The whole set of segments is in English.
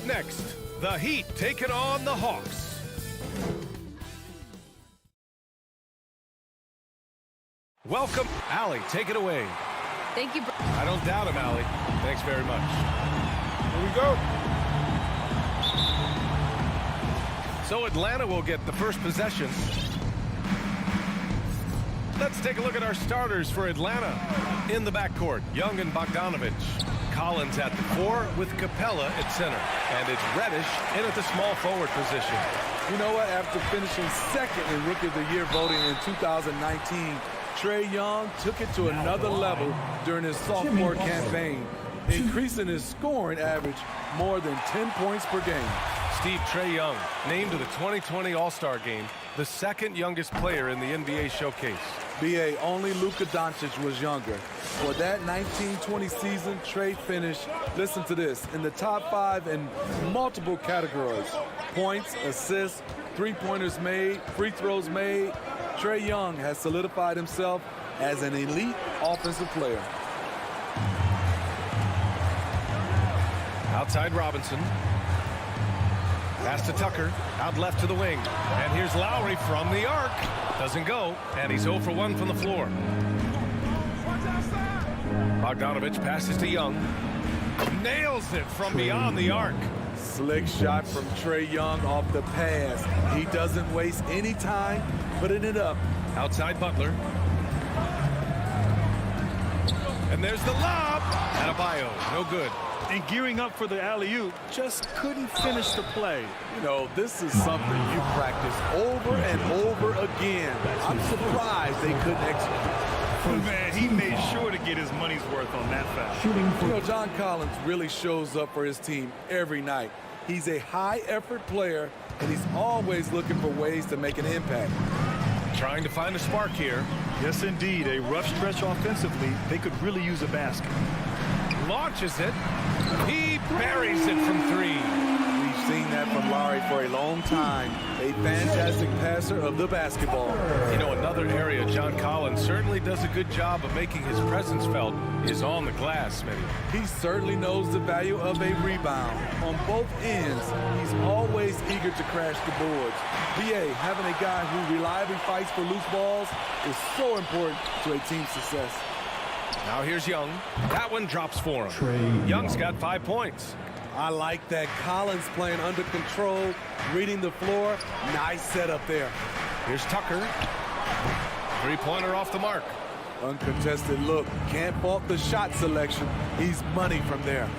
next, the Heat taking on the Hawks. Welcome, Allie, take it away. Thank you. I don't doubt him, Allie. Thanks very much. Here we go. So Atlanta will get the first possession. Let's take a look at our starters for Atlanta. In the backcourt, Young and Bogdanovich. Collins at the 4 with Capella at center. And it's Reddish in at the small forward position. You know what? After finishing second in Rookie of the Year voting in 2019, Trae Young took it to another level during his sophomore campaign, increasing his scoring average more than 10 points per game. Steve, Trae Young named to the 2020 All-Star Game, the second youngest player in the NBA showcase. B.A. only Luka Doncic was younger. For that 1920 season, Trae finished, listen to this, in the top 5 in multiple categories. Points, assists, three-pointers made, free throws made. Trae Young has solidified himself as an elite offensive player. Outside Robinson. Pass to Tucker, out left to the wing. And here's Lowry from the arc. Doesn't go, and he's 0 for 1 from the floor. Bogdanovich passes to Young. Nails it from beyond the arc. Slick shot from Trae Young off the pass. He doesn't waste any time putting it up. Outside Butler. And there's the lob. Adebayo, no good. And gearing up for the alley-oop, just couldn't finish the play. You know, this is something you practice over and over again. I'm surprised they couldn't execute. Man, he made sure to get his money's worth on that foul. You know, John Collins really shows up for his team every night. He's a high-effort player, and he's always looking for ways to make an impact. Trying to find a spark here. Yes, indeed. A rough stretch offensively. They could really use a basket. Launches it. He buries it from 3. We've seen that from Lowry for a long time. A fantastic passer of the basketball. You know, another area John Collins certainly does a good job of making his presence felt is on the glass, Smitty. He certainly knows the value of a rebound. On both ends, he's always eager to crash the boards. B.A., having a guy who reliably fights for loose balls is so important to a team's success. Now here's Young. That one drops for him. Young's got 5 points. I like that. Collins playing under control, reading the floor. Nice setup there. Here's Tucker. Three-pointer off the mark. Uncontested look. Can't fault the shot selection. He's money from there.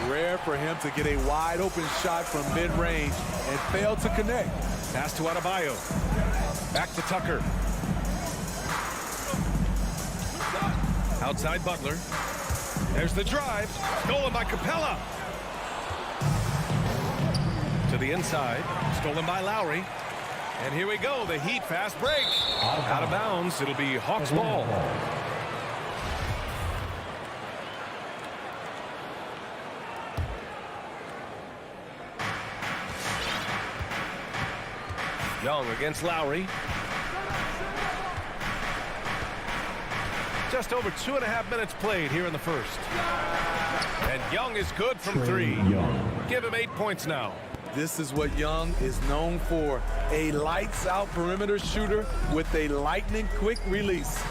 Rare for him to get a wide-open shot from mid-range and fail to connect. Pass to Adebayo. Back to Tucker. Outside Butler. There's the drive. Stolen by Capella. To the inside. Stolen by Lowry. And here we go. The Heat fast break. Out of bounds. It'll be Hawks ball. Young against Lowry. Just over 2.5 minutes played here in the first. And Young is good from 3. Give him 8 points now. This is what Young is known for. A lights-out perimeter shooter with a lightning-quick release.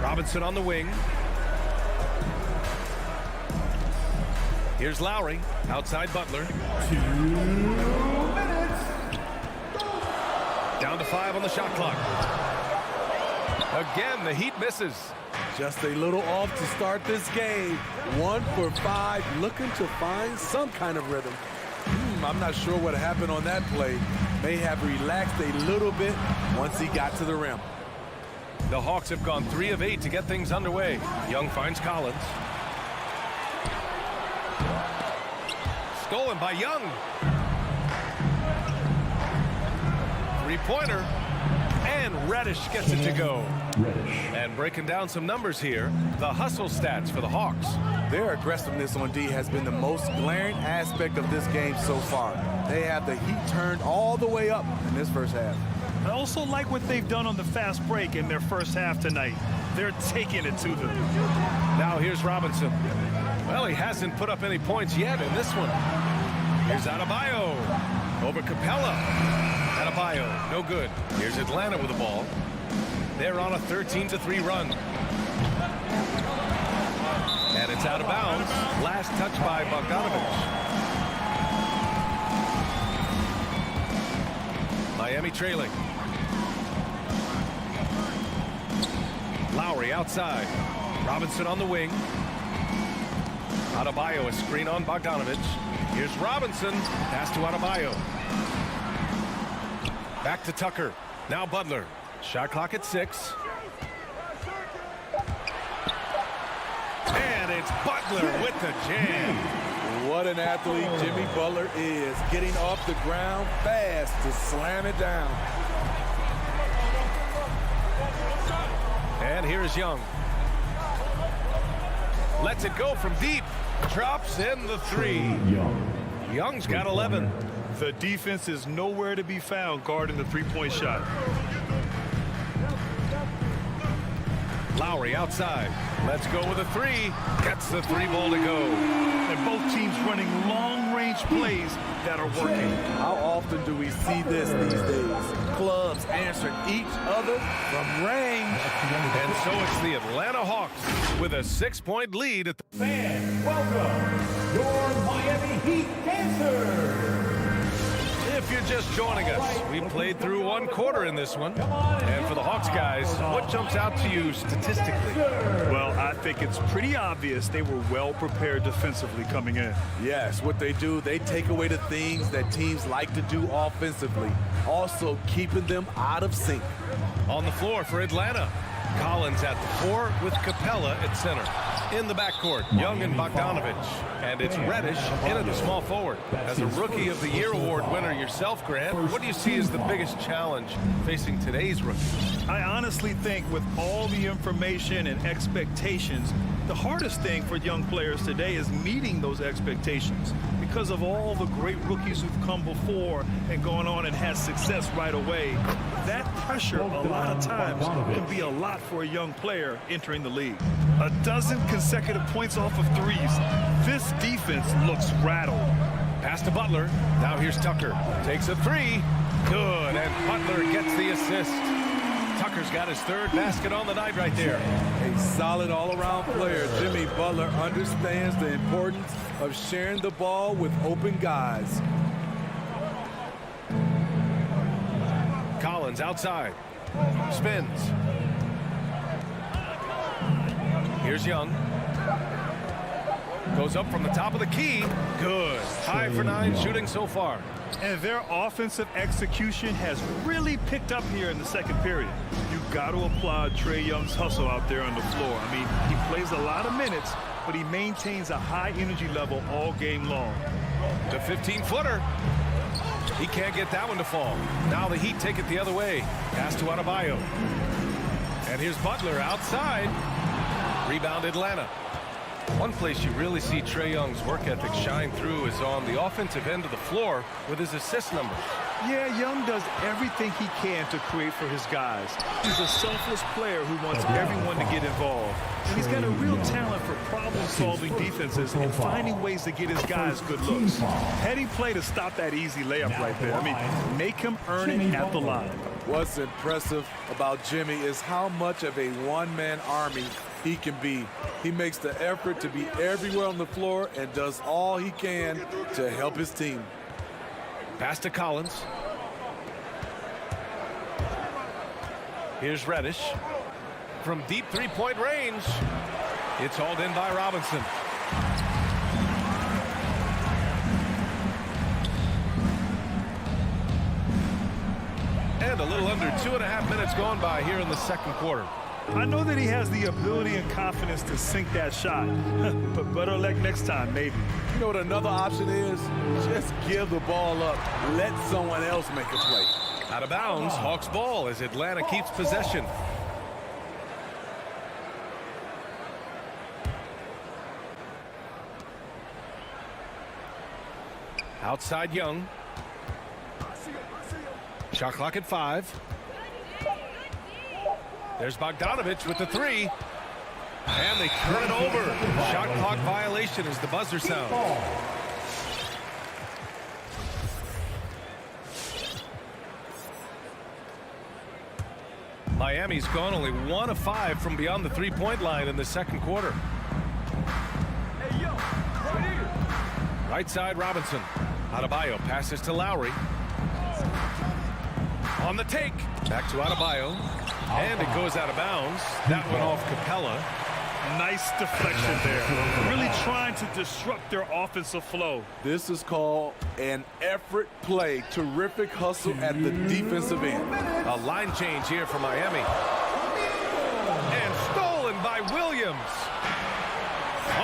Robinson on the wing. Here's Lowry. Outside Butler. 2 minutes. Down to 5 on the shot clock. Again, the Heat misses. Just a little off to start this game. 1 for 5, looking to find some kind of rhythm. I'm not sure what happened on that play. May have relaxed a little bit once he got to the rim. The Hawks have gone 3 of 8 to get things underway. Young finds Collins. Stolen by Young. Three-pointer. And Reddish gets it to go. And breaking down some numbers here, the hustle stats for the Hawks. Their aggressiveness on D has been the most glaring aspect of this game so far. They have the Heat turned all the way up in this first half. I also like what they've done on the fast break in their first half tonight. They're taking it to them. Now here's Robinson. Well, he hasn't put up any points yet in this one. Here's Adebayo. Over Capella. Adebayo, no good. Here's Atlanta with the ball. They're on a 13-3 run. And it's out of bounds. Last touch by Bogdanovich. Miami trailing. Lowry outside. Robinson on the wing. Adebayo, a screen on Bogdanovich. Here's Robinson. Pass to Adebayo. Back to Tucker. Now Butler. Shot clock at 6. And it's Butler with the jam. What an athlete Jimmy Butler is, getting off the ground fast to slam it down. And here's Young. Lets it go from deep. Drops in the 3. Young's got 11. The defense is nowhere to be found guarding the three-point shot. Lowry outside. Let's go with a 3. Gets the 3 ball to go. And both teams running long-range plays that are working. How often do we see this these days? Clubs answering each other from range. And so it's the Atlanta Hawks with a 6-point lead at the Fans, welcome your Miami Heat dancers. If you're just joining us, we played through 1 quarter in this one. And for the Hawks guys, what jumps out to you statistically? Well, I think it's pretty obvious they were well prepared defensively coming in. Yes, what they do, they take away the things that teams like to do offensively, also keeping them out of sync. On the floor for Atlanta, Collins at the 4 with Capella at center. In the backcourt, Young and Bogdanovich. And it's Reddish in at the small forward. As a Rookie of the Year award winner yourself, Grant, what do you see as the biggest challenge facing today's rookies? I honestly think with all the information and expectations, the hardest thing for young players today is meeting those expectations. Because of all the great rookies who've come before and gone on and had success right away, that pressure a lot of times can be a lot for a young player entering the league. A dozen consecutive points off of threes. This defense looks rattled. Pass to Butler. Now here's Tucker. Takes a 3. Good. And Butler gets the assist. Tucker's got his 3rd basket on the night right there. A solid all-around player. Jimmy Butler understands the importance of sharing the ball with open guys. Collins outside. Spins. Here's Young. Goes up from the top of the key. Good. 5 for 9 shooting so far. And their offensive execution has really picked up here in the second period. You've got to applaud Trae Young's hustle out there on the floor. I mean, he plays a lot of minutes, but he maintains a high energy level all game long. The 15-footer. He can't get that one to fall. Now the Heat take it the other way. Pass to Adebayo. And here's Butler outside. Rebound Atlanta. One place you really see Trae Young's work ethic shine through is on the offensive end of the floor with his assist numbers. Yeah, Young does everything he can to create for his guys. He's a selfless player who wants everyone to get involved. And he's got a real talent for problem-solving defenses and finding ways to get his guys good looks. Heady play to stop that easy layup right there. I mean, make him earn it at the line. What's impressive about Jimmy is how much of a one-man army he can be. He makes the effort to be everywhere on the floor and does all he can to help his team. Pass to Collins. Here's Reddish. From deep 3-point range. It's hauled in by Robinson. And a little under 2.5 minutes gone by here in the second quarter. I know that he has the ability and confidence to sink that shot, but better luck next time, maybe. You know what another option is? Just give the ball up. Let someone else make a play. Out of bounds, Hawks ball as Atlanta keeps possession. Outside Young. Shot clock at 5. There's Bogdanovich with the 3. And they turn it over. Shot clock violation as the buzzer sounds. Miami's gone only 1 of 5 from beyond the three-point line in the second quarter. Right side, Robinson. Adebayo passes to Lowry. On the take. Back to Adebayo. And it goes out of bounds. That went off Capella. Nice deflection there. Really trying to disrupt their offensive flow. This is called an effort play. Terrific hustle at the defensive end. A line change here for Miami. And stolen by Williams.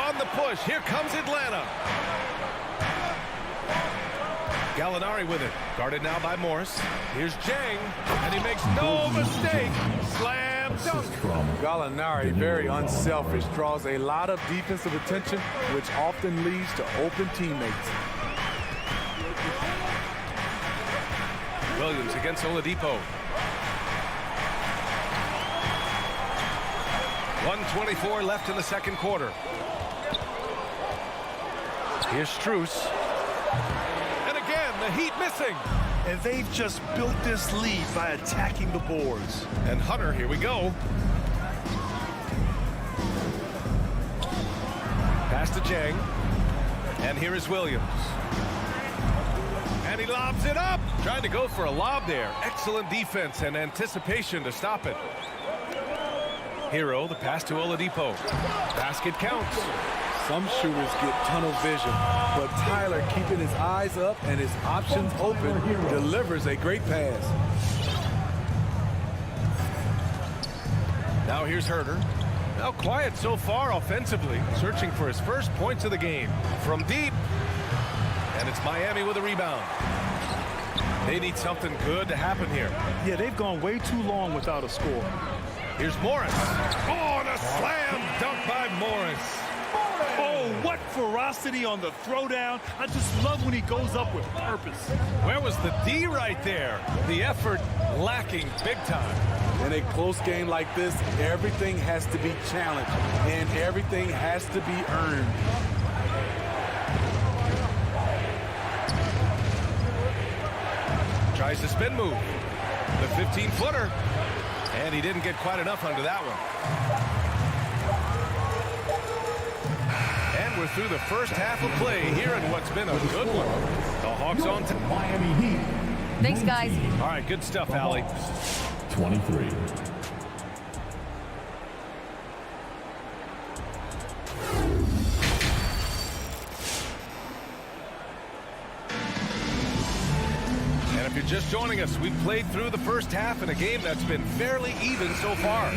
On the push. Here comes Atlanta. Gallinari with it. Guarded now by Morris. Here's Jang. And he makes no mistake. Slam dunk. Gallinari, very unselfish, draws a lot of defensive attention, which often leads to open teammates. Williams against Oladipo. 1:24 left in the second quarter. Here's Strus. And again, the Heat missing. And they've just built this lead by attacking the boards. And Hunter, here we go. Pass to Jang. And here is Williams. And he lobs it up. Trying to go for a lob there. Excellent defense and anticipation to stop it. Hero, the pass to Oladipo. Basket counts. Some shooters get tunnel vision, but Tyler, keeping his eyes up and his options open, delivers a great pass. Now here's Herter. Now quiet so far offensively, searching for his first points of the game. From deep. And it's Miami with a rebound. They need something good to happen here. Yeah, they've gone way too long without a score. Here's Morris. Oh, and a slam dunk by Morris. Oh, what ferocity on the throwdown. I just love when he goes up with purpose. Where was the D right there? The effort lacking big time. In a close game like this, everything has to be challenged, and everything has to be earned. Tries the spin move. The 15-footer. And he didn't get quite enough under that one. We're through the first half of play here in what's been a good one. The Hawks on to Miami Heat. Thanks, guys. All right, good stuff, Allie. 23. And if you're just joining us, we've played through the first half in a game that's been fairly even so far.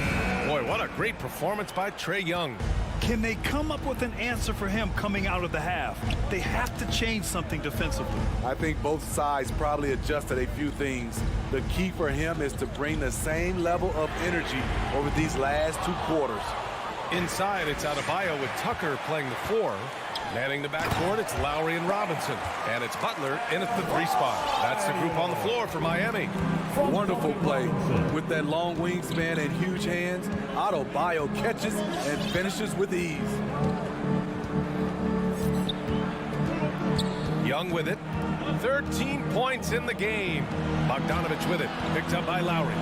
Boy, what a great performance by Trae Young. Can they come up with an answer for him coming out of the half? They have to change something defensively. I think both sides probably adjusted a few things. The key for him is to bring the same level of energy over these last 2 quarters. Inside, it's Adebayo with Tucker playing the 4. Manning the backcourt, it's Lowry and Robinson. And it's Butler in at the 3 spot. That's the group on the floor for Miami. Wonderful play. With that long wingspan and huge hands, Adebayo catches and finishes with ease. Young with it. 13 points in the game. Bogdanovich with it. Picked up by Lowry.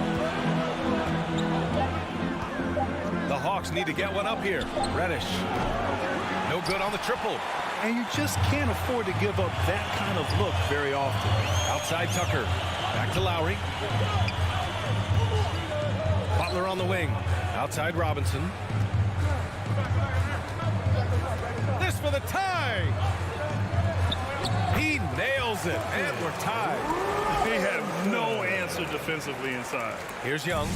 The Hawks need to get one up here. Reddish. No good on the triple. And you just can't afford to give up that kind of look very often. Outside Tucker. Back to Lowry. Butler on the wing. Outside Robinson. This for the tie. He nails it. And we're tied. They have no answer defensively inside. Here's Young.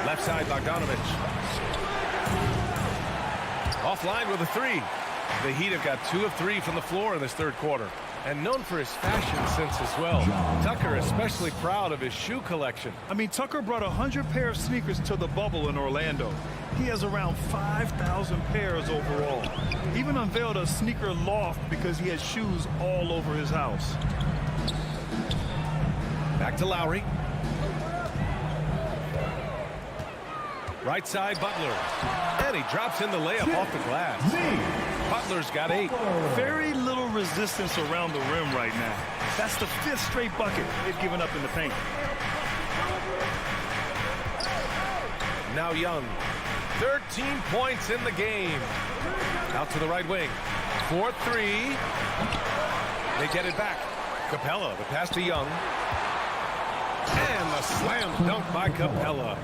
Left side, Bogdanovich. Offline with a 3. The Heat have got 2 of 3 from the floor in this third quarter. And known for his fashion sense as well. Tucker especially proud of his shoe collection. I mean, Tucker brought 100 pair of sneakers to the bubble in Orlando. He has around 5,000 pairs overall. Even unveiled a sneaker loft because he has shoes all over his house. Back to Lowry. Right side, Butler. And he drops in the layup off the glass. Butler Butler's got 8. Very little resistance around the rim right now. That's the 5th straight bucket they've given up in the paint. Now Young, 13 points in the game. Out to the right wing. 4-3. They get it back. Capella, the pass to Young. And the slam dunk by Capella.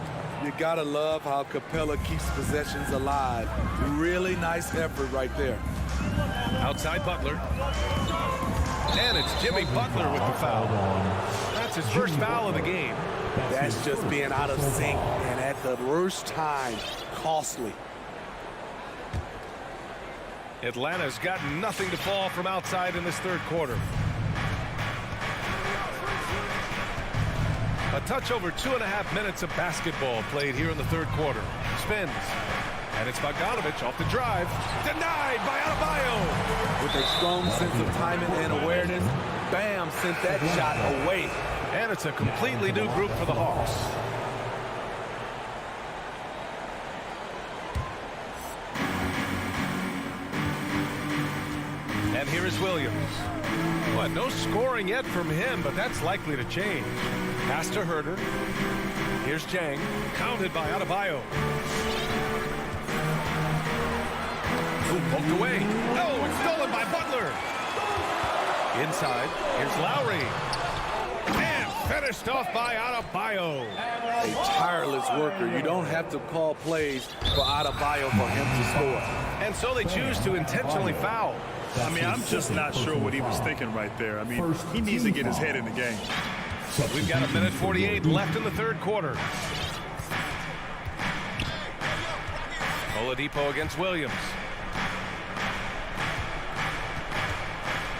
You gotta love how Capella keeps possessions alive. Really nice effort right there. Outside Butler. And it's Jimmy Butler with the foul. That's his first foul of the game. That's just being out of sync and at the worst time, costly. Atlanta's got nothing to fall from outside in this third quarter. A touch over 2.5 minutes of basketball played here in the third quarter. Spins. And it's Bogdanovich off the drive. Denied by Adebayo. With a strong sense of timing and awareness, Bam sent that shot away. And it's a completely new group for the Hawks. And here is Williams. Well, no scoring yet from him, but that's likely to change. Pass to Herter. Here's Jang. Counted by Adebayo. Poked away. No, it's stolen by Butler. Inside. Here's Lowry. And finished off by Adebayo. A tireless worker. You don't have to call plays for Adebayo for him to score. And so they choose to intentionally foul. I mean, I'm just not sure what he was thinking right there. I mean, he needs to get his head in the game. We've got 1:48 left in the third quarter. Oladipo against Williams.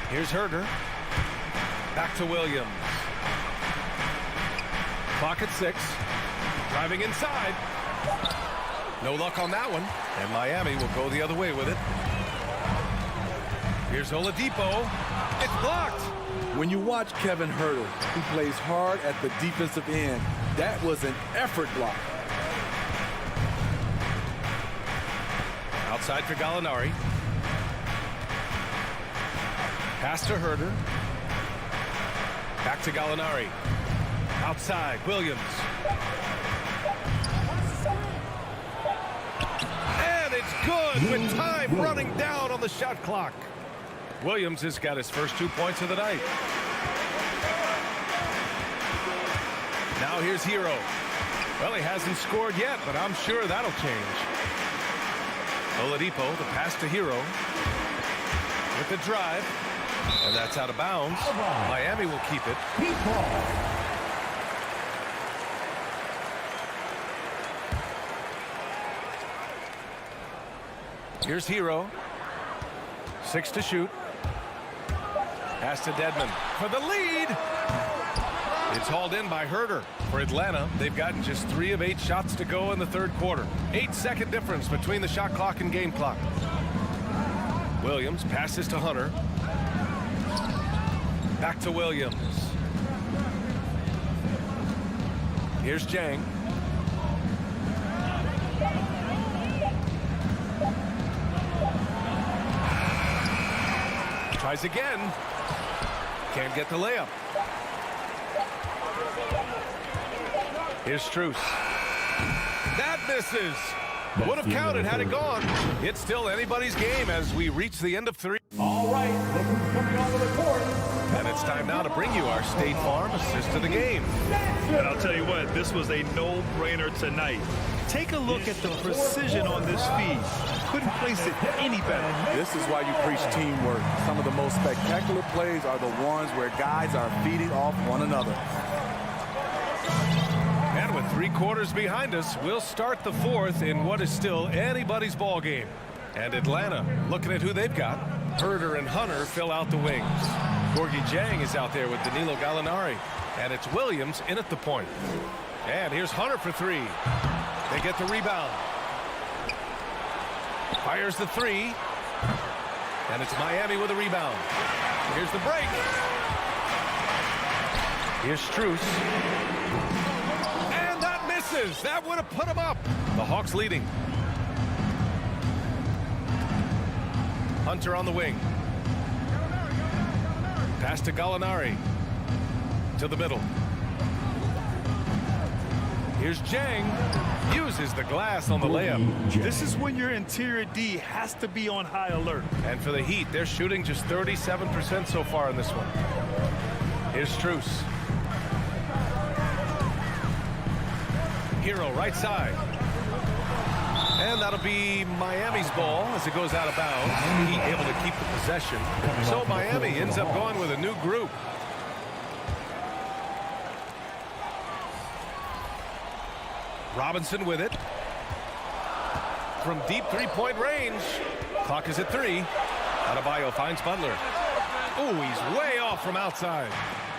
Here's Herter. Back to Williams. Clock at 6. Driving inside. No luck on that one. And Miami will go the other way with it. Here's Oladipo. It's blocked. When you watch Kevin Herter, who plays hard at the defensive end, that was an effort block. Outside for Gallinari. Pass to Herter. Back to Gallinari. Outside, Williams. And it's good with time running down on the shot clock. Williams has got his first 2 points of the night. Now here's Hero. Well, he hasn't scored yet, but I'm sure that'll change. Oladipo, the pass to Hero. With the drive. And that's out of bounds. Miami will keep it. Here's Hero. 6 to shoot. Pass to Dedmon for the lead. It's hauled in by Herter. For Atlanta, they've gotten just 3 of 8 shots to go in the third quarter. 8-second difference between the shot clock and game clock. Williams passes to Hunter. Back to Williams. Here's Jang. Tries again. Can't get the layup. Here's Strus. That misses. Would have counted had it gone. It's still anybody's game as we reach the end of 3. All right, look who's coming onto the court. And it's time now to bring you our State Farm assist of the game. And I'll tell you what, this was a no-brainer tonight. Take a look at the precision on this feed. Couldn't place it any better. This is why you preach teamwork. Some of the most spectacular plays are the ones where guys are feeding off one another. And with 3 quarters behind us, we'll start the 4th in what is still anybody's ball game. And Atlanta, looking at who they've got, Herter and Hunter fill out the wings. Gorgie Jang is out there with Danilo Gallinari. And it's Williams in at the point. And here's Hunter for 3. They get the rebound. Fires the 3. And it's Miami with a rebound. Here's the break. Here's Strus. And that misses. That would have put him up. The Hawks leading. Hunter on the wing. Pass to Gallinari. To the middle. Here's Jang. Uses the glass on the layup. This is when your interior D has to be on high alert. And for the Heat, they're shooting just 37% so far in this one. Here's Strus. Hero right side. And that'll be Miami's ball as it goes out of bounds. Heat able to keep the possession. So Miami ends up going with a new group. Robinson with it. From deep three-point range. Clock is at 3. Adebayo finds Butler. Oh, he's way off from outside.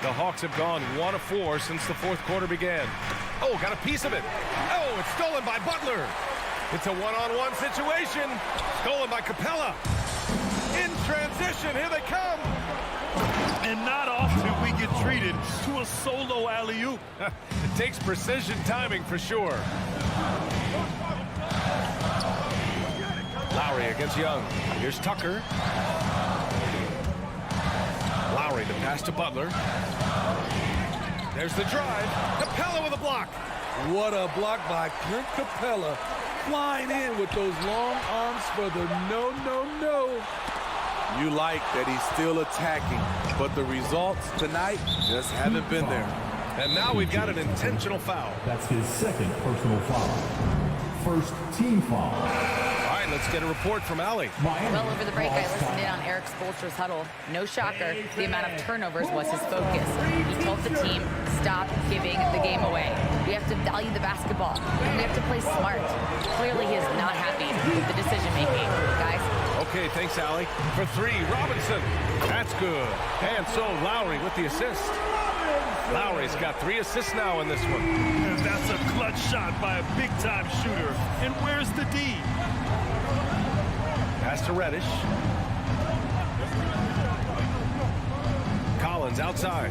The Hawks have gone 1 of 4 since the fourth quarter began. Oh, got a piece of it. Oh, it's stolen by Butler. It's a one-on-one situation. Stolen by Capella. In transition, here they come. And not often we get treated to a solo alley-oop. It takes precision timing for sure. Lowry against Young. Here's Tucker. Lowry to pass to Butler. There's the drive. Capella with a block. What a block by Clint Capella. Flying in with those long arms for the no. You like that he's still attacking, but the results tonight just haven't been there. And now we've got an intentional foul. That's his second personal foul. First team foul. All right, let's get a report from Allie. Well, over the break, I listened in on Eric Spoelstra's huddle. No shocker, the amount of turnovers was his focus. He told the team, stop giving the game away. We have to value the basketball, and we have to play smart. Clearly, he is not happy with the decision-making. Guys? Okay, thanks, Allie. For 3, Robinson. That's good. And so Lowry with the assist. Lowry's got 3 assists now in this one. And that's a clutch shot by a big-time shooter. And where's the D? Pass to Reddish. Collins outside.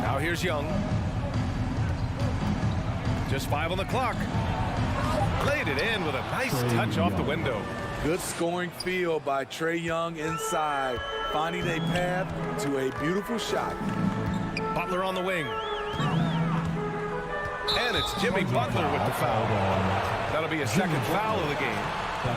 Now here's Young. Just 5 on the clock. Laid it in with a nice touch off the window. Good scoring field by Trae Young inside, finding a path to a beautiful shot. Butler on the wing. And it's Jimmy Butler with the foul. That'll be a second foul of the game.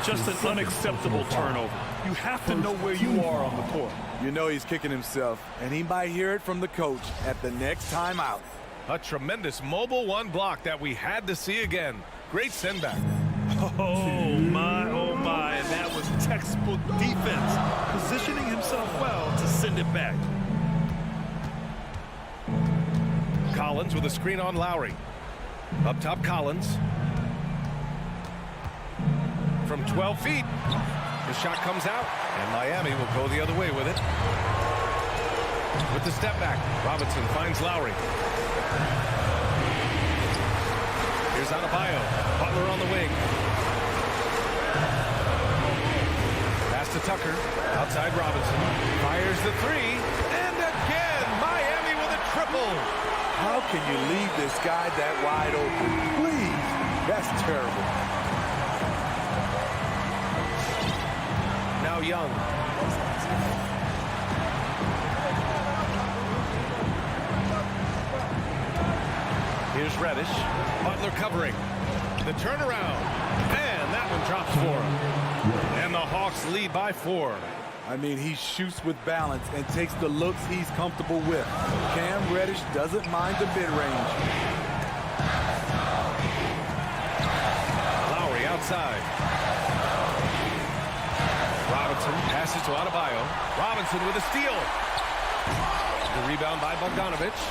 Just an unacceptable turnover. You have to know where you are on the court. You know he's kicking himself, and he might hear it from the coach at the next time out. A tremendous mobile 1 block that we had to see again. Great send back. Oh my, and that was textbook defense. Positioning himself well to send it back. Collins with a screen on Lowry. Up top, Collins. From 12 feet. The shot comes out, and Miami will go the other way with it. With the step back, Robinson finds Lowry. Here's Adebayo. Butler on the wing. Pass to Tucker. Outside Robinson. Fires the 3. And again, Miami with a triple. How can you leave this guy that wide open? Please. That's terrible. Now Young. Here's Reddish. Butler covering. The turnaround. And that one drops for him. And the Hawks lead by 4. I mean, he shoots with balance and takes the looks he's comfortable with. Cam Reddish doesn't mind the mid-range. Lowry outside. Robinson passes to Adebayo. Robinson with a steal. The rebound by Bogdanovich.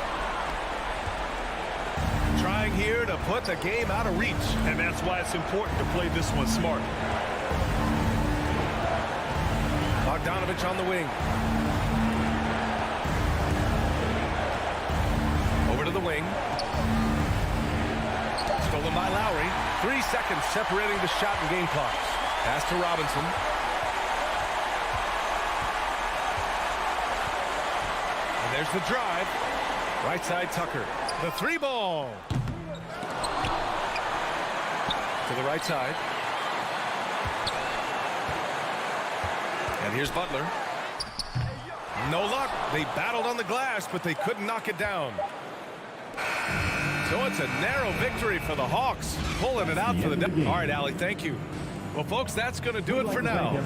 Trying here to put the game out of reach. And that's why it's important to play this one smart. Bogdanovich on the wing. Over to the wing. Stolen by Lowry. 3 seconds separating the shot and game clocks. Pass to Robinson. And there's the drive. Right side Tucker. The 3 ball. To the right side. And here's Butler. No luck. They battled on the glass, but they couldn't knock it down. So it's a narrow victory for the Hawks, pulling it out for the... All right, Allie, thank you. Well, folks, that's going to do it for now.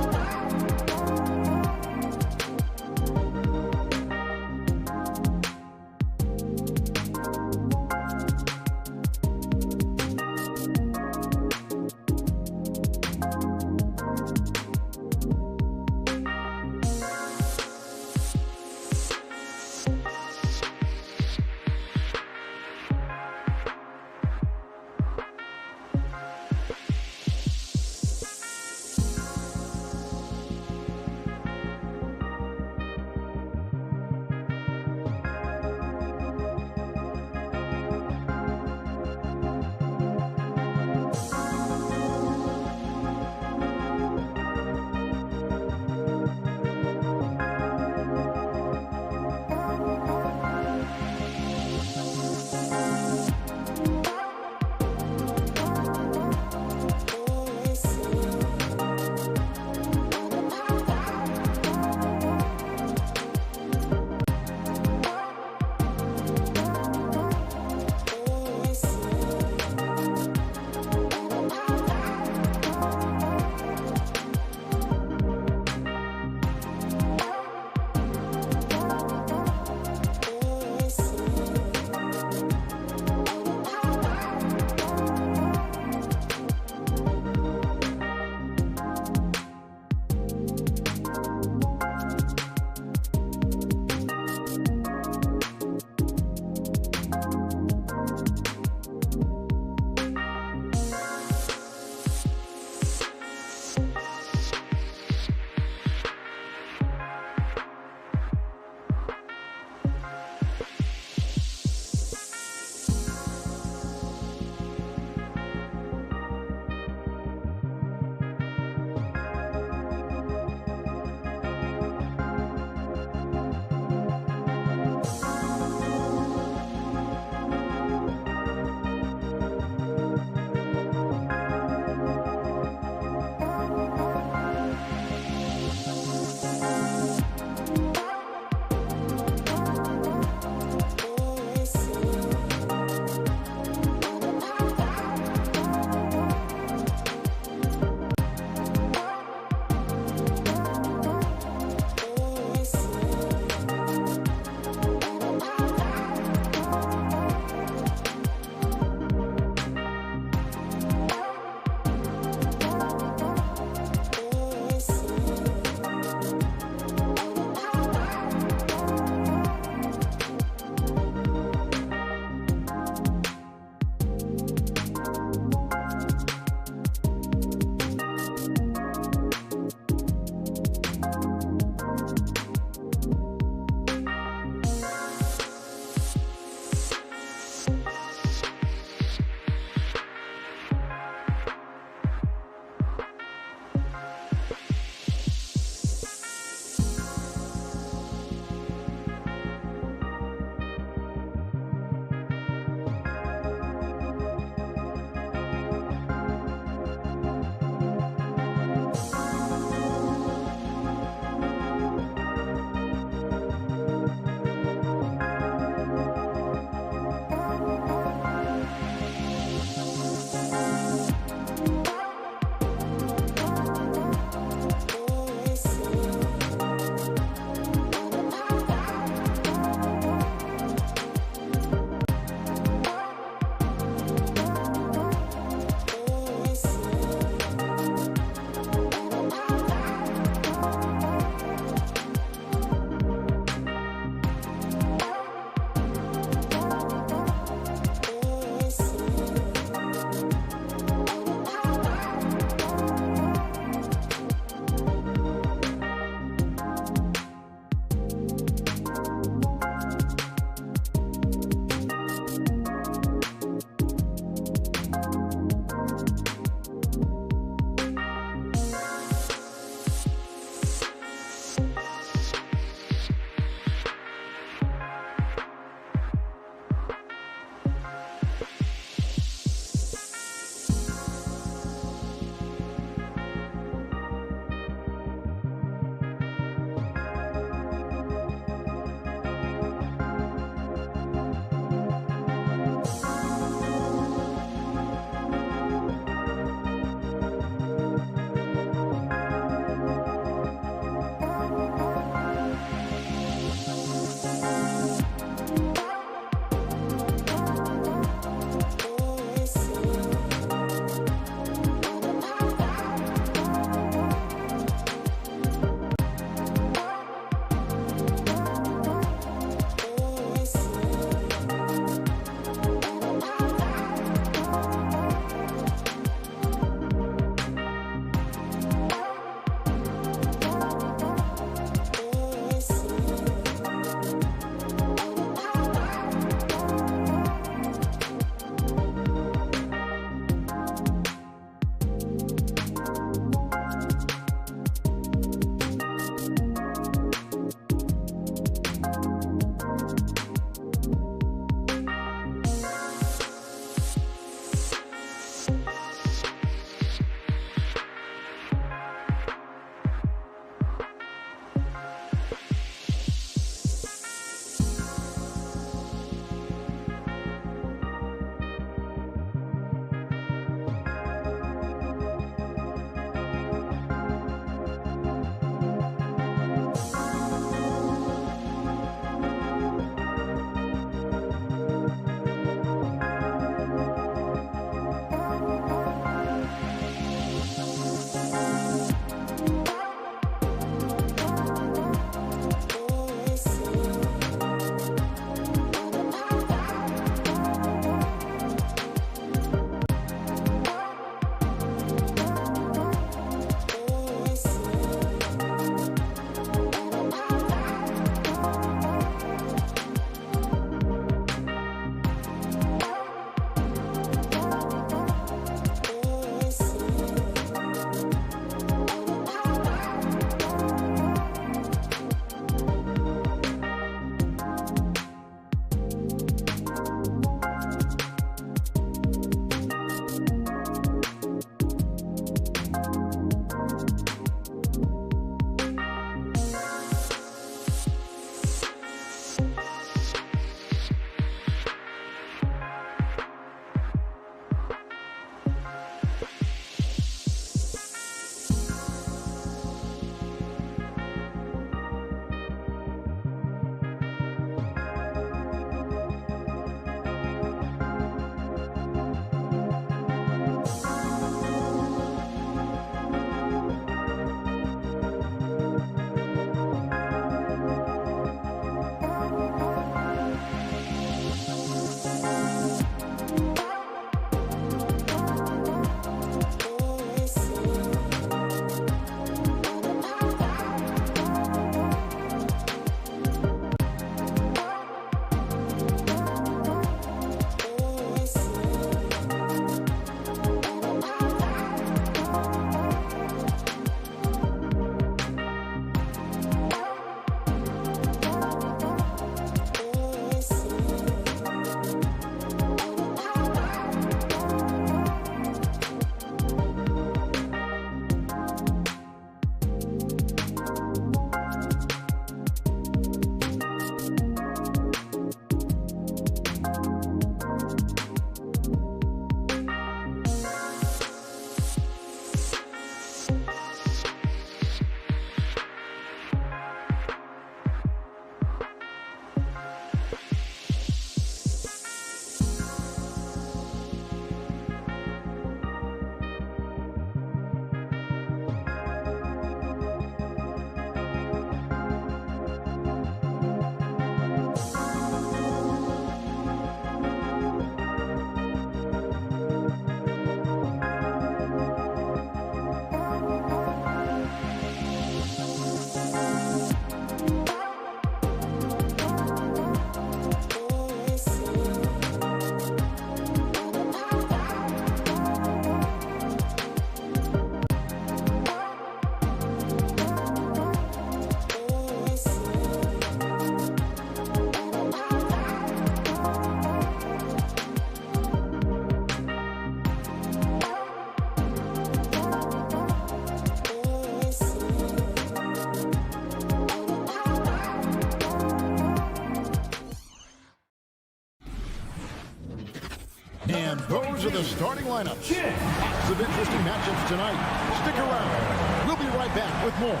those are the starting lineups. Lots of interesting matchups tonight. Stick around. We'll be right back with more.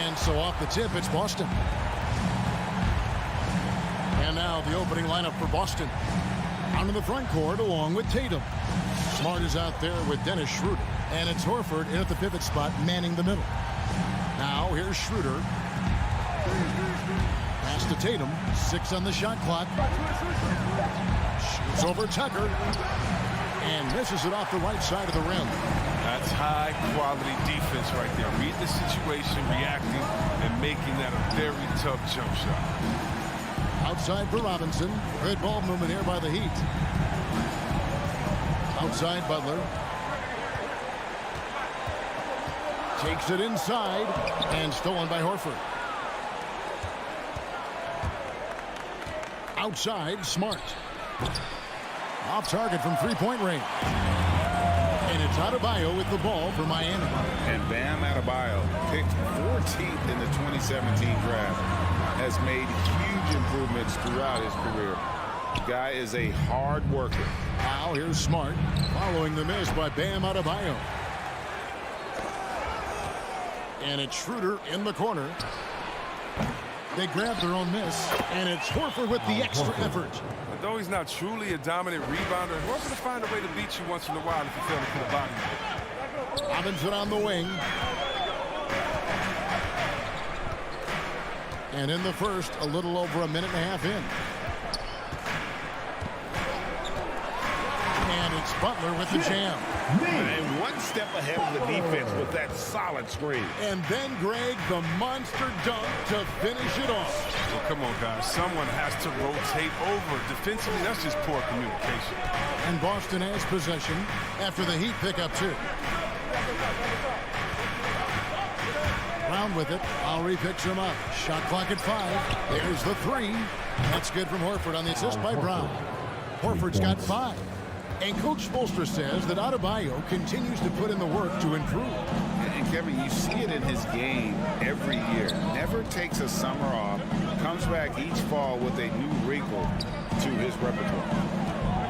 And so off the tip, it's Boston. And now the opening lineup for Boston. Out in the front court along with Tatum. Smart is out there with Dennis Schroeder. And it's Horford in at the pivot spot, manning the middle. Now here's Schroeder. Pass to Tatum. 6 on the shot clock. Shoots over Tucker. And misses it off the right side of the rim. That's high quality defense right there. Read the situation, reacting, and making that a very tough jump shot. Outside for Robinson. Good ball movement here by the Heat. Outside Butler. Takes it inside and stolen by Horford. Outside, Smart. Off target from three-point range. And it's Adebayo with the ball for Miami. And Bam Adebayo, picked 14th in the 2017 draft, has made huge improvements throughout his career. The guy is a hard worker. Now here's Smart, following the miss by Bam Adebayo. And it's Schroeder in the corner. They grab their own miss, and it's Horford with the extra effort. Though he's not truly a dominant rebounder, Horford will find a way to beat you once in a while if you fail to put a body on it. Robinson on the wing. And in the first, a little over a minute and a half in. And it's Butler with the jam. And one step ahead of the defense with that solid screen. And then, Greg, the monster dunk to finish it off. Well, come on, guys. Someone has to rotate over. Defensively, that's just poor communication. And Boston has possession after the Heat pick up 2. Brown with it. Lowry picks him up. Shot clock at 5. There's the 3. That's good from Horford on the assist by Brown. Horford's got 5. And Coach Spoelstra says that Adebayo continues to put in the work to improve. And Kevin, you see it in his game every year. Never takes a summer off. Comes back each fall with a new wrinkle to his repertoire.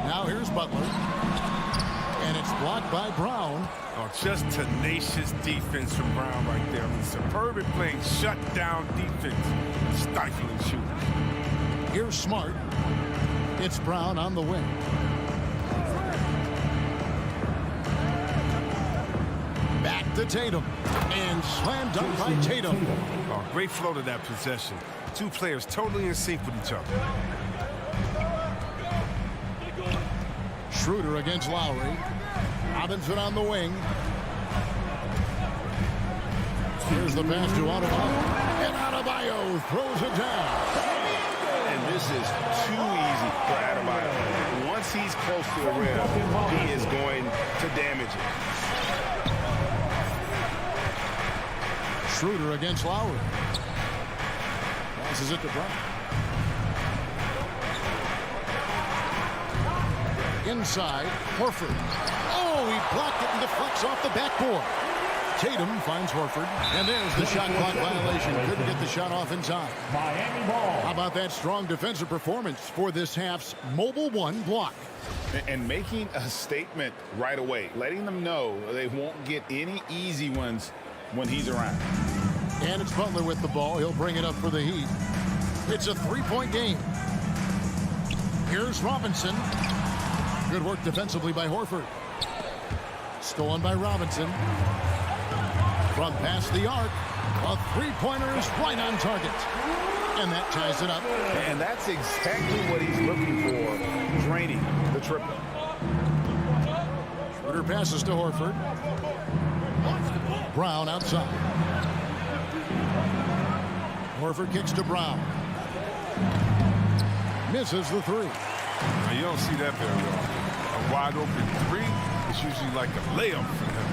Now here's Butler. And it's blocked by Brown. Oh, just tenacious defense from Brown right there. I mean, superb at playing shutdown defense. Stifling shooting. Here's Smart. It's Brown on the wing. Back to Tatum. And slam dunk by Tatum. Oh, great flow to that possession. Two players totally in sync with each other. Schroeder against Lowry. Robinson on the wing. Here's the pass to Adebayo. And Adebayo throws it down. And this is too easy for Adebayo. Once he's close to the rim, he is going to damage it. Schroeder against Lowry. Passes it to Brown. Inside, Horford. Oh, he blocked it and deflects off the backboard. Tatum finds Horford. And there's the shot clock violation. Couldn't get the shot off in time. Miami ball. How about that strong defensive performance for this half's Mobile 1 block? And making a statement right away. Letting them know they won't get any easy ones when he's around. And it's Butler with the ball. He'll bring it up for the Heat. It's a 3-point game. Here's Robinson. Good work defensively by Horford. Stolen by Robinson. From past the arc. A three-pointer is right on target. And that ties it up. And that's exactly what he's looking for. Draining the triple. Schroeder passes to Horford. Brown outside. Horford kicks to Brown. Misses the 3. Now, you don't see that very often. A wide open 3 is usually like a layup for him.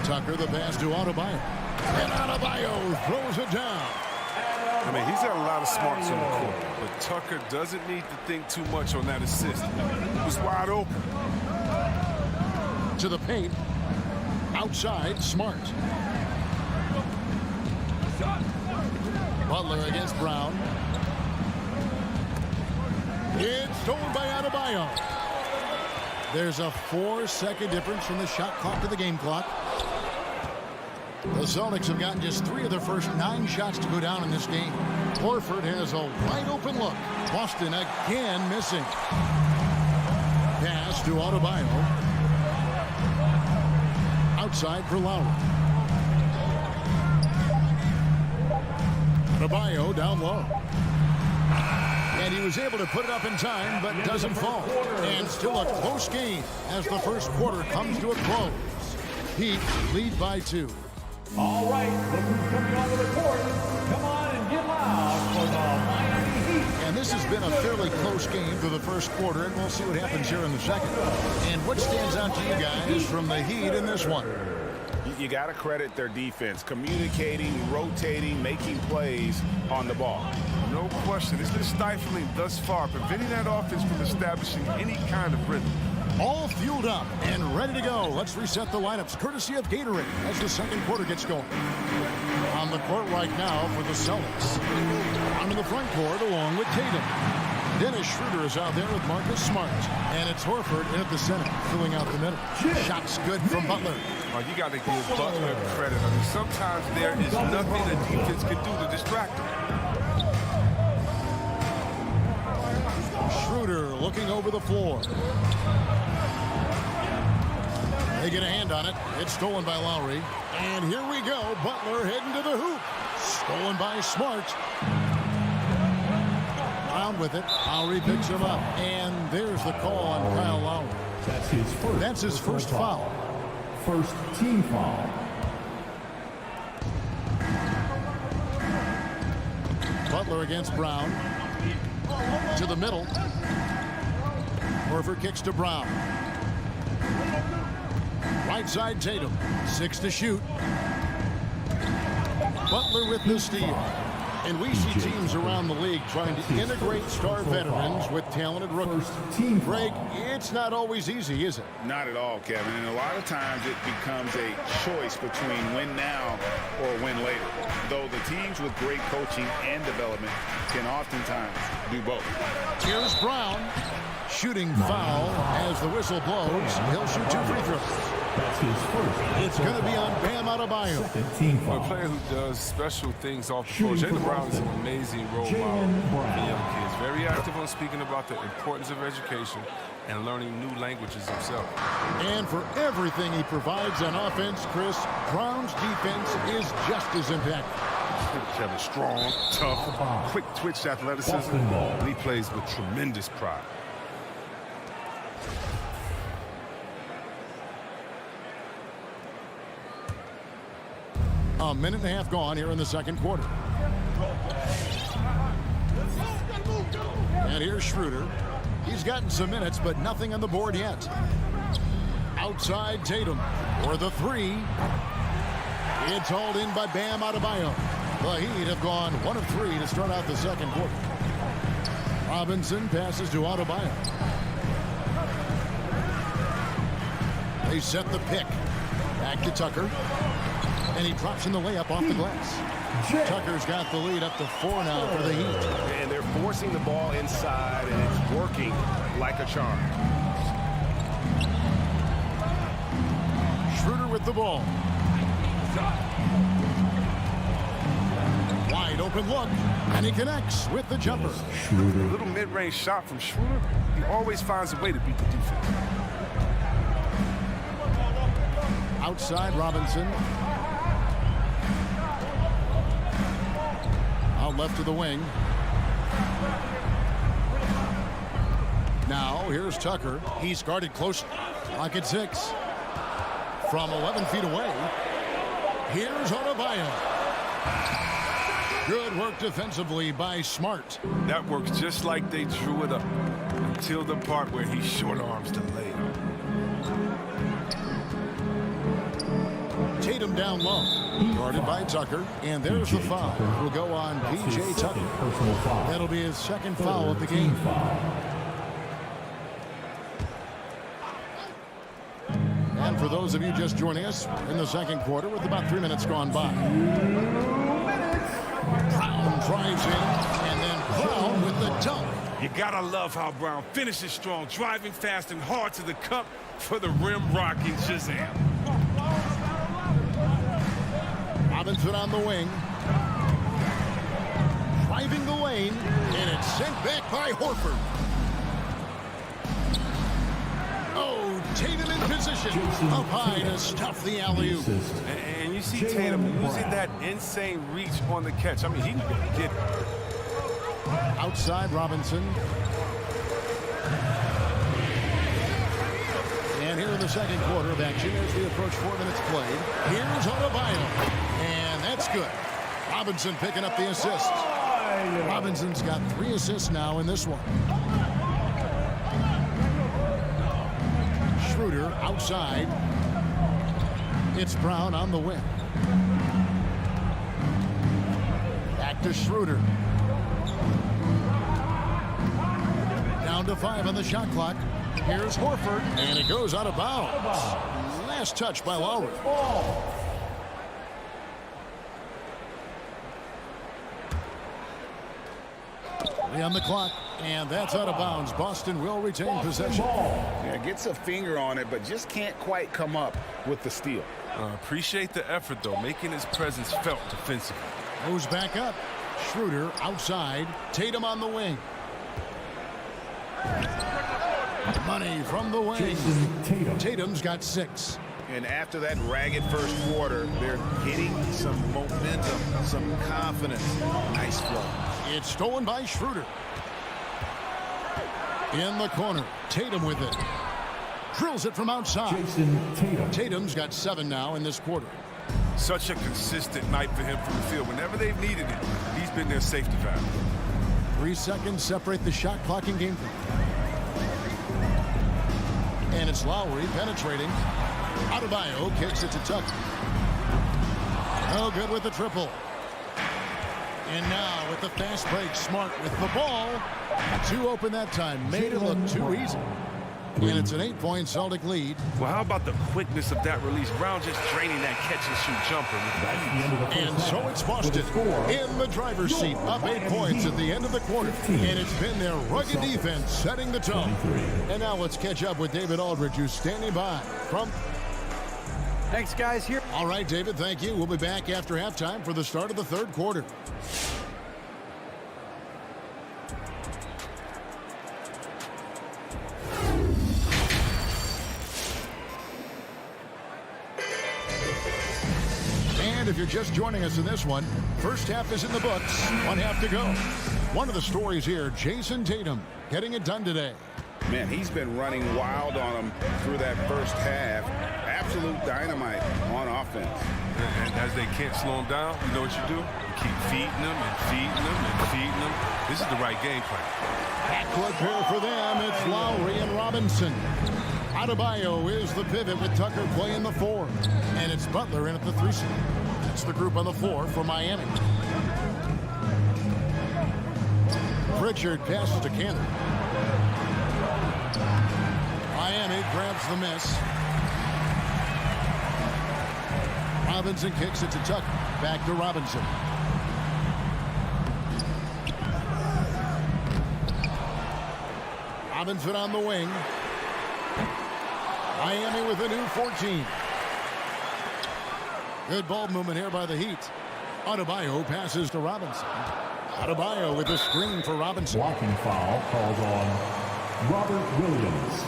Tucker the pass to Adebayo. And Adebayo throws it down. I mean, he's got a lot of smarts on the court, but Tucker doesn't need to think too much on that assist. He was wide open. To the paint. Outside, Smart. Butler against Brown. It's stolen by Adebayo. There's a 4-second difference from the shot clock to the game clock. The Celtics have gotten just 3 of their first 9 shots to go down in this game. Horford has a wide open look. Boston again missing. Pass to Adebayo. Outside for Lowry. Adebayo down low. And he was able to put it up in time, but doesn't fall. And still a close game as the first quarter comes to a close. Heat lead by 2. All right, look who's coming onto the court. Come on and get loud for the Miami Heat. And this has been a fairly close game for the first quarter, and we'll see what happens here in the second. And what stands out to you guys from the Heat in this one? You got to credit their defense, communicating, rotating, making plays on the ball. No question. It's been stifling thus far, preventing that offense from establishing any kind of rhythm. All fueled up and ready to go. Let's reset the lineups courtesy of Gatorade as the second quarter gets going. On the court right now for the Celtics. On the front court along with Tatum. Dennis Schroeder is out there with Marcus Smart. And it's Horford in at the center, filling out the middle. Shots good from Butler. Oh, you got to give Butler credit. I mean, sometimes there is nothing the defense can do to distract him. Schroeder looking over the floor. They get a hand on it. It's stolen by Lowry. And here we go. Butler heading to the hoop. Stolen by Smart. Brown with it. Lowry picks him up. And there's the call on Kyle Lowry. That's his first foul. First team foul. Butler against Brown. To the middle. Horford kicks to Brown. Right side Tatum. 6 to shoot. Butler with the steal. And we see teams around the league trying to integrate star veterans with talented rookies. Greg, it's not always easy, is it? Not at all, Kevin. And a lot of times it becomes a choice between win now or win later. Though the teams with great coaching and development can oftentimes do both. Here's Brown. Shooting foul as the whistle blows. He'll shoot 2 free throws. That's his first. It's going to be on Bam Adebayo. Team A foul. player who does special things off the floor. Jaylen Brown is an amazing role model for young kids. Very active on speaking about the importance of education and learning new languages himself. And for everything he provides on offense, Chris, Brown's defense is just as impactful. Kevin, strong, tough, quick twitch athleticism, and he plays with tremendous pride. A minute and a half gone here in the second quarter. And here's Schroeder. He's gotten some minutes, but nothing on the board yet. Outside Tatum for the 3. It's hauled in by Bam Adebayo. The Heat have gone 1 of 3 to start out the second quarter. Robinson passes to Adebayo. They set the pick. Back to Tucker. And he drops in the layup off the glass. Tucker's got the lead up to 4 now for the Heat. And they're forcing the ball inside, and it's working like a charm. Schroeder with the ball. Wide open look, and he connects with the jumper. A little mid-range shot from Schroeder. He always finds a way to beat the defense. Outside Robinson. Out left to the wing. Now here's Tucker. He's guarded close. Clock at 6. From 11 feet away. Here's Adebayo. Good work defensively by Smart. That works just like they drew it up until the part where he short arms the layup. Tatum down low. Guarded by Tucker. And there's the foul. Will go on P.J. Tucker. That'll be his second foul of the game. And for those of you just joining us in the second quarter with about 3 minutes gone by. Brown drives in, and then Brown with the dunk. You gotta love how Brown finishes strong, driving fast and hard to the cup for the rim-rocking Shazam. Robinson on the wing. Driving the lane, and it's sent back by Horford. Oh, Tatum in position. Up high to stuff the alley-oop. And you see Tatum using that insane reach on the catch. I mean, he can get it. Outside Robinson. And here in the second quarter of action as we approach 4 minutes played. Here's Adebayo. And that's good. Robinson picking up the assist. Robinson's got 3 assists now in this one. Schroeder outside. It's Brown on the wing. Back to Schroeder. Down to 5 on the shot clock. Here's Horford, and it goes out of bounds. Last touch by Lowry. On the clock, and that's out of bounds. Boston will retain possession. Yeah, gets a finger on it, but just can't quite come up with the steal. Appreciate the effort, though, making his presence felt defensively. Moves back up. Schroeder outside. Tatum on the wing. Money from the wing. Tatum's got 6. And after that ragged first quarter, they're getting some momentum, some confidence. Nice flow. It's stolen by Schroeder. In the corner. Tatum with it. Drills it from outside. Tatum's got 7 now in this quarter. Such a consistent night for him from the field. Whenever they've needed it, he's been their safety valve. 3 seconds separate the shot clock and game clock. And it's Lowry penetrating. Adebayo kicks it to Tucker. No good with the triple. And now with the fast break, Smart with the ball. 2 open that time. Made it look too easy. And it's an 8-point Celtic lead. Well, how about the quickness of that release? Brown just draining that catch-and-shoot jumper. And so it's Boston in the driver's seat, up 8 points at the end of the quarter. And it's been their rugged defense setting the tone. And now let's catch up with David Aldridge, who's standing by from... Thanks, guys. Here. All right, David, thank you. We'll be back after halftime for the start of the third quarter. And if you're just joining us in this one, first half is in the books. 1 half to go. One of the stories here, Jason Tatum getting it done today. Man, he's been running wild on them through that first half. Absolute dynamite on offense. And as they can't slow him down, you know what you do? You keep feeding them and feeding them and feeding them. This is the right game plan. Backcourt pair for them. It's Lowry and Robinson. Adebayo is the pivot with Tucker playing the 4. And it's Butler in at the 3 seat. That's the group on the 4 for Miami. Pritchard passes to Cannon. Miami grabs the miss. Robinson kicks it to Tucker. Back to Robinson. Robinson on the wing. Miami with a new 14. Good ball movement here by the Heat. Adebayo passes to Robinson. Adebayo with the screen for Robinson. Blocking foul called on Robert Williams.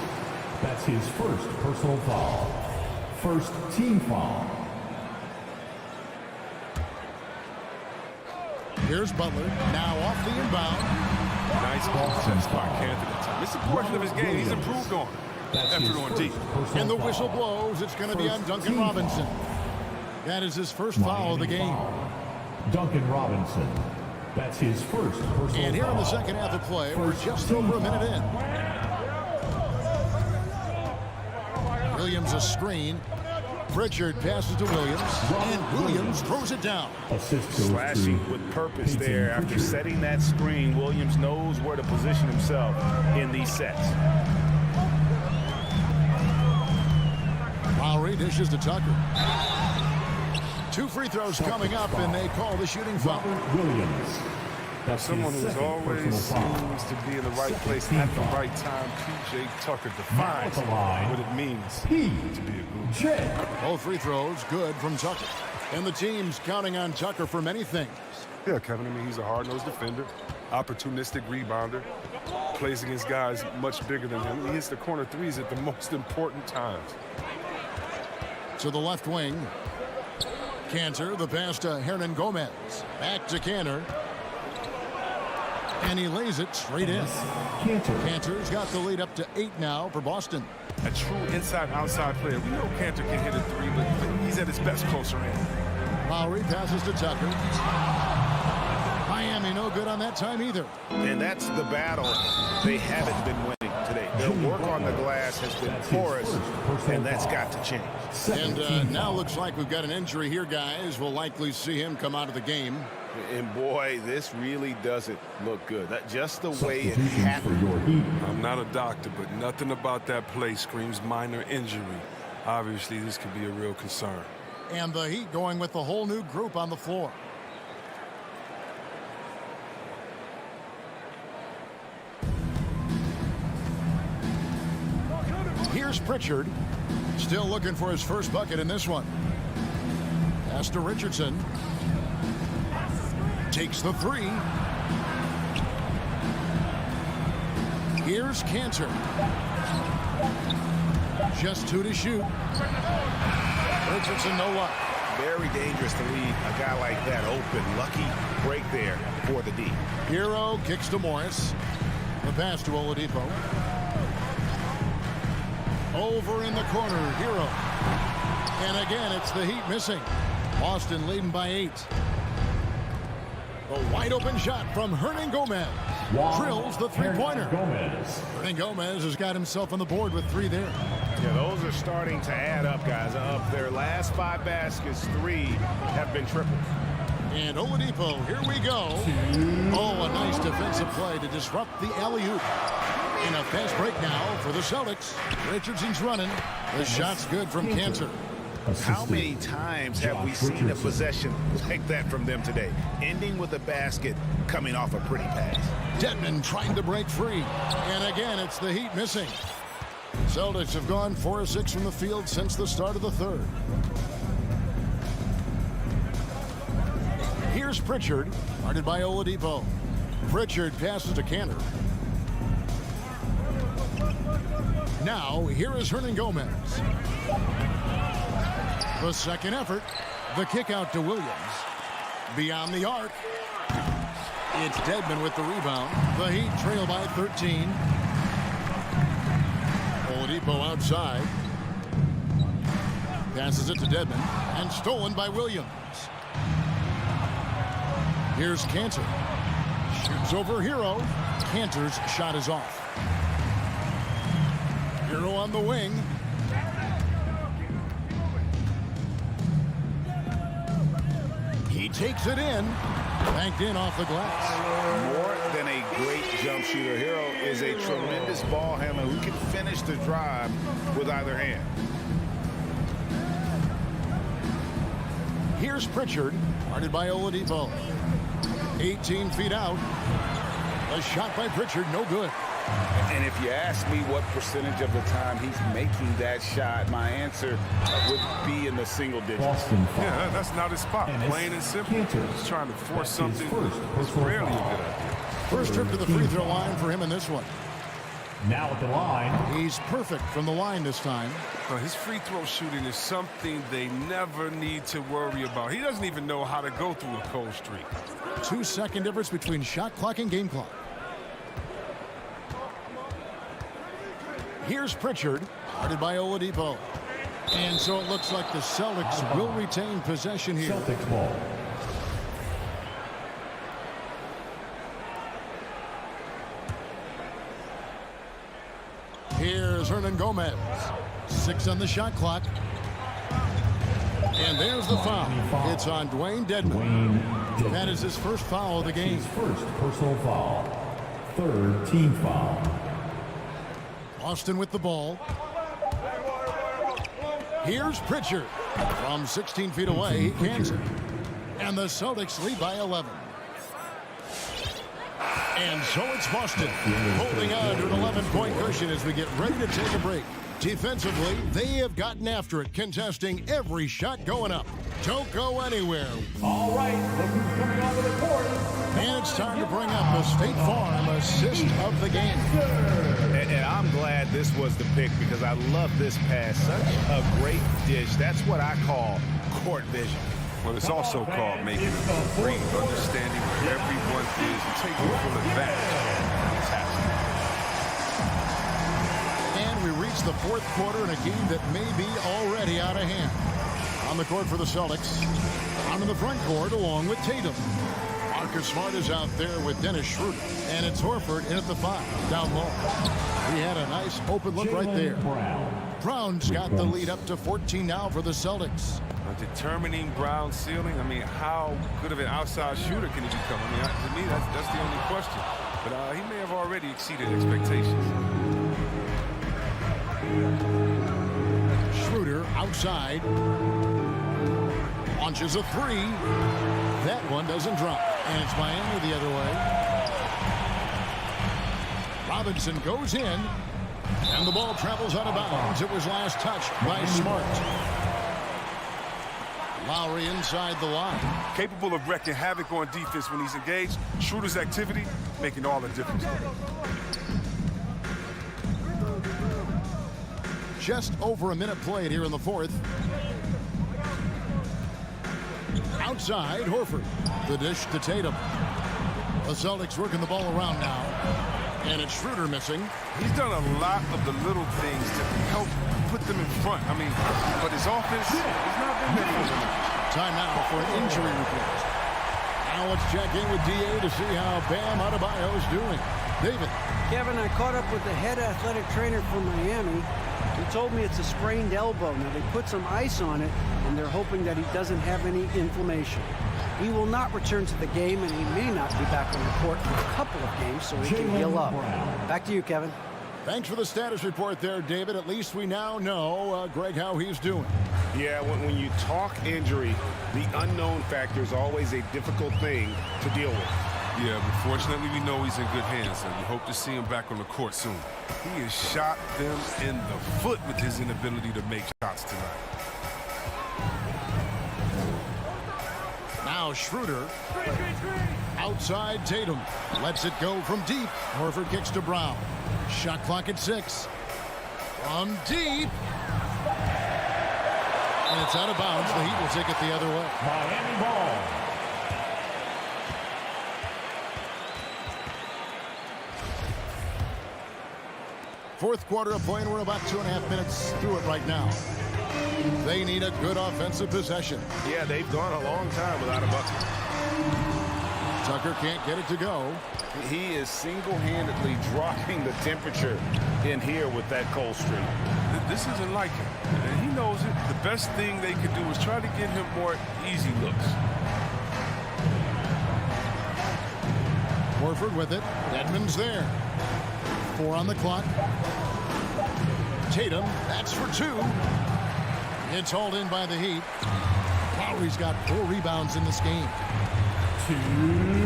That's his first personal foul. First team foul. Here's Butler, now off the inbound. Nice ball since Clark Anthony. It's a portion of his game he's improved on. Effort on deep. And the whistle blows. It's going to be on Duncan Robinson. That is his first foul of the game. Duncan Robinson. That's his first personal foul. And here in the second half of play, we're just over a minute in. Williams a screen. Pritchard passes to Williams, and Williams throws it down. Slashing with purpose there. After setting that screen, Williams knows where to position himself in these sets. Lowry dishes to Tucker. 2 free throws coming up, and they call the shooting foul. Williams. That's Someone his who's second always personal foul. seems to be in the right Second place team at the foul. right time. P.J. Tucker Now defines at the line, what it means to be a group. P.J. Both free throws good from Tucker. And the team's counting on Tucker for many things. Yeah, Kevin, I mean, he's a hard-nosed defender, opportunistic rebounder, plays against guys much bigger than him. He hits the corner threes at the most important times. To the left wing. Cantor, the pass to Hernan Gomez. Back to Cantor. And he lays it straight in. Cantor. Cantor's got the lead up to 8 now for Boston. A true inside-outside player. We know Cantor can hit a three, but he's at his best closer in. Lowry passes to Tucker. Miami no good on that time either. And that's the battle they haven't been winning today. Their work on the glass has been porous, and that's got to change. And now looks like we've got an injury here, guys. We'll likely see him come out of the game. And boy, this really doesn't look good. That just the way it Substitution happened. for your Heat. I'm not a doctor, but nothing about that play screams minor injury. Obviously, this could be a real concern. And the Heat going with the whole new group on the floor. Here's Pritchard. Still looking for his first bucket in this one. Pass to Richardson. Takes the three. Here's Cantor. Just 2 to shoot. Richardson, no luck. Very dangerous to leave a guy like that open. Lucky break there for the D. Hero kicks to Morris. The pass to Oladipo. Over in the corner, Hero. And again, it's the Heat missing. Boston leading by 8. A wide open shot from Hernan Gomez. Drills the three-pointer. Hernan Gomez has got himself on the board with 3 there. Yeah, those are starting to add up, guys. Of their last 5 baskets, 3 have been tripled. And Oladipo, here we go. Oh, a nice defensive play to disrupt the alley-oop. And a fast break now for the Celtics. Richardson's running. The shot's good from Cantor. How many times have we seen a possession like that from them today? Ending with a basket coming off a pretty pass. Dedmon trying to break free. And again, it's the Heat missing. Celtics have gone 4 of 6 from the field since the start of the third. Here's Pritchard, guarded by Oladipo. Pritchard passes to Cantor. Now, here is Hernan Gomez. The second effort. The kick out to Williams. Beyond the arc. It's Dedmon with the rebound. The Heat trail by 13. Oladipo outside. Passes it to Dedmon. And stolen by Williams. Here's Cantor. Shoots over Hero. Cantor's shot is off. Hero on the wing. He takes it in. Banked in off the glass. More than a great jump shooter, Hero is a tremendous ball handler who can finish the drive with either hand. Here's Pritchard, guarded by Oladipo. 18 feet out. A shot by Pritchard, no good. And if you ask me what percentage of the time he's making that shot, my answer would be in the single digits. Boston foul. Yeah, that's not his spot. And it's Plain and simple. Cantor. He's trying to force That's his something. first It's personal rarely a foul. good idea. First trip to the free throw line for him in this one. Now at the line, He's perfect from the line this time. His free throw shooting is something they never need to worry about. He doesn't even know how to go through a cold streak. 2-second difference between shot clock and game clock. Here's Pritchard, guarded by Oladipo. And so it looks like the Celtics will retain possession here. Celtics ball. Here's Hernan Gomez. 6 on the shot clock. And there's the foul. It's on Dwayne Dedmon. That is his first foul of the game. His first personal foul. Third team foul. Austin with the ball. Here's Pritchard. From 16 feet away, he cans it. And the Celtics lead by 11. And so it's Boston holding on to an 11-point cushion as we get ready to take a break. Defensively, they have gotten after it, contesting every shot going up. Don't go anywhere. All right, look who's coming onto the court. And it's time to bring up the State Farm assist of the game. And I'm glad this was the pick because I love this pass. Such a great dish. That's what I call court vision. Well, it's also called making a great understanding where everyone is and taking full advantage. It's happening. And we reach the fourth quarter in a game that may be already out of hand. On the court for the Celtics. On in the front court along with Tatum. Marcus Smart is out there with Dennis Schroeder. And it's Horford in at the 5, down low. He had a nice open look right there. Brown's got the lead up to 14 now for the Celtics. Determining Brown's ceiling, I mean, how good of an outside shooter can he become? I mean, to me, that's the only question. But he may have already exceeded expectations. Schroeder outside. Launches a 3. That one doesn't drop. And it's Miami the other way. Robinson goes in. And the ball travels out of bounds. It was last touched by Smart. Lowry inside the line. Capable of wreaking havoc on defense when he's engaged. Schroeder's activity making all the difference. Just over a minute played here in the fourth. Outside, Horford. The dish to Tatum. The Celtics working the ball around now. And it's Schroeder missing. He's done a lot of the little things to help put them in front. I mean, but his offense has not been there for him. Time now for an injury report. Now let's check in with DA to see how Bam Adebayo is doing. David. Kevin, I caught up with the head athletic trainer from Miami. He told me it's a sprained elbow. Now, they put some ice on it, and they're hoping that he doesn't have any inflammation. He will not return to the game, and he may not be back on the court for a couple of games, so he can heal up. Back to you, Kevin. Thanks for the status report there, David. At least we now know, Greg, how he's doing. Yeah, when you talk injury, the unknown factor is always a difficult thing to deal with. Yeah, but fortunately we know he's in good hands, and we hope to see him back on the court soon. He has shot them in the foot with his inability to make shots tonight. Now Schroeder. Outside Tatum. Lets it go from deep. Horford kicks to Brown. Shot clock at 6. From deep. And it's out of bounds. The Heat will take it the other way. Miami ball. Fourth quarter of play, and we're about 2.5 minutes through it right now. They need a good offensive possession. Yeah, they've gone a long time without a bucket. Tucker can't get it to go. He is single-handedly dropping the temperature in here with that cold streak. This isn't like him, and he knows it. The best thing they could do is try to get him more easy looks. Horford with it. Edmonds there. 4 on the clock. Tatum, that's for 2. It's hauled in by the Heat. Lowry's got 4 rebounds in this game. 2.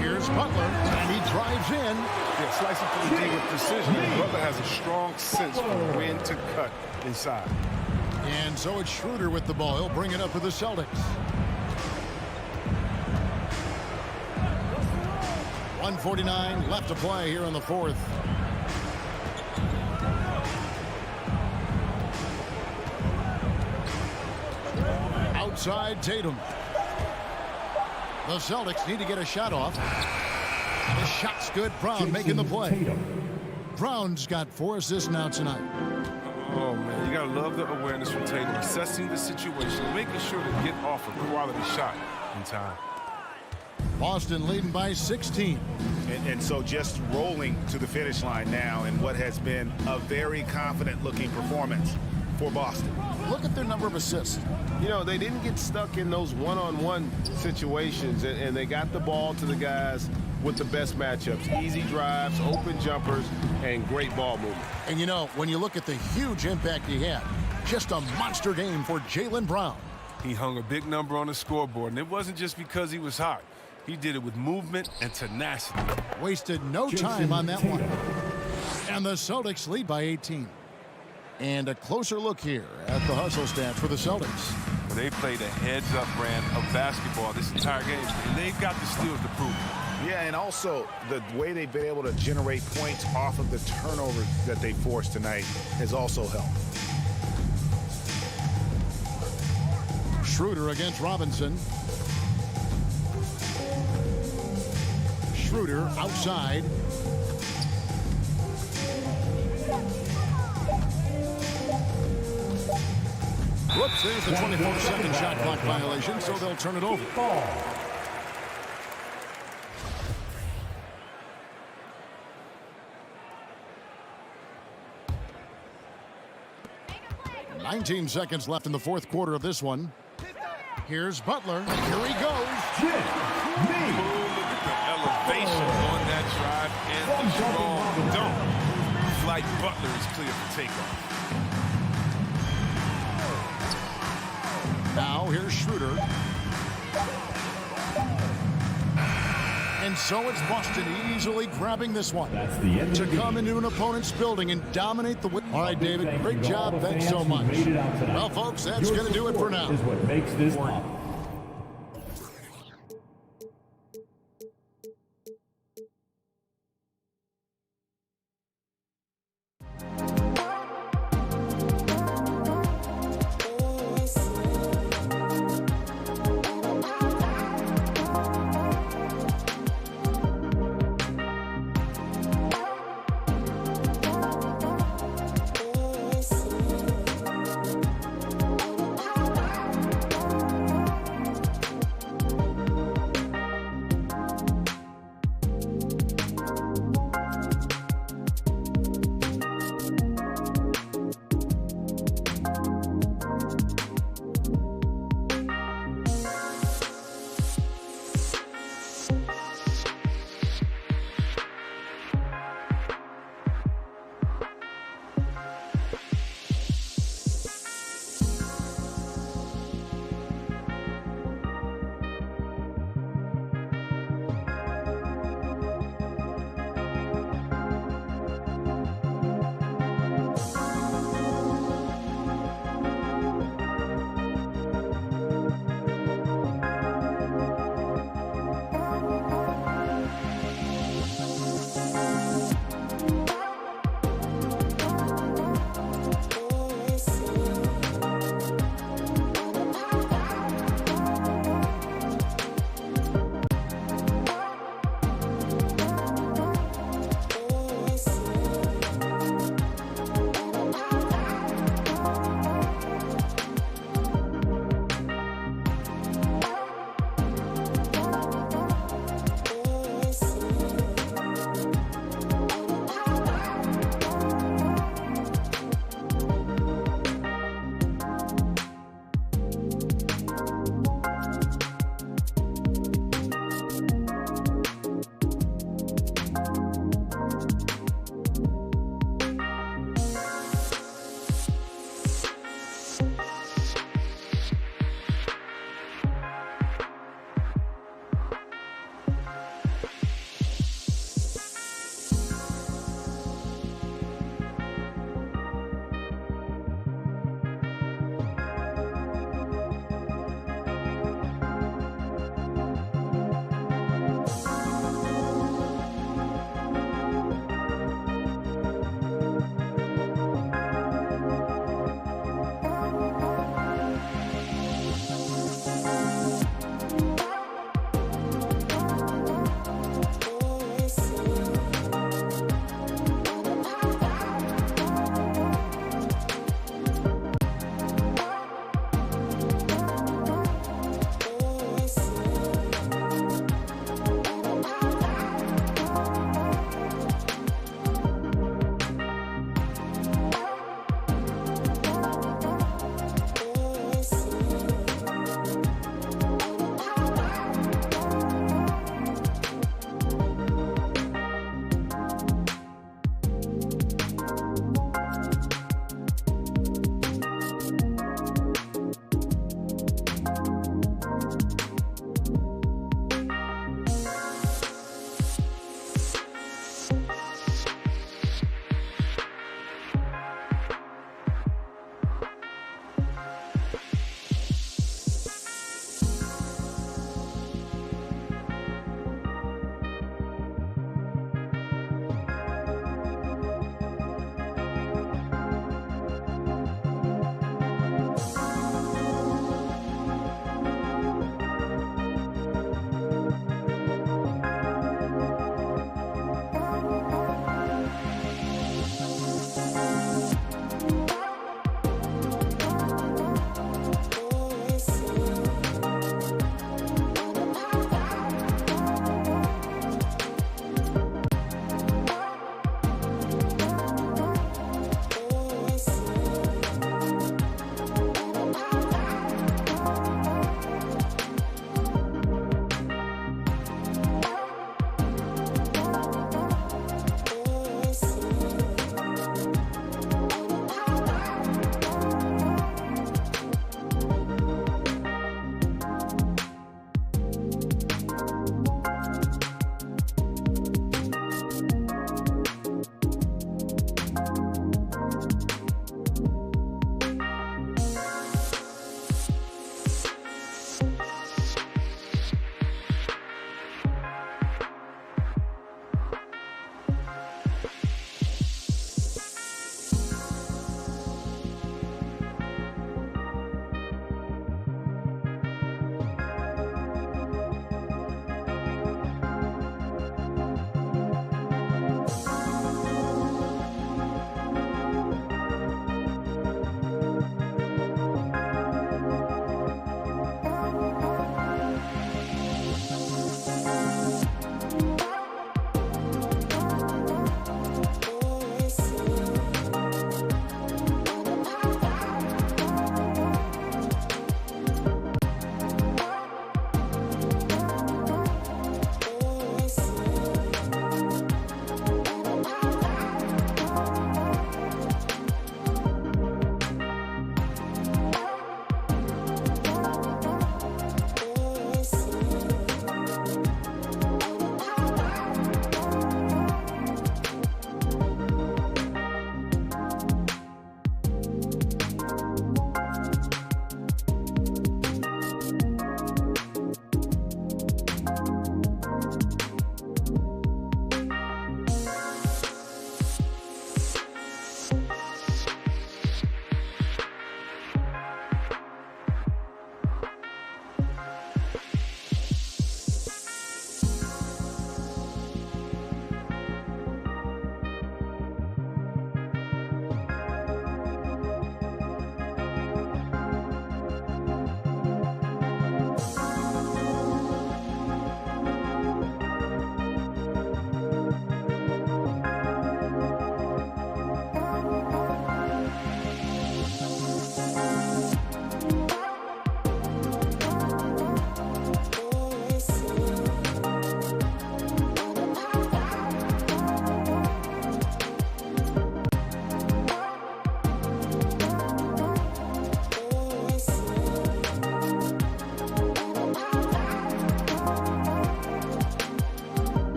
Here's Butler, and he drives in. Yeah, slicing through the D with precision. Butler has a strong sense for when to cut inside. And so it's Schroeder with the ball. He'll bring it up for the Celtics. 1:49 left to play here in the fourth. Outside Tatum. The Celtics need to get a shot off. The shot's good. Brown making the play. Brown's got 4 assists now tonight. Oh, man, you got to love the awareness from Tatum, assessing the situation, making sure to get off a quality shot in time. Boston leading by 16. And so just rolling to the finish line now in what has been a very confident-looking performance for Boston. Look at their number of assists. You know, they didn't get stuck in those one-on-one situations, and they got the ball to the guys with the best matchups. Easy drives, open jumpers, and great ball movement. And, you know, when you look at the huge impact he had, just a monster game for Jaylen Brown. He hung a big number on the scoreboard, and it wasn't just because he was hot. He did it with movement and tenacity. Wasted no time on that one. And the Celtics lead by 18. And a closer look here at the hustle stats for the Celtics. They played a heads-up brand of basketball this entire game, and they've got the steals to prove it. Yeah, and also the way they've been able to generate points off of the turnovers that they forced tonight has also helped. Schroeder against Robinson. Schroeder outside. Whoops, there's the 24-second shot clock violation, so they'll turn it over. 19 seconds left in the fourth quarter of this one. Here's Butler. Here he goes. Look at the elevation on that drive and the strong dunk. Flight Butler is clear for takeoff. Now here's Schroeder. And so it's Boston easily grabbing this one. That's the end to come into an opponent's building and dominate the win. All right, David, great job. Thanks so much. Well, folks, that's going to do it for now. Is what makes this possible.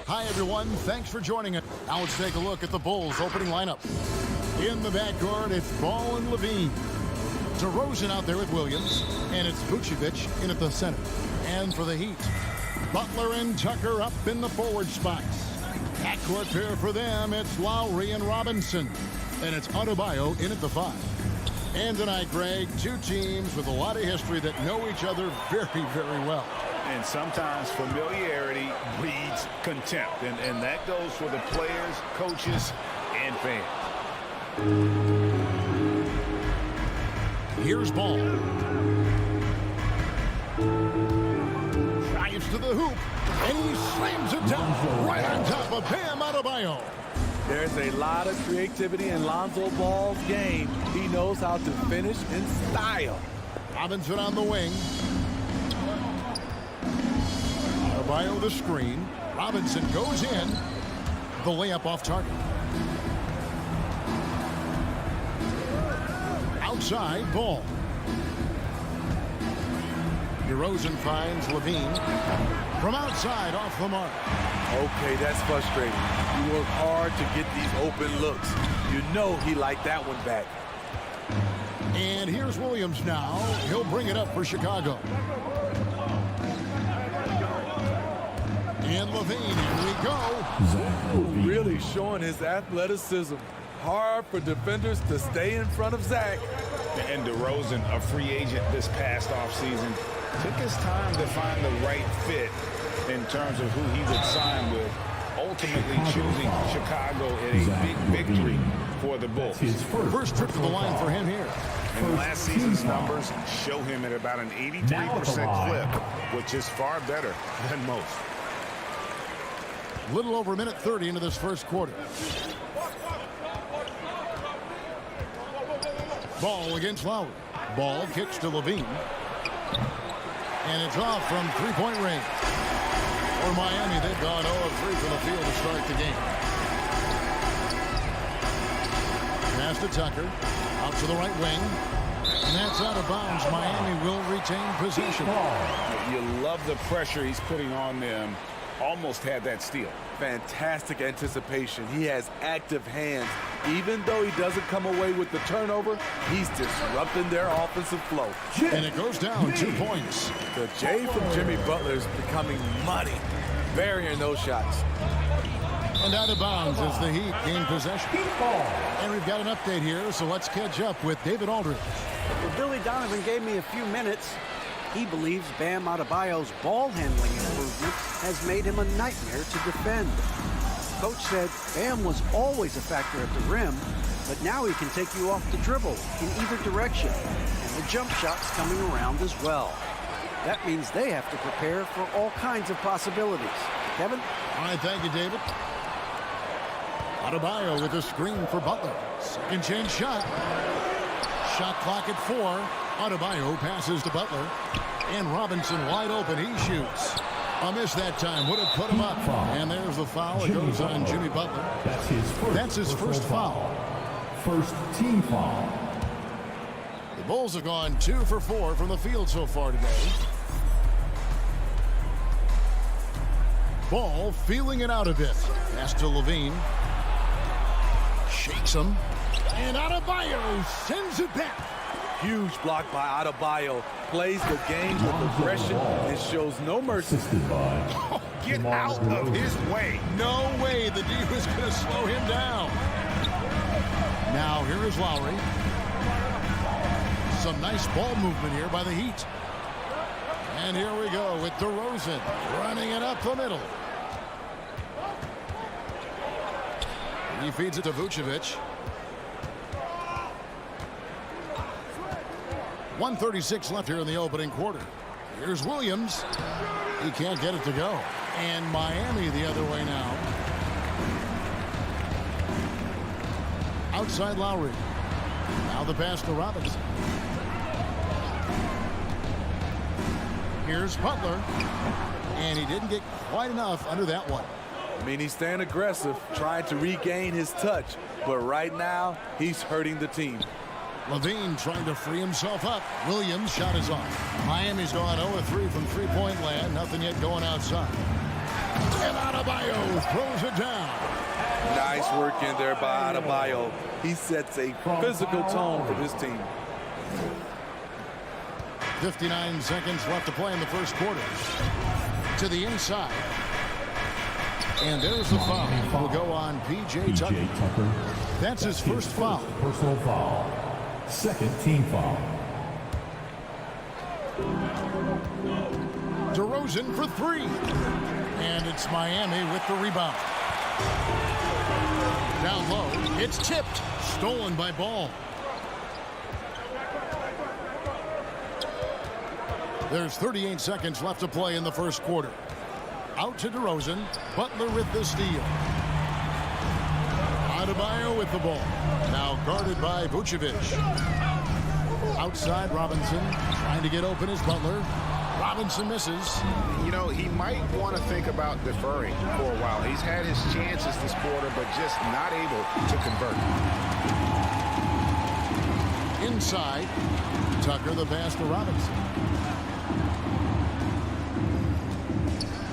Hi, everyone. Thanks for joining us. Now let's take a look at the Bulls' opening lineup. In the backcourt, it's Ball and Levine. DeRozan out there with Williams, and it's Vucevic in at the center. And for the Heat, Butler and Tucker up in the forward spots. Backcourt pair for them, it's Lowry and Robinson. And it's Adebayo in at the 5. And tonight, Greg, two teams with a lot of history that know each other very, very well. And sometimes familiarity breeds contempt. And that goes for the players, coaches, and fans. Here's Ball. Drives to the hoop, and he slams it down right on top of Bam Adebayo. There's a lot of creativity in Lonzo Ball's game. He knows how to finish in style. Robinson on the wing. Adebayo the screen. Robinson goes in. The layup off target. Outside, Ball. DeRozan finds Levine. From outside, off the mark. Okay, that's frustrating. You work hard to get these open looks. You know he liked that one back. And here's Williams now. He'll bring it up for Chicago. And Levine, here we go. Really showing his athleticism. Hard for defenders to stay in front of Zach. And DeRozan, a free agent this past offseason, took his time to find the right fit in terms of who he would sign with, ultimately choosing Chicago in a big victory for the Bulls. First trip to the line for him here. And last season's numbers show him at about an 83% clip, which is far better than most. Little over a minute 30 into this first quarter. Ball against Lowry. Ball kicks to Levine. And it's off from three-point range. For Miami, they've gone 0-3 from the field to start the game. Pass to Tucker. Out to the right wing. And that's out of bounds. Miami will retain possession. You love the pressure he's putting on them. Almost had that steal. Fantastic anticipation. He has active hands. Even though he doesn't come away with the turnover, he's disrupting their offensive flow. And it goes down 2 points. The J from Jimmy Butler is becoming money, burying those shots. And out of bounds as the Heat gain possession. And we've got an update here, so let's catch up with David Aldridge. Well, Billy Donovan gave me a few minutes. He believes Bam Adebayo's ball handling improvement has made him a nightmare to defend. Coach said Bam was always a factor at the rim, but now he can take you off the dribble in either direction, and the jump shot's coming around as well. That means they have to prepare for all kinds of possibilities. Kevin? All right, thank you, David. Adebayo with a screen for Butler. Second chance shot. Shot clock at 4. Adebayo passes to Butler. And Robinson wide open. He shoots. A miss that time. Would have put him up. And there's the foul. It goes on Jimmy Butler. That's his first foul. First team foul. The Bulls have gone 2 for 4 from the field so far today. Ball feeling it out a bit. Pass to Levine. Shakes him. And Adebayo sends it back. Huge block by Adebayo. Plays the game with aggression and shows no mercy. Oh, get out of his way. No way the D was going to slow him down. Now here is Lowry. Some nice ball movement here by the Heat. And here we go with DeRozan running it up the middle. He feeds it to Vucevic. 1:36 left here in the opening quarter. Here's Williams. He can't get it to go. And Miami the other way now. Outside Lowry. Now the pass to Robinson. Here's Butler. And he didn't get quite enough under that one. I mean, he's staying aggressive, trying to regain his touch. But right now, he's hurting the team. Levine trying to free himself up. Williams' shot is off. Miami's gone 0-3 from three-point land. Nothing yet going outside. Bam Adebayo throws it down. Nice work in there by Adebayo. He sets a physical tone for this team. 59 seconds left to play in the first quarter. To the inside. And there's the foul. Will go on P.J. Tucker. That's his first foul. Personal foul. Second team foul. DeRozan for three. And it's Miami with the rebound. Down low. It's tipped. Stolen by Ball. There's 38 seconds left to play in the first quarter. Out to DeRozan. Butler with the steal. Adebayo with the ball. Now guarded by Vucevic. Outside Robinson. Trying to get open is Butler. Robinson misses. You know, he might want to think about deferring for a while. He's had his chances this quarter, but just not able to convert. Inside. Tucker the pass to Robinson.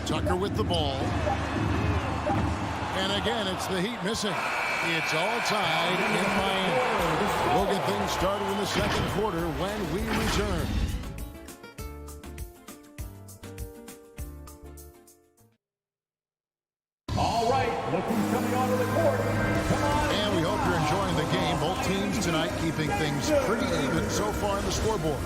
Tucker with the ball. And again, it's the Heat missing. It's all tied in Miami. We'll get things started in the second quarter when we return. All right, look who's coming onto the court. Come on. And we hope you're enjoying the game. Both teams tonight keeping things pretty even so far on the scoreboard.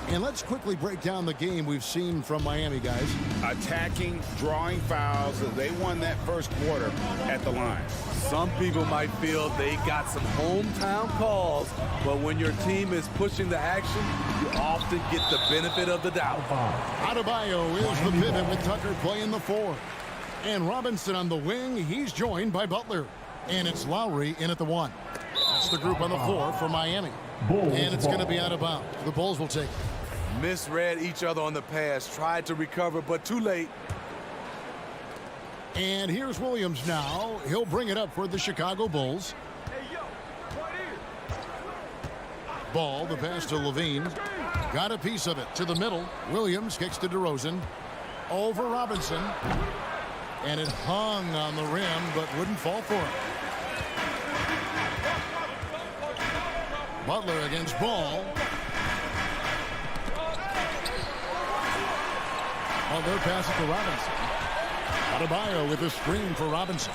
And let's quickly break down the game we've seen from Miami, guys. Attacking, drawing fouls. They won that first quarter at the line. Some people might feel they got some hometown calls, but when your team is pushing the action, you often get the benefit of the doubt. Adebayo is the pivot with Tucker playing the four. And Robinson on the wing. He's joined by Butler. And it's Lowry in at the one. That's the group on the floor for Miami. And it's going to be out of bounds. The Bulls will take it. Misread each other on the pass, tried to recover, but too late. And here's Williams now. He'll bring it up for the Chicago Bulls. Ball, the pass to Levine. Got a piece of it to the middle. Williams kicks to DeRozan. Over Robinson. And it hung on the rim, but wouldn't fall for it. Butler against Ball. Butler pass it to Robinson. Adebayo with a screen for Robinson.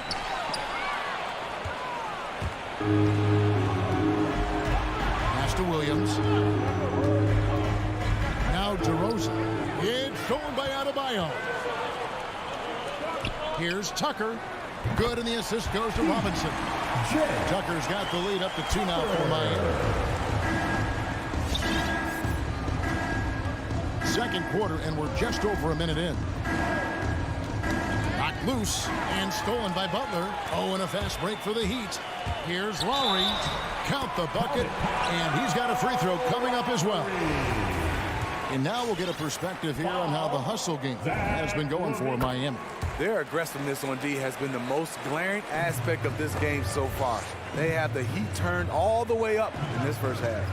Pass to Williams. Now DeRozan. It's stolen by Adebayo. Here's Tucker. Good, and the assist goes to Robinson. Tucker's got the lead up to 2 now for Miami. Second quarter, and we're just over a minute in. Knocked loose and stolen by Butler. Oh, and a fast break for the Heat. Here's Lowry. Count the bucket, and he's got a free throw coming up as well. And now we'll get a perspective here on how the hustle game has been going for Miami. Their aggressiveness on D has been the most glaring aspect of this game so far. They have the heat turned all the way up in this first half.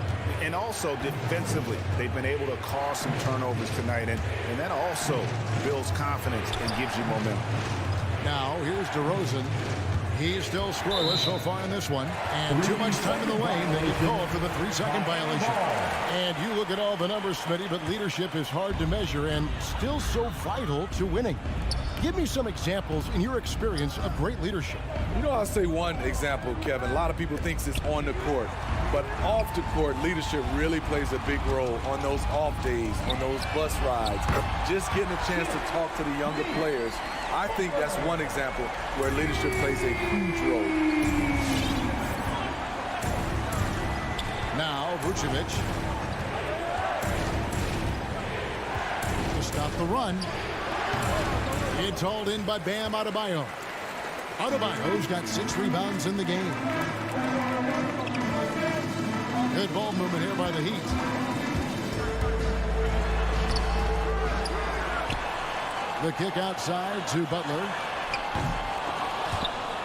And also defensively, they've been able to cause some turnovers tonight, and that also builds confidence and gives you momentum. Now, here's DeRozan. He's still scoreless so far in this one. And too much time in the lane. They call for the 3-second violation. And you look at all the numbers, Smitty, but leadership is hard to measure and still so vital to winning. Give me some examples in your experience of great leadership. You know, I'll say one example, Kevin. A lot of people think it's on the court, but off the court, leadership really plays a big role on those off days, on those bus rides. Just getting a chance to talk to the younger players. I think that's one example where leadership plays a huge role. Now, Vucevic. To stop the run. It's hauled in by Bam Adebayo. Adebayo's got 6 rebounds in the game. Good ball movement here by the Heat. The kick outside to Butler.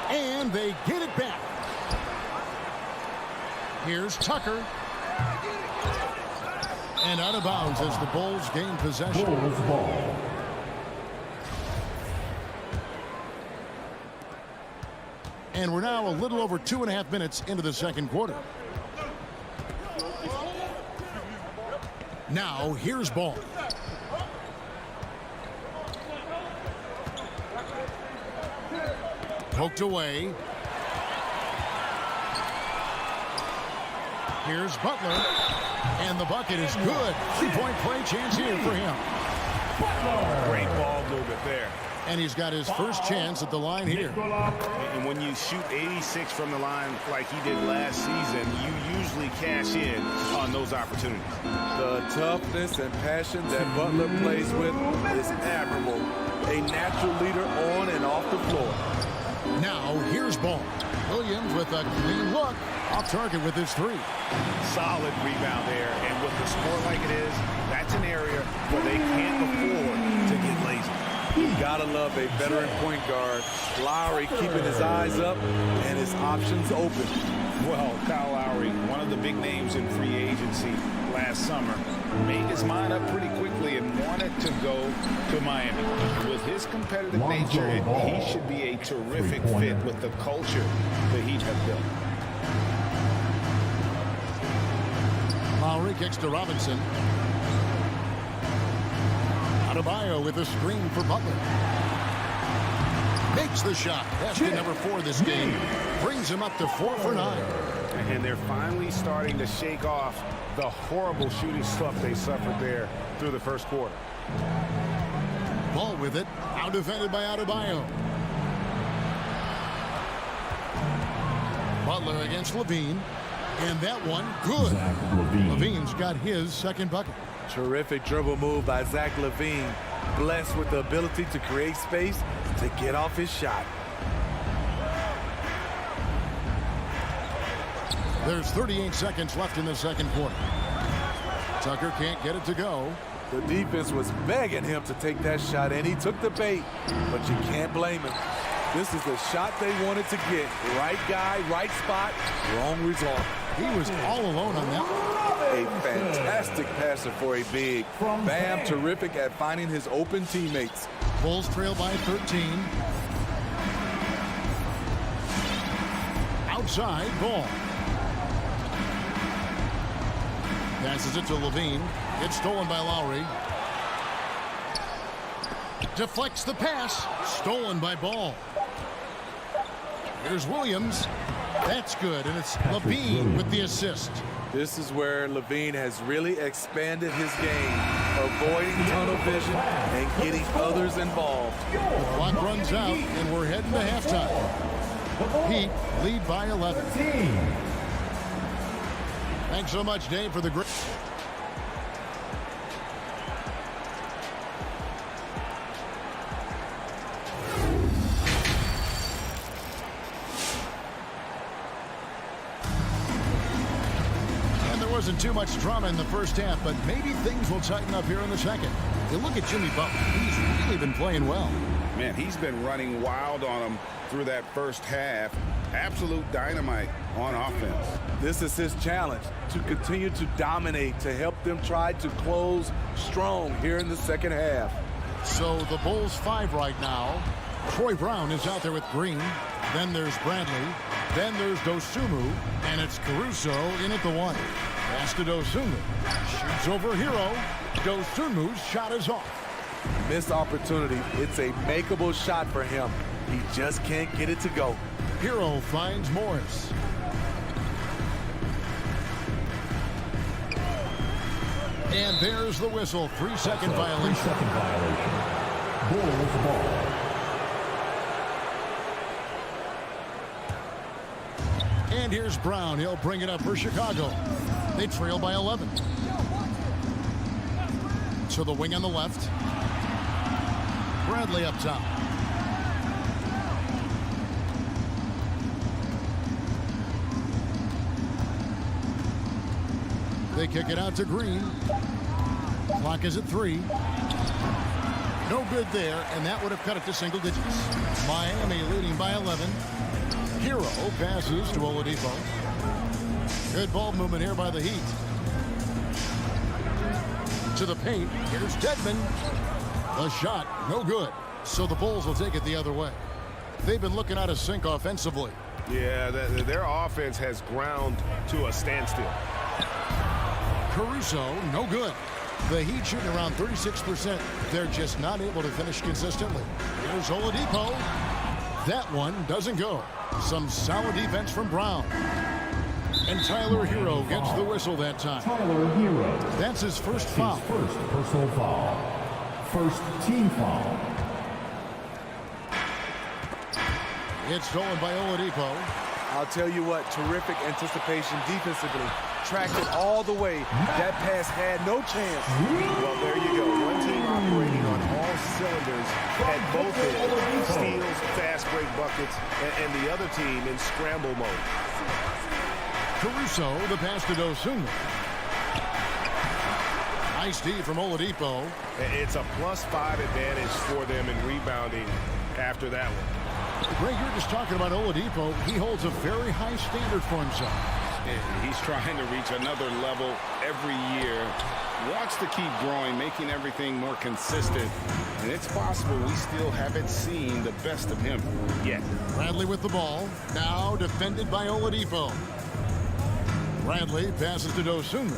And they get it back. Here's Tucker. And out of bounds as the Bulls gain possession. Bulls ball. And we're now a little over 2.5 minutes into the second quarter. Now, here's ball. Poked away. Here's Butler. And the bucket is good. 3-point play chance here for him. Great ball movement there. And he's got his first chance at the line here. And when you shoot 86 from the line like he did last season, you usually cash in on those opportunities. The toughness and passion that Butler plays with is admirable. A natural leader on and off the floor. Now, here's ball. Williams with a clean look. Off target with his 3. Solid rebound there. And with the score like it is, that's an area where they can't afford to get lazy. You gotta love a veteran point guard. Lowry keeping his eyes up and his options open. Well, Kyle Lowry, one of the big names in free agency last summer, made his mind up pretty quickly and wanted to go to Miami. With his competitive nature, he should be a terrific fit with the culture the Heat have built. Lowry kicks to Robinson. Adebayo with a screen for Butler. Makes the shot. Basket number 4 this game. Brings him up to 4 for 9. And they're finally starting to shake off the horrible shooting slump they suffered there through the first quarter. Ball with it. Out defended by Adebayo. Butler against Levine. And that one, good. Levine's got his second bucket. Terrific dribble move by Zach LaVine. Blessed with the ability to create space to get off his shot. There's 38 seconds left in the second quarter. Tucker can't get it to go. The defense was begging him to take that shot, and he took the bait. But you can't blame him. This is the shot they wanted to get. Right guy, right spot, wrong result. He was all alone on that one. A fantastic passer for a big. Bam, terrific at finding his open teammates. Bulls trail by 13. Outside, ball. Passes it to Levine. It's stolen by Lowry. Deflects the pass. Stolen by Ball. Here's Williams. That's good, and it's Levine with the assist. This is where Levine has really expanded his game, avoiding tunnel vision and getting others involved. The clock runs out, and we're heading to halftime. Heat lead by 11. Thanks so much, Dave, for the great... Wasn't too much drama in the first half, but maybe things will tighten up here in the second. You look at Jimmy Butler. He's really been playing well. Man, he's been running wild on them through that first half. Absolute dynamite on offense. This is his challenge, to continue to dominate, to help them try to close strong here in the second half. So the Bulls 5 right now. Troy Brown is out there with Green. Then there's Bradley. Then there's Dosunmu. And it's Caruso in at the 1. Pass to Dosunmu. Shoots over Hero. Dosunmu's shot is off. Missed opportunity. It's a makeable shot for him. He just can't get it to go. Hero finds Morris. And there's the whistle. 3-second violation. 3-second violation. Bulls ball. And here's Brown. He'll bring it up for Chicago. They trail by 11. So the wing on the left. Bradley up top. They kick it out to Green. Clock is at 3. No good there, and that would have cut it to single digits. Miami leading by 11. Hero passes to Oladipo. Good ball movement here by the Heat. To the paint. Here's Dedmon. The shot, no good. So the Bulls will take it the other way. They've been looking out of sync offensively. Yeah, their offense has ground to a standstill. Caruso, no good. The Heat shooting around 36%. They're just not able to finish consistently. Here's Oladipo. That one doesn't go. Some solid defense from Brown. And Tyler Hero gets the whistle that time. Tyler Hero. That's his first foul. His first personal foul. First team foul. It's stolen by Oladipo. I'll tell you what, terrific anticipation defensively. Tracked it all the way. That pass had no chance. Well, there you go. One team operating on all cylinders at both ends. Steals, fast break buckets, and the other team in scramble mode. Caruso, the pass to Dosunmu. Nice D from Oladipo. It's a +5 advantage for them in rebounding after that one. Greg, you're just talking about Oladipo. He holds a very high standard for himself. He's trying to reach another level every year. Wants to keep growing, making everything more consistent. And it's possible we still haven't seen the best of him yet. Bradley with the ball. Now defended by Oladipo. Bradley passes to Dosunmu.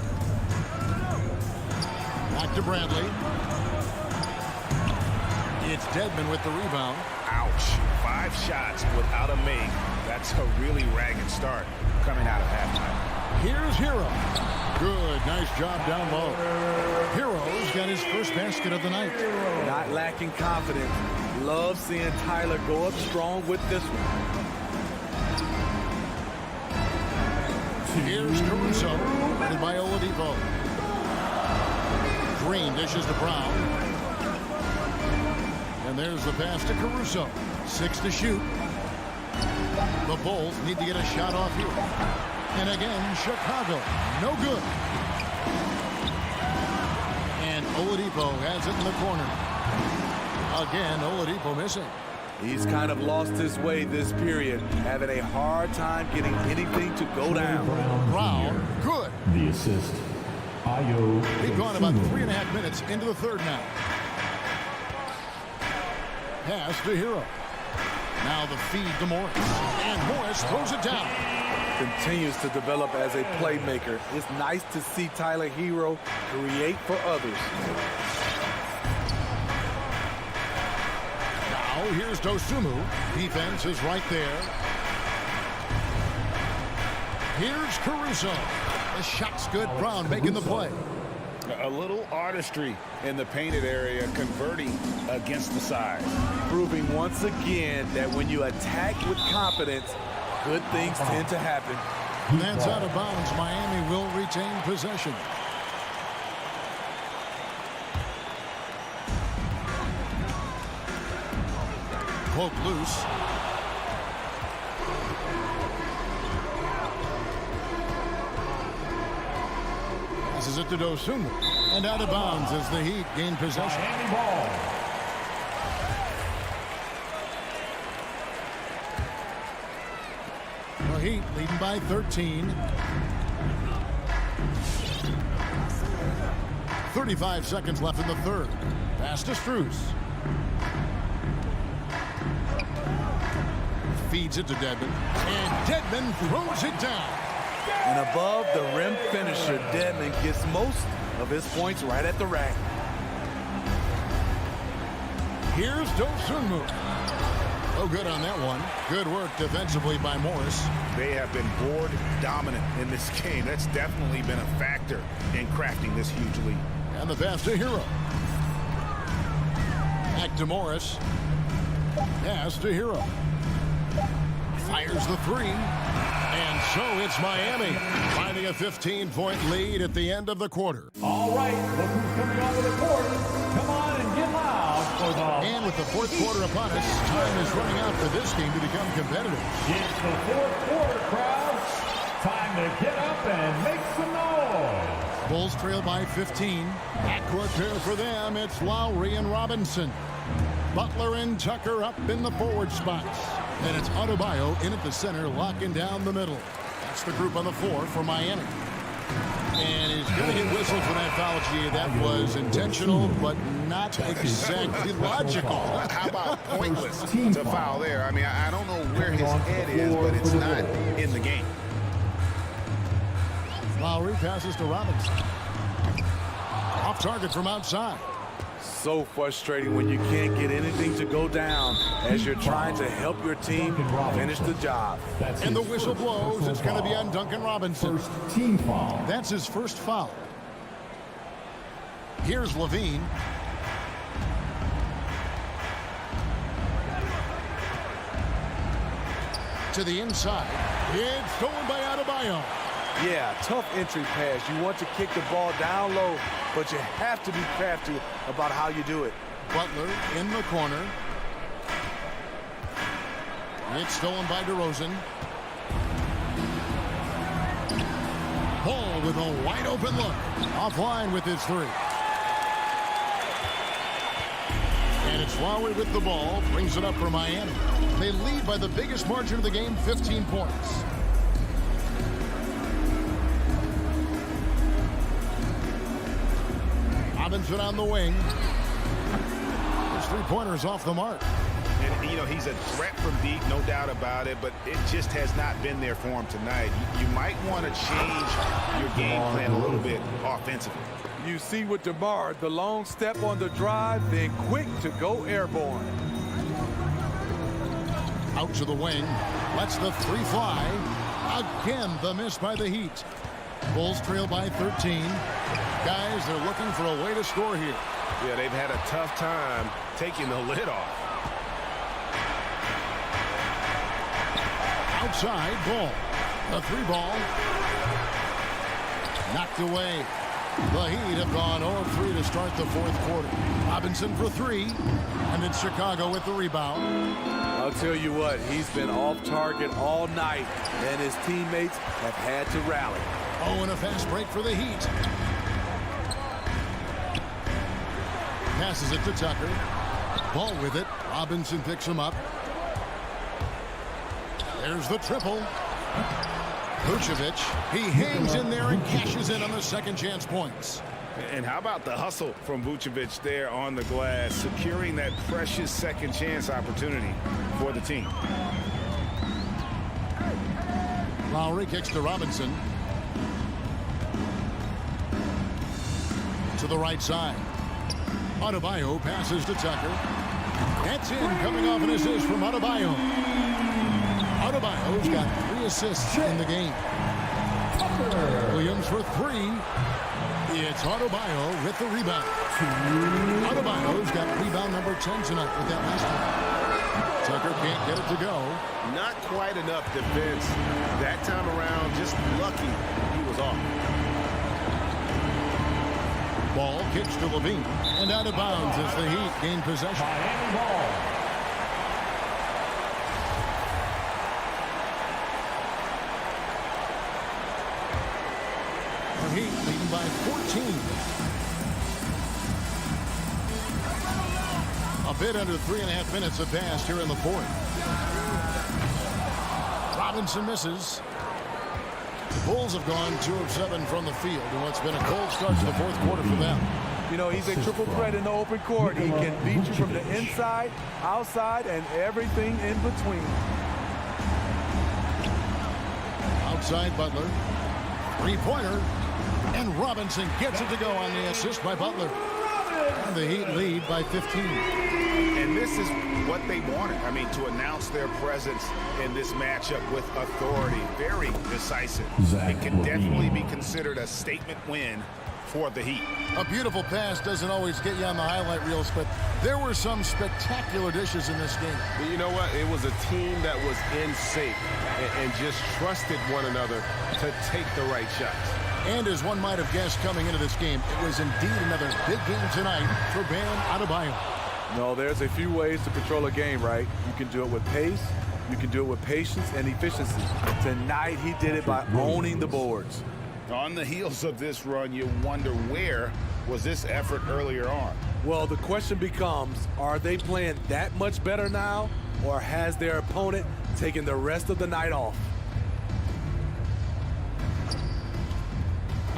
Back to Bradley. It's Dedmon with the rebound. Ouch. 5 shots without a make. That's a really ragged start coming out of halftime. Here's Hero. Good. Nice job down low. Hero's got his first basket of the night. Not lacking confidence. Love seeing Tyler go up strong with this one. Here's Caruso. Headed by Oladipo. Green dishes to Brown. And there's the pass to Caruso. 6 to shoot. The Bulls need to get a shot off here. And again, Chicago. No good. And Oladipo has it in the corner. Again, Oladipo missing. He's kind of lost his way this period, having a hard time getting anything to go down. Brown, good. The assist. Ayo. They've gone about 3.5 minutes into the third now. Pass to Hero. Now the feed to Morris. And Morris throws it down. Continues to develop as a playmaker. It's nice to see Tyler Hero create for others. Now here's Dosunmu. Defense is right there. Here's Caruso. The shot's good. Brown making the play. A little artistry in the painted area, converting against the size. Proving once again that when you attack with confidence, good things tend to happen. And that's out of bounds. Miami will retain possession. Poke loose. Passes it to Dosunmu. And out of bounds as the Heat gain possession. Miami ball. The Heat leading by 13. 35 seconds left in the third. Pass to Strus. Feeds it to Dedmon. And Dedmon throws it down. And above the rim finisher, Dedmon gets most of his points right at the rack. Here's Dosunmu. Oh, good on that one. Good work defensively by Morris. They have been board dominant in this game. That's definitely been a factor in crafting this huge lead. And the pass to Hero. Back to Morris. Pass to Hero. Fires the three. And so it's Miami finding a 15-point lead at the end of the quarter. All right, look who's coming onto the court. Come on and get loud for the... And with the fourth quarter upon us, time is running out for this team to become competitive. It's the fourth quarter, crowd. Time to get up and make some noise. Bulls trail by 15. Backcourt pair for them, it's Lowry and Robinson. Butler and Tucker up in the forward spots. And it's Adebayo in at the center, locking down the middle. That's the group on the floor for Miami. And he's going to get whistled for that foul, G. That was intentional, but not exactly logical. How about pointless to foul there? I mean, I don't know where his head is, but it's not in the game. Lowry passes to Robinson. Off target from outside. So frustrating when you can't get anything to go down as you're trying to help your team finish the job. And the whistle blows. It's going to be on Duncan Robinson. First team foul. That's his first foul. Here's Levine. To the inside. It's stolen by Adebayo. Yeah, tough entry pass. You want to kick the ball down low, but you have to be crafty about how you do it. Butler in the corner. It's stolen by DeRozan. Paul with a wide open look. Offline with his three. And it's Lowry with the ball. Brings it up for Miami. They lead by the biggest margin of the game, 15 points. Robinson on the wing. His three-pointers off the mark. And, you know, he's a threat from deep, no doubt about it, but it just has not been there for him tonight. You might want to change your game plan a little bit offensively. You see with DeMar, the long step on the drive, then quick to go airborne. Out to the wing. Lets the three fly. Again, the miss by the Heat. Bulls trail by 13. Guys, they're looking for a way to score here. Yeah, they've had a tough time taking the lid off. Outside, ball. The three ball. Knocked away. The Heat have gone 0-3 to start the fourth quarter. Robinson for three. And it's Chicago with the rebound. I'll tell you what, he's been off target all night, and his teammates have had to rally. Oh, and a fast break for the Heat. Passes it to Tucker. Ball with it. Robinson picks him up. There's the triple. Vucevic, he hangs in there and cashes in on the second chance points. And how about the hustle from Vucevic there on the glass, securing that precious second chance opportunity for the team. Lowry kicks to Robinson. To the right side. Adebayo passes to Tucker. That's in, coming off an assist from Adebayo. Adebayo's got 3 assists in the game. Williams for 3. It's Adebayo with the rebound. Adebayo's got rebound number 10 tonight with that last one. Tucker can't get it to go. Not quite enough defense that time around. Just lucky he was off. Ball kicks to Levine. And out of bounds as the Heat gain possession. The Heat leading by 14. A bit under 3.5 minutes have passed here in the fourth. Robinson misses. The Bulls have gone 2 of 7 from the field in what's been a cold start to the fourth quarter for them. You know, he's a triple threat in the open court. He can beat you from the inside, outside, and everything in between. Outside Butler. Three-pointer. And Robinson gets it to go on the assist by Butler. And the Heat lead by 15. And this is what they wanted. I mean, to announce their presence in this matchup with authority. Very decisive. It can definitely be considered a statement win for the Heat. A beautiful pass doesn't always get you on the highlight reels, but there were some spectacular dishes in this game. But you know what? It was a team that was in sync and just trusted one another to take the right shots. And as one might have guessed coming into this game, it was indeed another big game tonight for Bam Adebayo. No, there's a few ways to control a game, right? You can do it with pace, you can do it with patience and efficiency. Tonight, he did it by owning the boards. On the heels of this run, you wonder where was this effort earlier on? Well, the question becomes, are they playing that much better now, or has their opponent taken the rest of the night off?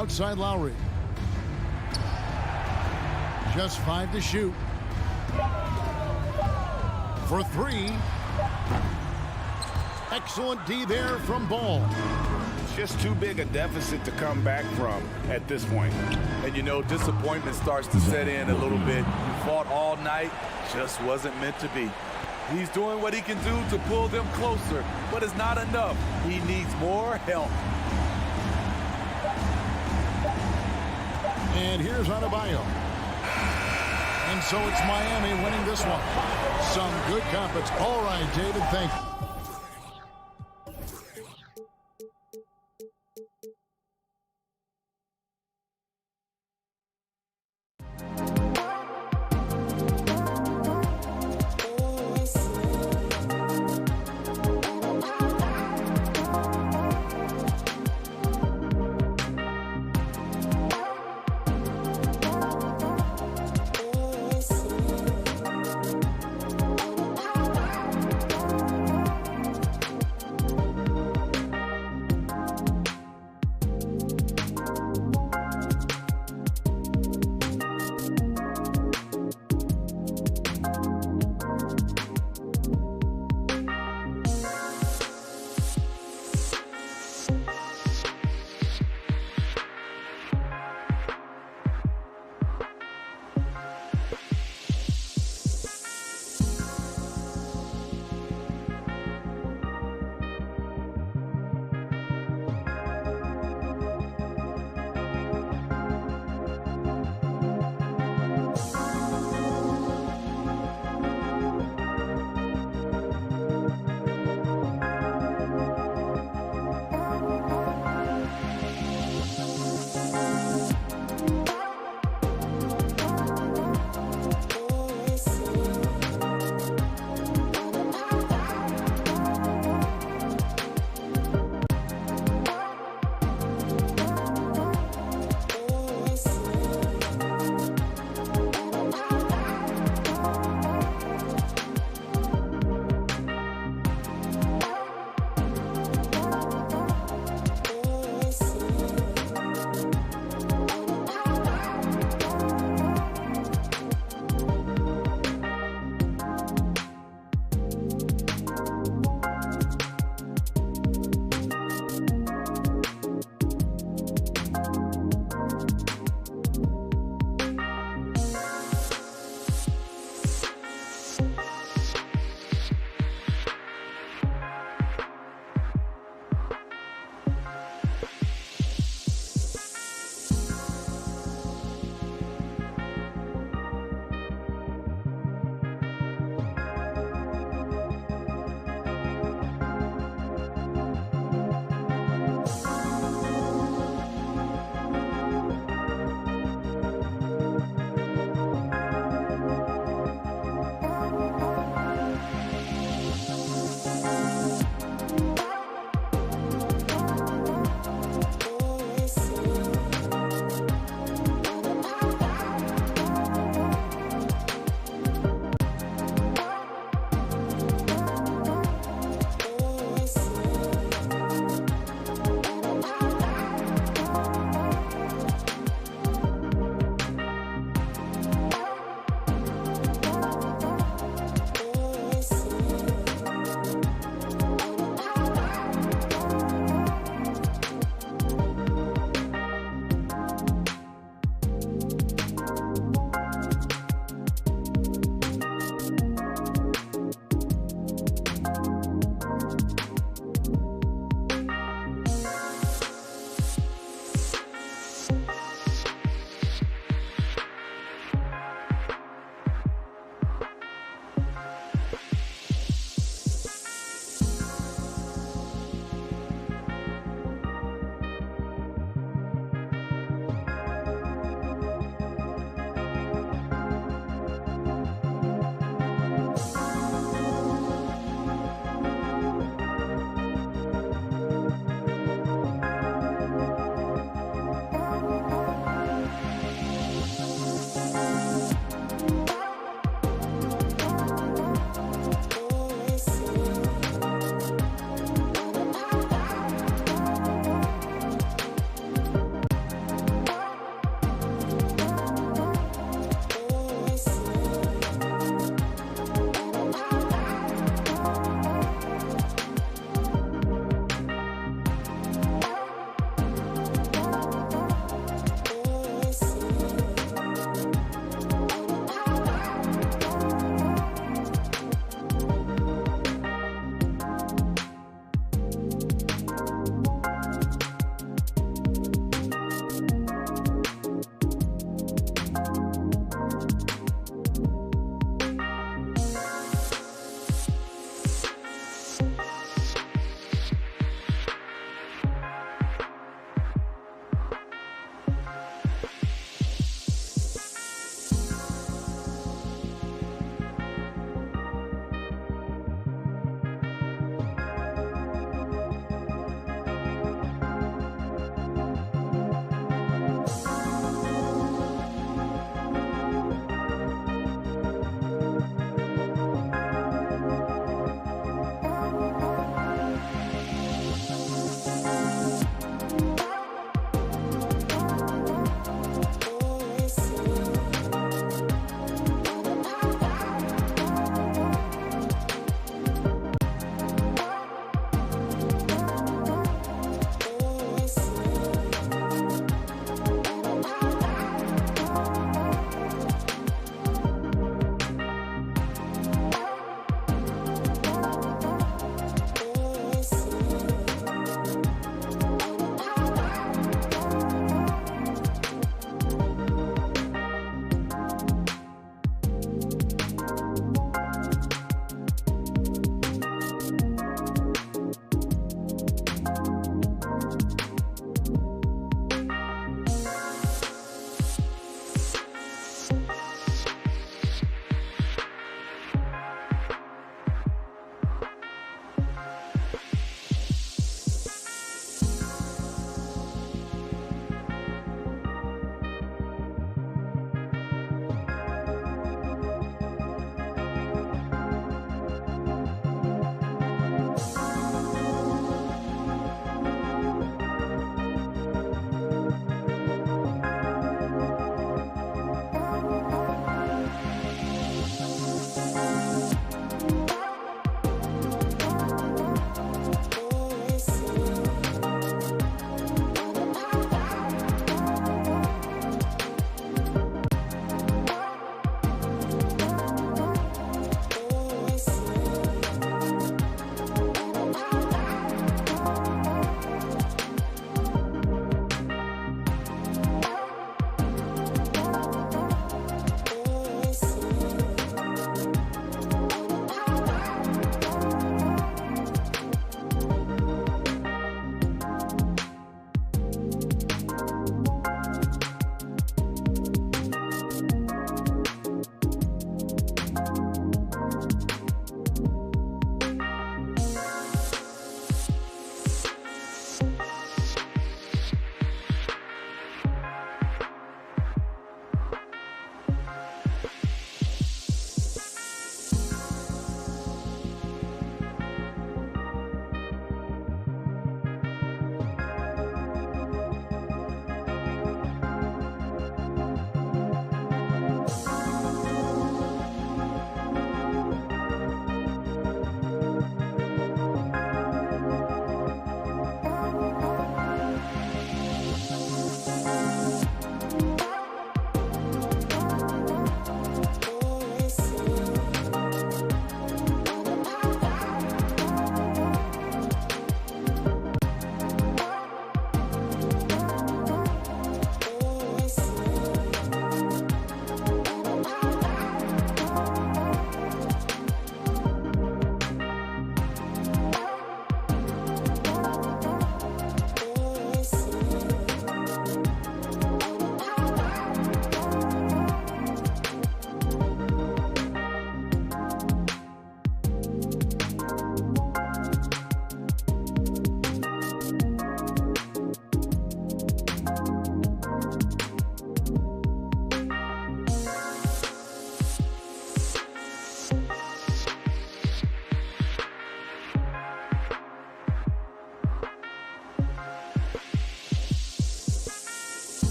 outside Lowry. Just 5 to shoot. For 3. Excellent D there from Ball. Just too big a deficit to come back from at this point. And you know, disappointment starts to set in a little bit. You fought all night, just wasn't meant to be. He's doing what he can do to pull them closer, but it's not enough. He needs more help. And here's Adebayo. And so it's Miami winning this one. Some good confidence. All right, David, thank you.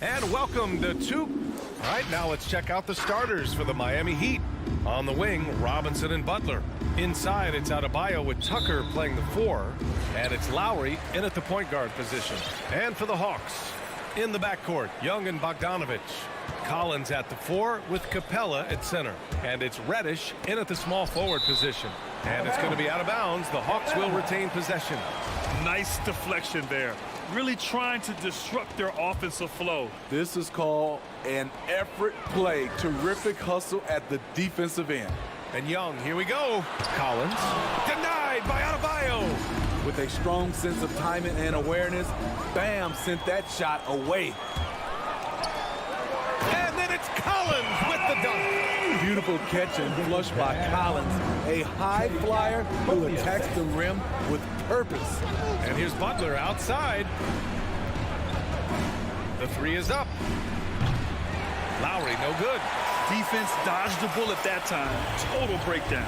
And welcome to two. All right, now let's check out the starters for the Miami Heat. On the wing, Robinson and Butler. Inside, it's Adebayo with Tucker playing the 4. And it's Lowry in at the point guard position. And for the Hawks, in the backcourt, Young and Bogdanovich. Collins at the 4 with Capella at center. And it's Reddish in at the small forward position. And it's going to be out of bounds. The Hawks will retain possession. Nice deflection there. Really trying to disrupt their offensive flow. This is called an effort play. Terrific hustle at the defensive end. And Young, here we go. Collins, denied by Adebayo. With a strong sense of timing and awareness, Bam sent that shot away. And then it's Collins with the dunk. Beautiful catch and flush by Collins. A high flyer who attacks the rim with purpose. And here's Butler outside. The 3 is up. Lowry, no good. Defense dodged the bullet that time. Total breakdown.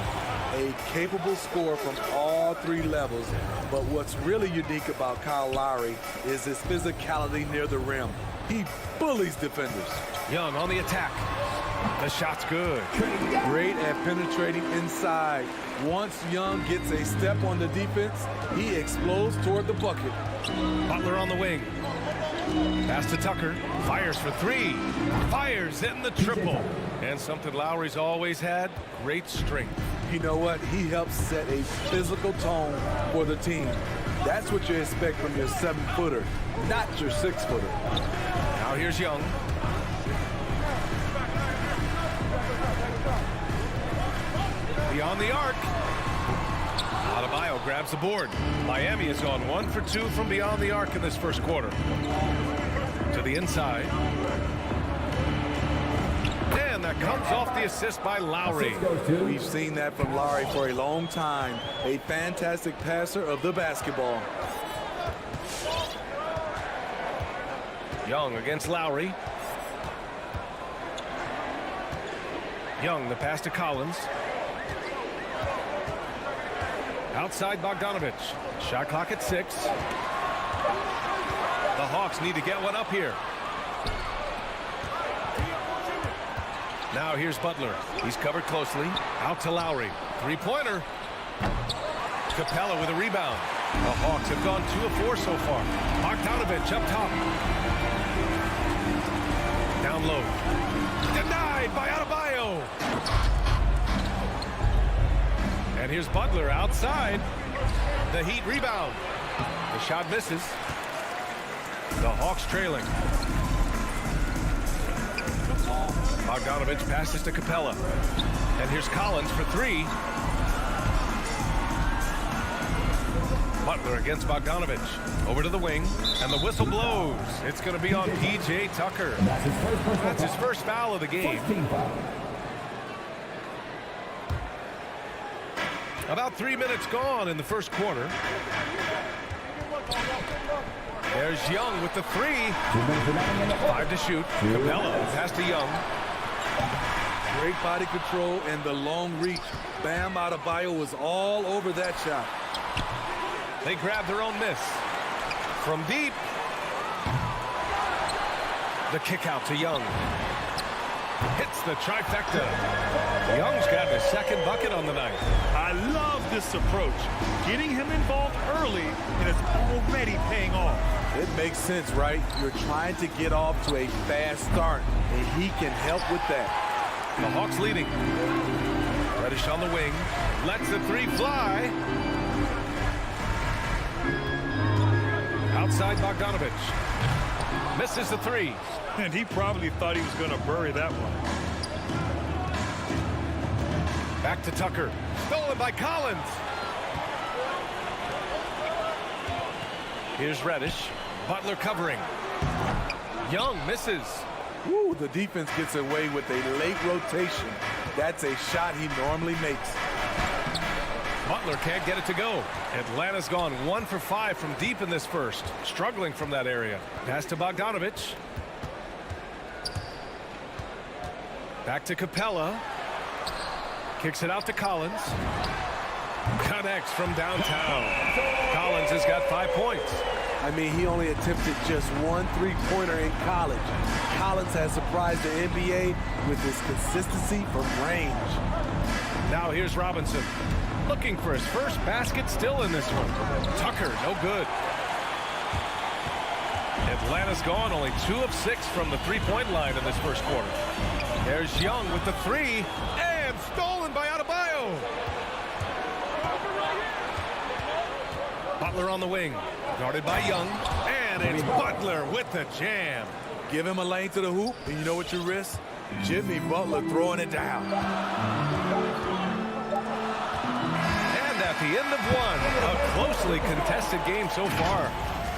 A capable scorer from all 3 levels. But what's really unique about Kyle Lowry is his physicality near the rim. He bullies defenders. Young on the attack. The shot's good. Great at penetrating inside. Once Young gets a step on the defense, he explodes toward the bucket. Butler on the wing. Pass to Tucker. Fires for 3. Fires in the triple. And something Lowry's always had, great strength. You know what? He helps set a physical tone for the team. That's what you expect from your 7-footer, not your 6-footer. Now here's Young. Beyond the arc. Adebayo grabs the board. Miami has gone 1 for 2 from beyond the arc in this first quarter. To the inside. And that comes off the assist by Lowry. We've seen that from Lowry for a long time. A fantastic passer of the basketball. Young against Lowry. Young, the pass to Collins. Outside Bogdanovich. Shot clock at 6. The Hawks need to get one up here. Now here's Butler. He's covered closely. Out to Lowry. 3-pointer. Capella with a rebound. The Hawks have gone 2 of 4 so far. Bogdanovich up top. Down low. Denied by Adebayo. And here's Butler outside. The Heat rebound. The shot misses. The Hawks trailing. Bogdanovich passes to Capella. And here's Collins for 3. Butler against Bogdanovich. Over to the wing. And the whistle blows. It's going to be on P.J. Tucker. That's his first foul of the game. About 3 minutes gone in the first quarter. There's Young with the 3. 5 to shoot. Capella pass to Young. Great body control and the long reach. Bam Adebayo was all over that shot. They grab their own miss. From deep. The kick out to Young. Hits the trifecta. Young's got his second bucket on the night. I love this approach. Getting him involved early, and it's already paying off. It makes sense, right? You're trying to get off to a fast start, and he can help with that. The Hawks leading. Reddish on the wing. Lets the 3 fly. Outside Bogdanovich. Misses the 3. And he probably thought he was going to bury that one. Back to Tucker. Stolen by Collins. Here's Reddish. Butler covering. Young misses. Woo, the defense gets away with a late rotation. That's a shot he normally makes. Butler can't get it to go. Atlanta's gone 1 for 5 from deep in this first. Struggling from that area. Pass to Bogdanovich. Back to Capella. Kicks it out to Collins. Connects from downtown. Collins has got 5 points. I mean, he only attempted just one three-pointer in college. Collins has surprised the NBA with his consistency from range. Now here's Robinson. Looking for his first basket, still in this one. Tucker, no good. Atlanta's gone only 2 of 6 from the three-point line in this first quarter. There's Young with the three, and stolen by Adebayo. Butler on the wing, guarded by Young, and it's Butler with the jam. Give him a lane to the hoop, and you know what you risk? Jimmy Butler throwing it down. And at the end of one, a closely contested game so far.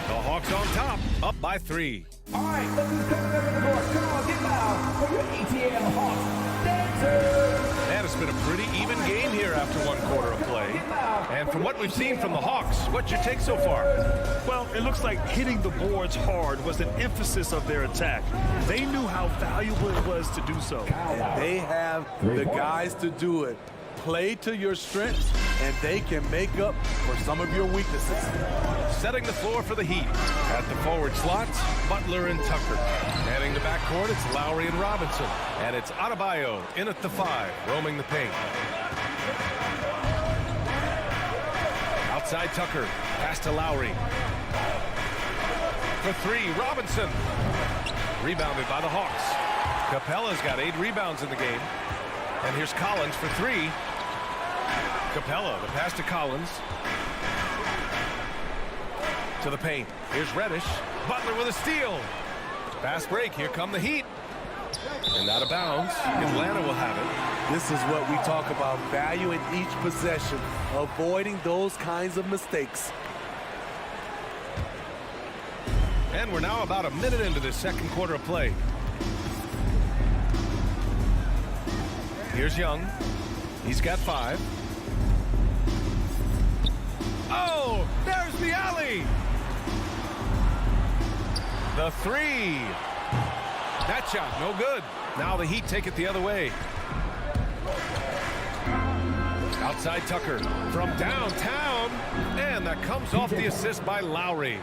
The Hawks on top, up by 3. All right, let's just come to the court. Come on, get loud for your ATL Hawks dancers. And it's been a pretty even game here after one quarter of play. And from what we've seen from the Hawks, what's your take so far? Well, it looks like hitting the boards hard was an emphasis of their attack. They knew how valuable it was to do so. And they have the guys to do it. Play to your strengths, and they can make up for some of your weaknesses. Setting the floor for the Heat. At the forward slots, Butler and Tucker. Manning the backcourt, it's Lowry and Robinson. And it's Adebayo in at the 5, roaming the paint. Outside Tucker, pass to Lowry. For 3, Robinson. Rebounded by the Hawks. Capella's got 8 rebounds in the game. And here's Collins for 3. Capella, the pass to Collins. To the paint. Here's Reddish. Butler with a steal. Fast break. Here come the Heat. And out of bounds. Atlanta will have it. This is what we talk about, value in each possession, avoiding those kinds of mistakes. And we're now about a minute into this second quarter of play. Here's Young. He's got 5. Oh, there's the alley. The 3. That shot, no good. Now the Heat take it the other way. Outside Tucker from downtown. And that comes off the assist by Lowry.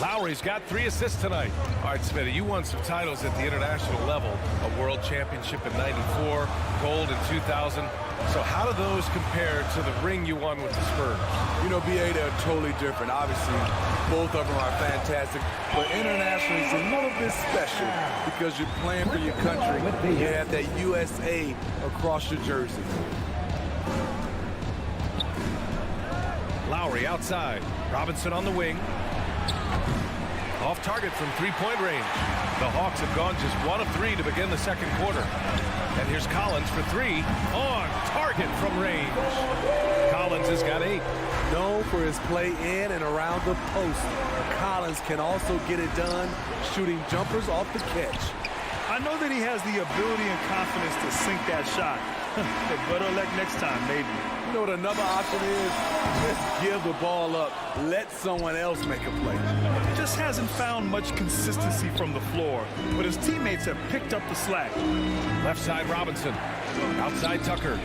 Lowry's got 3 assists tonight. All right, Smitty, you won some titles at the international level. A world championship in '94, gold in 2000. So how do those compare to the ring you won with the Spurs? You know, BA, they're totally different. Obviously, both of them are fantastic. But internationally, it's a little bit special because you're playing for your country. You have that USA across your jersey. Lowry outside. Robinson on the wing. Off target from three-point range. The Hawks have gone just 1 of 3 to begin the second quarter. And here's Collins for 3. On target from range. Collins has got 8. Known for his play in and around the post, Collins can also get it done shooting jumpers off the catch. I know that he has the ability and confidence to sink that shot. But better luck next time, maybe. You know what another option is? Just give the ball up. Let someone else make a play. Just hasn't found much consistency from the floor, but his teammates have picked up the slack. Left side Robinson. Outside Tucker.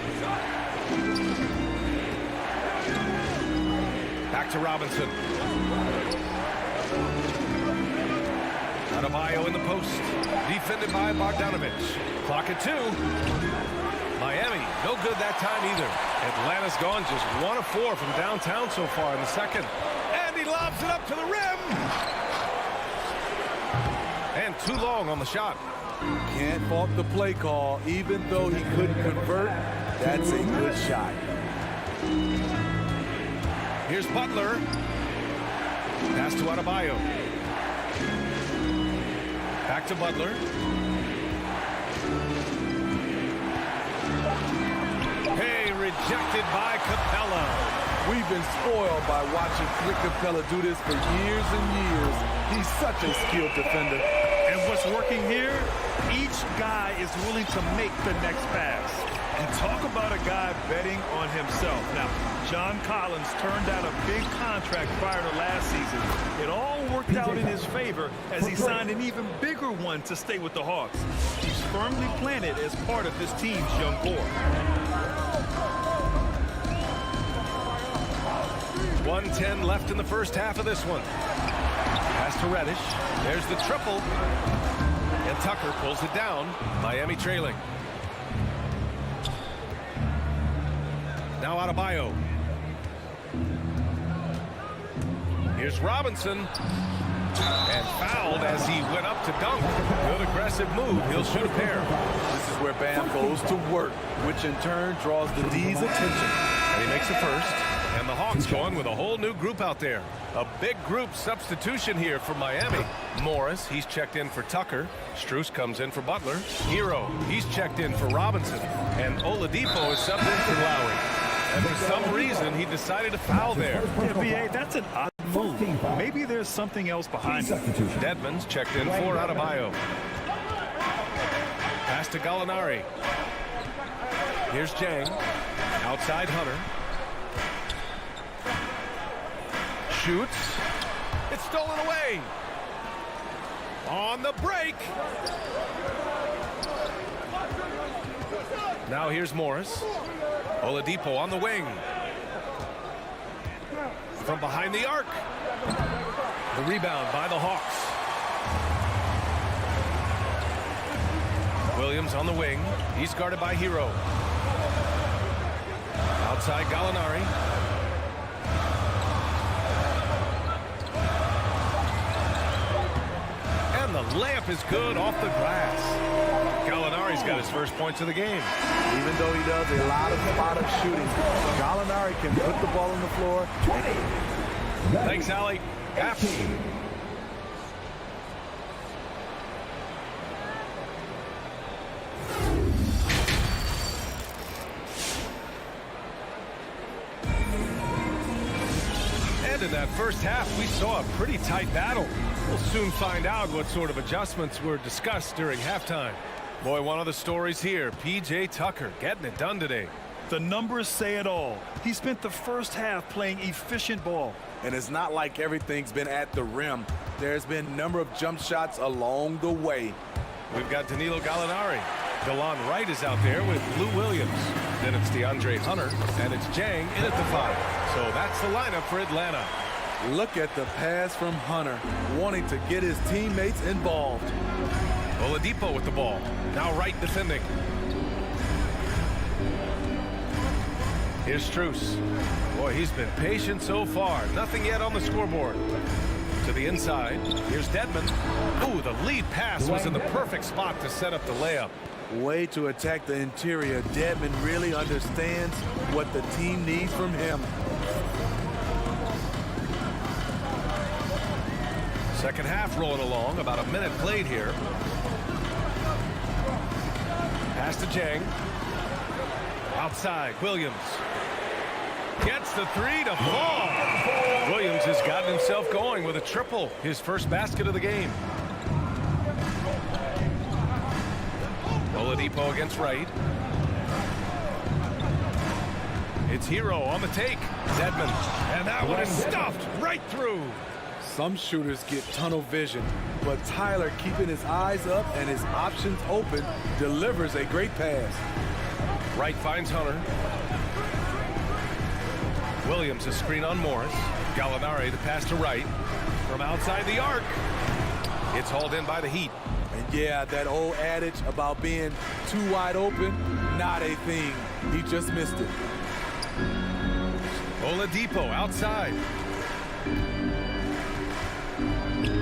Back to Robinson. Adebayo in the post. Defended by Bogdanovich. Clock at 2. Miami, no good that time either. Atlanta's gone just 1 of 4 from downtown so far in the second. And he lobs it up to the rim. And too long on the shot. Can't fault the play call. Even though he couldn't convert, that's a good shot. Here's Butler. Pass to Adebayo. Back to Butler. Hey, rejected by Capella. We've been spoiled by watching Clint Capella do this for years and years. He's such a skilled defender. And what's working here? Each guy is willing to make the next pass. And talk about a guy betting on himself. Now, John Collins turned down a big contract prior to last season. It all worked out in his favor as he signed an even bigger one to stay with the Hawks. He's firmly planted as part of this team's young core. 1:10 left in the first half of this one. Pass to Reddish. There's the triple. And Tucker pulls it down. Miami trailing. Now Adebayo. Here's Robinson. And fouled as he went up to dunk. Good aggressive move. He'll shoot a pair. This is where Bam goes to work, which in turn draws the D's attention. And he makes a first. And the Hawks going with a whole new group out there. A big group substitution here for Miami. Morris, he's checked in for Tucker. Strus comes in for Butler. Hero, he's checked in for Robinson. And Oladipo is subbed in for Lowry. And for some reason, he decided to foul there. Yeah, B.A., that's an odd move. Maybe there's something else behind it. Dedmon's checked in for Adebayo. Pass to Gallinari. Here's Jang. Outside Hunter. Shoots. It's stolen away. On the break. Now here's Morris. Oladipo on the wing. From behind the arc. The rebound by the Hawks. Williams on the wing. He's guarded by Hero. Outside Gallinari. And the layup is good off the glass. Gallinari's got his first points of the game. Even though he does a lot of spot-up shooting, Gallinari can put the ball on the floor. Thanks, Allie. And in that first half, we saw a pretty tight battle. We'll soon find out what sort of adjustments were discussed during halftime. Boy, one of the stories here, P.J. Tucker getting it done today. The numbers say it all. He spent the first half playing efficient ball. And it's not like everything's been at the rim. There's been a number of jump shots along the way. We've got Danilo Gallinari. DeLon Wright is out there with Lou Williams. Then it's DeAndre Hunter, and it's Jang in at the 5. So that's the lineup for Atlanta. Look at the pass from Hunter, wanting to get his teammates involved. Oladipo with the ball. Now Wright defending. Here's Strus. Boy, he's been patient so far. Nothing yet on the scoreboard. To the inside. Here's Dedmon. Ooh, the lead pass was in the perfect spot to set up the layup. Way to attack the interior. Dedmon really understands what the team needs from him. Second half rolling along. About a minute played here. Pass to Jang. Outside, Williams. Gets the 3 to fall. Williams has gotten himself going with a triple. His first basket of the game. Oladipo against Wright. It's Hero on the take. Dedmon. And that one is stuffed right through. Some shooters get tunnel vision, but Tyler, keeping his eyes up and his options open, delivers a great pass. Wright finds Hunter. Williams a screen on Morris. Gallinari the pass to Wright. From outside the arc. It's hauled in by the Heat. And yeah, that old adage about being too wide open, not a thing. He just missed it. Oladipo outside.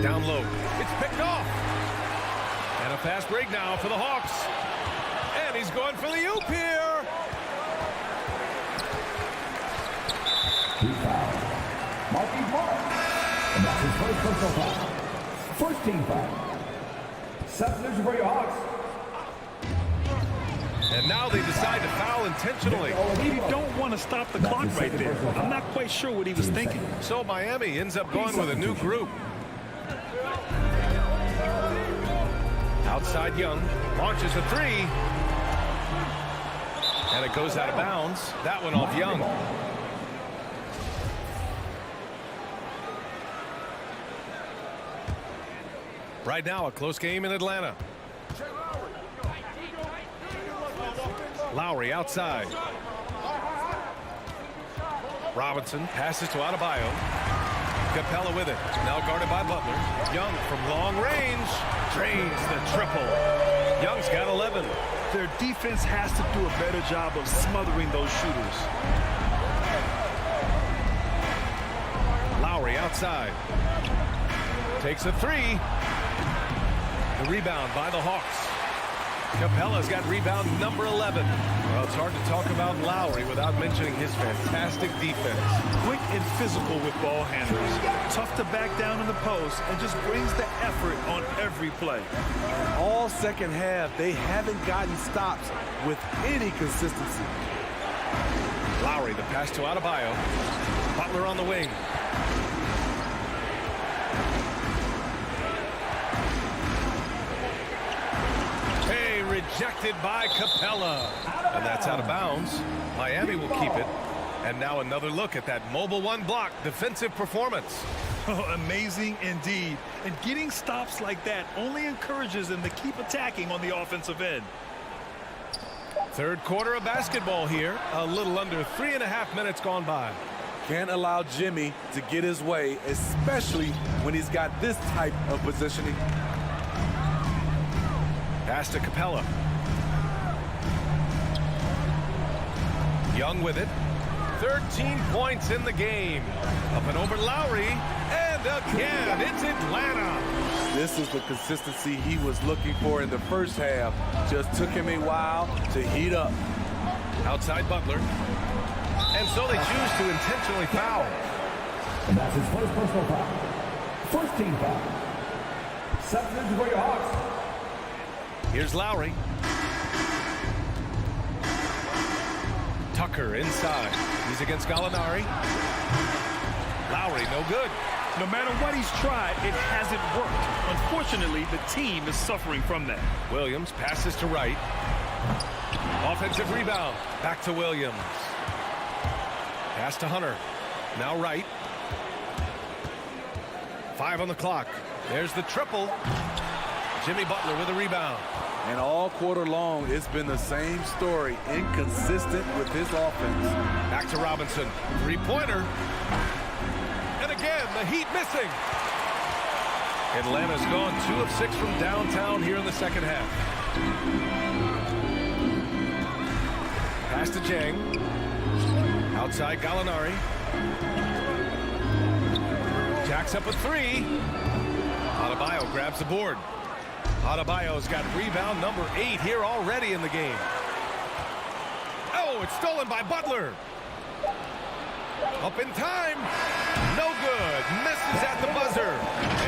Down low. It's picked off. And a fast break now for the Hawks. And he's going for the oop here. He fouled. Marquise Morris. And that's his first personal foul. First team foul. Substitution for your Hawks. And now they decide to foul intentionally. You don't want to stop the clock right there. I'm not quite sure what he was thinking. So Miami ends up going with a new group. Outside Young. Launches a 3. And it goes out of bounds. That one off Young. Right now, a close game in Atlanta. Lowry outside. Robinson passes to Adebayo. Capella with it. Now guarded by Butler. Young from long range. Drains the triple. Young's got 11. Their defense has to do a better job of smothering those shooters. Lowry outside. Takes a three. The rebound by the Hawks. Capella's got rebound number 11. Well, it's hard to talk about Lowry without mentioning his fantastic defense. Quick and physical with ball handlers. Tough to back down in the post and just brings the effort on every play. All second half, they haven't gotten stops with any consistency. Lowry, the pass to Adebayo. Butler on the wing. Rejected by Capella. And that's out of bounds. Miami will keep it. And now another look at that mobile one block defensive performance. Oh, amazing indeed. And getting stops like that only encourages them to keep attacking on the offensive end. Third quarter of basketball here. A little under 3.5 minutes gone by. Can't allow Jimmy to get his way, especially when he's got this type of positioning. Pass to Capella. Young with it. 13 points in the game. Up and over Lowry. And again, it's Atlanta. This is the consistency he was looking for in the first half. Just took him a while to heat up. Outside Butler. And so they choose to intentionally foul. And that's his first personal foul. First team foul. Substitute for your Hawks. Here's Lowry. Tucker inside. He's against Gallinari. Lowry, no good. No matter what he's tried, it hasn't worked. Unfortunately, the team is suffering from that. Williams passes to Wright. Offensive rebound. Back to Williams. Pass to Hunter. Now Wright. 5 on the clock. There's the triple. Jimmy Butler with a rebound. And all quarter long, it's been the same story. Inconsistent with his offense. Back to Robinson. Three-pointer. And again, the Heat missing. Atlanta's gone 2 of 6 from downtown here in the second half. Pass to Jang. Outside Gallinari. Jacks up a three. Adebayo grabs the board. Adebayo's got rebound number 8 here already in the game. Oh, it's stolen by Butler. Up in time. No good. Misses at the buzzer.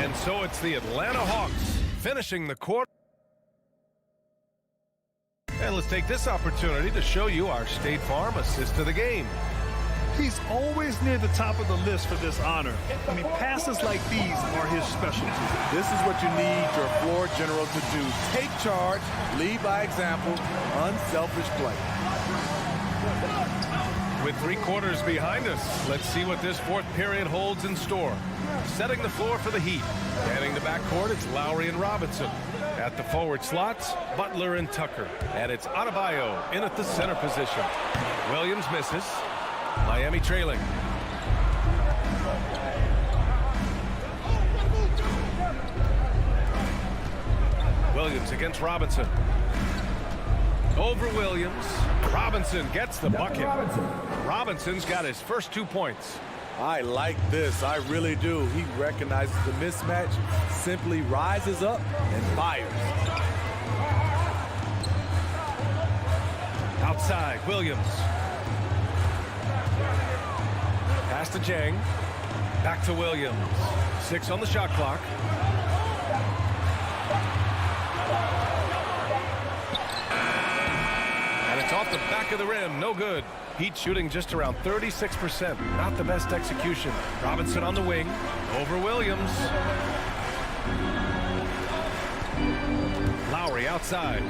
And so it's the Atlanta Hawks finishing the quarter. And let's take this opportunity to show you our State Farm assist to the game. He's always near the top of the list for this honor. I mean, passes like these are his specialty. This is what you need your floor general to do. Take charge, lead by example, unselfish play. With 3 quarters behind us, let's see what this fourth period holds in store. Setting the floor for the Heat. Manning the backcourt, it's Lowry and Robinson. At the forward slots, Butler and Tucker. And it's Adebayo in at the center position. Williams misses. Miami trailing. Williams against Robinson. Over Williams. Robinson gets the bucket. Robinson's got his first 2 points. I like this. I really do. He recognizes the mismatch, simply rises up and fires. Outside, Williams. Pass to Jang. Back to Williams. 6 on the shot clock. And it's off the back of the rim. No good. Heat shooting just around 36%. Not the best execution. Robinson on the wing. Over Williams. Lowry outside.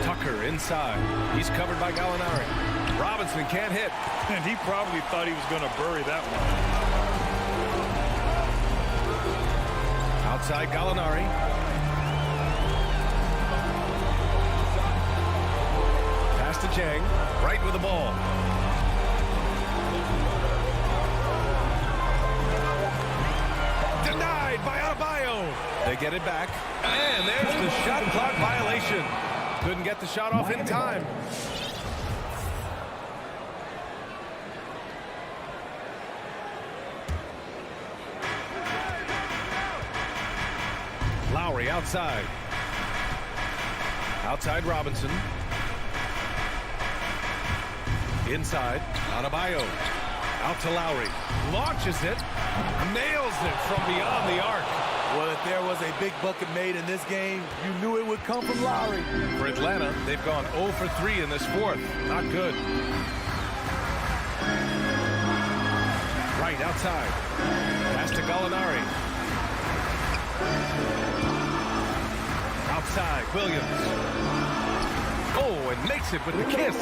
Tucker inside. He's covered by Gallinari. Robinson can't hit. And he probably thought he was going to bury that one. Outside Gallinari. Pass Pass to Chang. Right with the ball. Denied by Adebayo. They get it back. And there's the shot clock violation. Couldn't get the shot off in time. Lowry outside. Outside Robinson. Inside. Adebayo. Out to Lowry. Launches it. Nails it from beyond the arc. Well, if there was a big bucket made in this game, you knew it would come from Lowry. For Atlanta, they've gone 0 for 3 in this fourth. Not good. Right outside. Pass to Gallinari. Outside, Williams. Oh, and makes it with the kiss.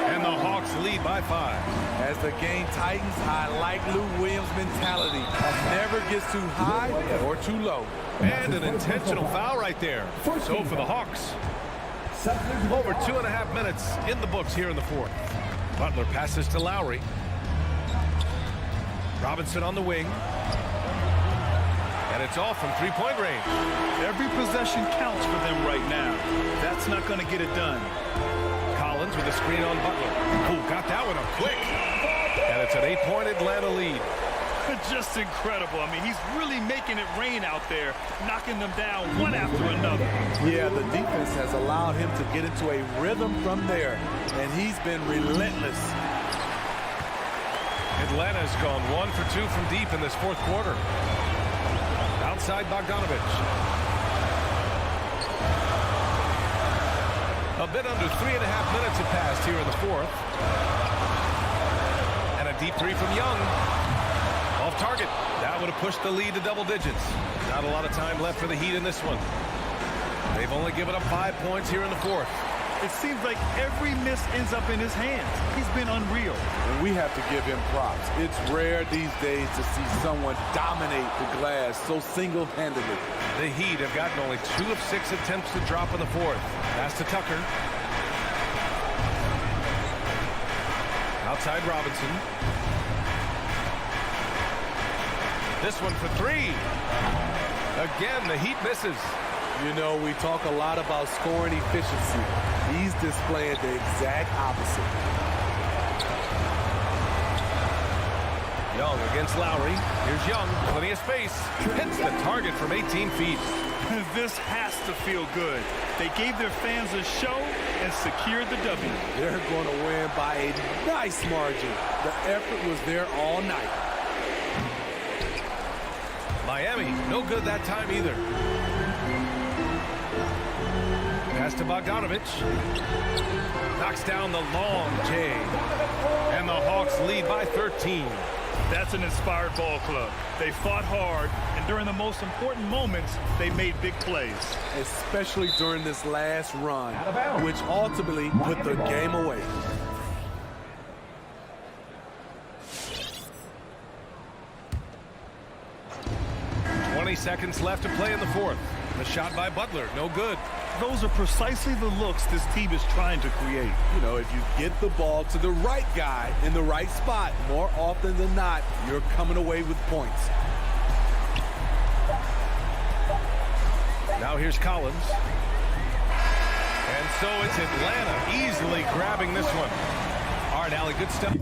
And the Hawks lead by 5. As the game tightens, I like Lou Williams' mentality. Never gets too high or too low. And an intentional foul right there. So for the Hawks. Over 2.5 minutes in the books here in the fourth. Butler passes to Lowry. Robinson on the wing. And it's off from three-point range. Every possession counts for them right now. That's not going to get it done. Collins with a screen on Butler. Ooh, got that one up quick. And it's an 8-point Atlanta lead. Just incredible. I mean, he's really making it rain out there, knocking them down one after another. Yeah, the defense has allowed him to get into a rhythm from there, and he's been relentless. Atlanta's gone 1 for 2 from deep in this fourth quarter. Outside Bogdanovich. A bit under 3.5 minutes have passed here in the fourth. And a deep three from Young. Off target. That would have pushed the lead to double digits. Not a lot of time left for the Heat in this one. They've only given up 5 points here in the fourth. It seems like every miss ends up in his hands. He's been unreal. And we have to give him props. It's rare these days to see someone dominate the glass so single-handedly. The Heat have gotten only 2 of 6 attempts to drop in the fourth. Pass to Tucker. Outside Robinson. This one for 3. Again, the Heat misses. You know, we talk a lot about scoring efficiency. He's displaying the exact opposite. Young against Lowry. Here's Young. Plenty of space. Hits the target from 18 feet. This has to feel good. They gave their fans a show and secured the W. They're going to win by a nice margin. The effort was there all night. Miami, no good that time either. Pass to Bogdanovich. Knocks down the long J. And the Hawks lead by 13. That's an inspired ball club. They fought hard, and during the most important moments, they made big plays. Especially during this last run, which ultimately put the game away. Seconds left to play in the fourth. The shot by Butler, no good. Those are precisely the looks this team is trying to create. You know, if you get the ball to the right guy in the right spot, more often than not, you're coming away with points. Now here's Collins. And so it's Atlanta easily grabbing this one. All right, Allie, good stuff.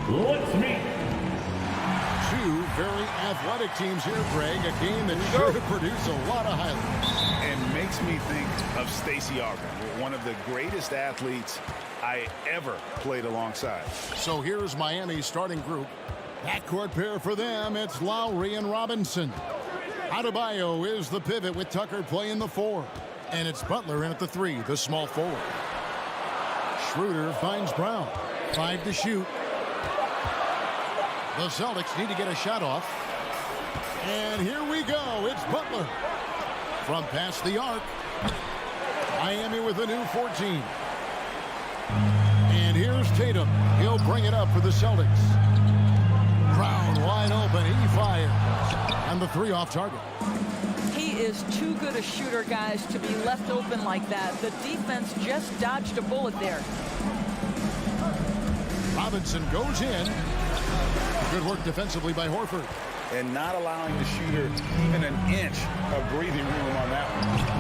Let's meet. Two very athletic teams here, Greg. A game that sure to produce a lot of highlights. And makes me think of Stacey Augmon, one of the greatest athletes I ever played alongside. So here's Miami's starting group. Backcourt pair for them, it's Lowry and Robinson. Adebayo is the pivot with Tucker playing the 4. And it's Butler in at the 3, the small forward. Schroeder finds Brown. 5 to shoot. The Celtics need to get a shot off. And here we go. It's Butler. From past the arc. Miami with a new 14. And here's Tatum. He'll bring it up for the Celtics. Brown wide open. He fires. And the 3 off target. He is too good a shooter, guys, to be left open like that. The defense just dodged a bullet there. Robinson goes in. Good work defensively by Horford. And not allowing the shooter even an inch of breathing room on that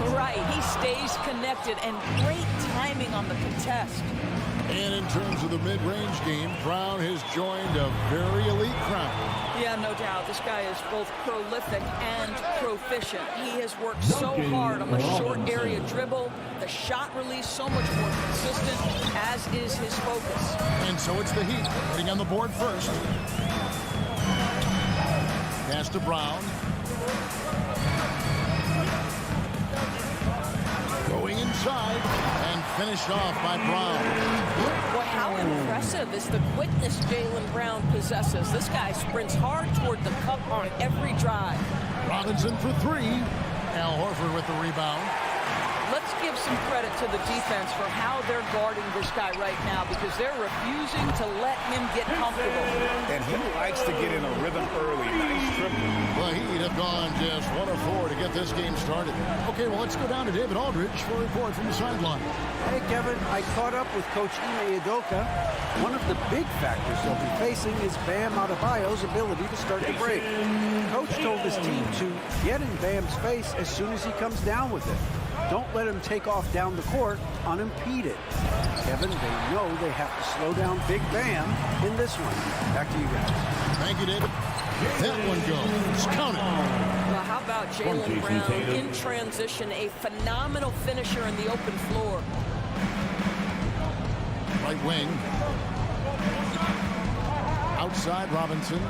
one. Right, he stays connected, and great timing on the contest. And in terms of the mid-range game, Brown has joined a very elite crowd. Yeah, no doubt. This guy is both prolific and proficient. He has worked so hard on the short area dribble. The shot release so much more consistent, as is his focus. And so it's the Heat getting on the board first. Pass to Brown. Going inside and finished off by Brown. Well, how impressive is the quickness Jaylen Brown possesses. This guy sprints hard toward the cup on every drive. Robinson for 3. Al Horford with the rebound. Let's give some credit to the defense for how they're guarding this guy right now, because they're refusing to let him get comfortable. And he likes to get in a rhythm early. Nice triple. The Heat have gone just 1 of 4 to get this game started. Okay, well, let's go down to David Aldridge for a report from the sideline. Hey, Kevin, I caught up with Coach Ime Udoka. One of the big factors they'll be facing is Bam Adebayo's ability to start the break. Coach told his team to get in Bam's face as soon as he comes down with it. Don't let him take off down the court unimpeded. Kevin, they know they have to slow down Big Bam in this one. Back to you guys. Thank you, David. That one goes. Count it. Well, how about Jaylen Brown in transition, a phenomenal finisher in the open floor. Right wing. Outside Robinson.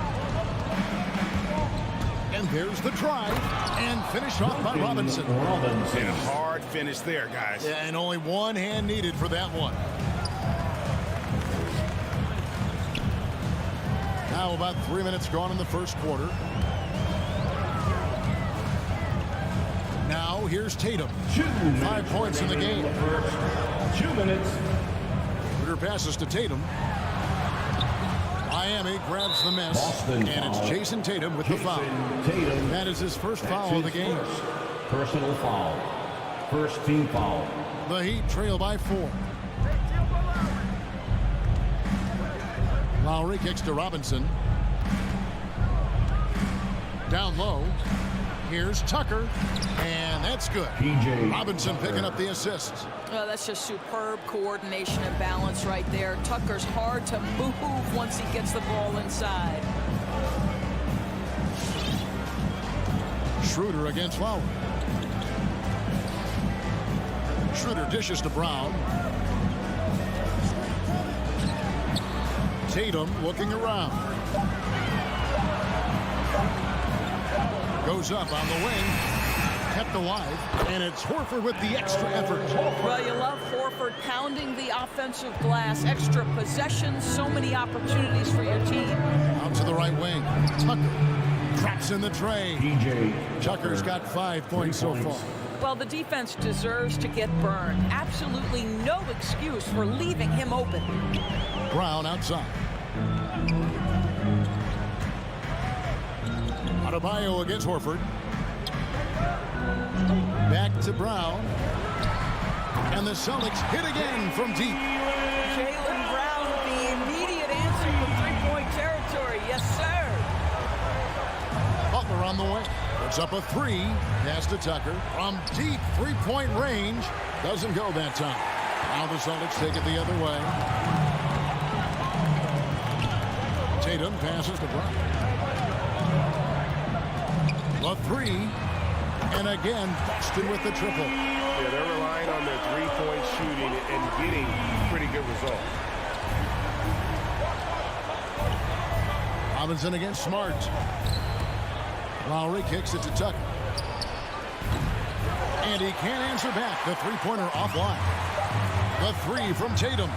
And there's the drive. And finished off by Robinson. And a hard finish there, guys. Yeah, and only one hand needed for that one. Now about 3 minutes gone in the first quarter. Now here's Tatum. 5 points in the game. 2 minutes. Shooter passes to Tatum. Miami grabs the miss. Boston and it's foul. Jason Tatum with the foul. Tatum. That is his first foul of the game. Personal foul. First team foul. The Heat trail by 4. Lowry kicks to Robinson. Down low. Here's Tucker. And that's good. PJ Robinson picking up the assist. Well, that's just superb coordination and balance right there. Tucker's hard to move once he gets the ball inside. Schroeder against Lowry. Schroeder dishes to Brown. Tatum looking around. Goes up on the wing. Kept alive. And it's Horford with the extra effort. Well, you love Horford pounding the offensive glass. Extra possessions, so many opportunities for your team. Out to the right wing. Tucker drops in the tray. Tucker's got 5 points so far. Well, the defense deserves to get burned. Absolutely no excuse for leaving him open. Brown outside. Adebayo against Horford. Back to Brown. And the Celtics hit again from deep. Jaylen Brown with the immediate answer from three-point territory. Yes, sir. Butler on the way. Puts up a 3. Pass to Tucker. From deep three-point range. Doesn't go that time. Now the Celtics take it the other way. Tatum passes to Brown. The three. And again, Boston with the triple. Yeah, they're relying on their three-point shooting and getting pretty good results. Robinson against Smart. Lowry kicks it to Tucker. And he can't answer back. The three-pointer offline. The three from Tatum.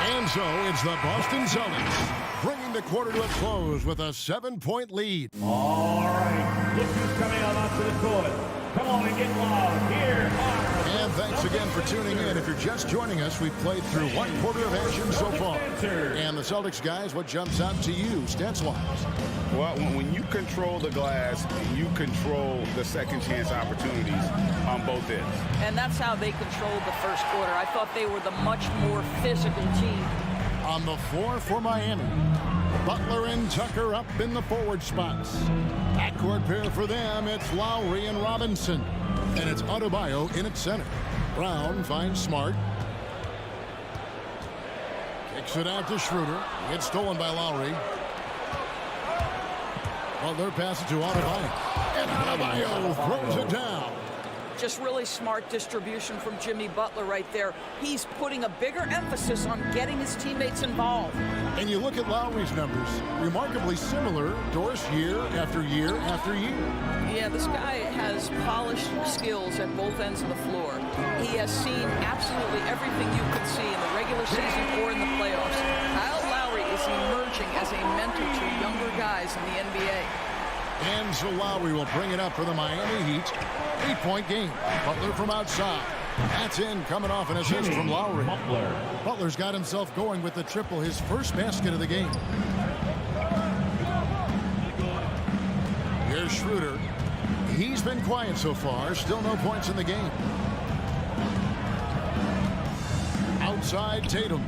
And so it's the Boston Celtics bringing the quarter to a close with a 7-point lead. All right, look who's coming out onto the court. Come on and get loud. Here are... And thanks again for tuning in. If you're just joining us, we've played through one quarter of action so far. And the Celtics guys, what jumps out to you, stats-wise? Well, when you control the glass, you control the second chance opportunities on both ends. And that's how they controlled the first quarter. I thought they were the much more physical team. On the floor for Miami, Butler and Tucker up in the forward spots. Backcourt pair for them, it's Lowry and Robinson. And it's Adebayo in at center. Brown finds Smart. Kicks it out to Schroeder. Gets stolen by Lowry. Butler passes to Adebayo. And Adebayo throws it down. Just really smart distribution from Jimmy Butler right there. He's putting a bigger emphasis on getting his teammates involved. And you look at Lowry's numbers, remarkably similar, Doris, year after year after year. Yeah, this guy has polished skills at both ends of the floor. He has seen absolutely everything you could see in the regular season or in the playoffs. Kyle Lowry is emerging as a mentor to younger guys in the NBA. And so Lowry will bring it up for the Miami Heat. 8-point game. Butler from outside. That's in, coming off an assist from Lowry. Butler's got himself going with the triple, his first basket of the game. Here's Schroeder. He's been quiet so far. Still no points in the game. Outside Tatum.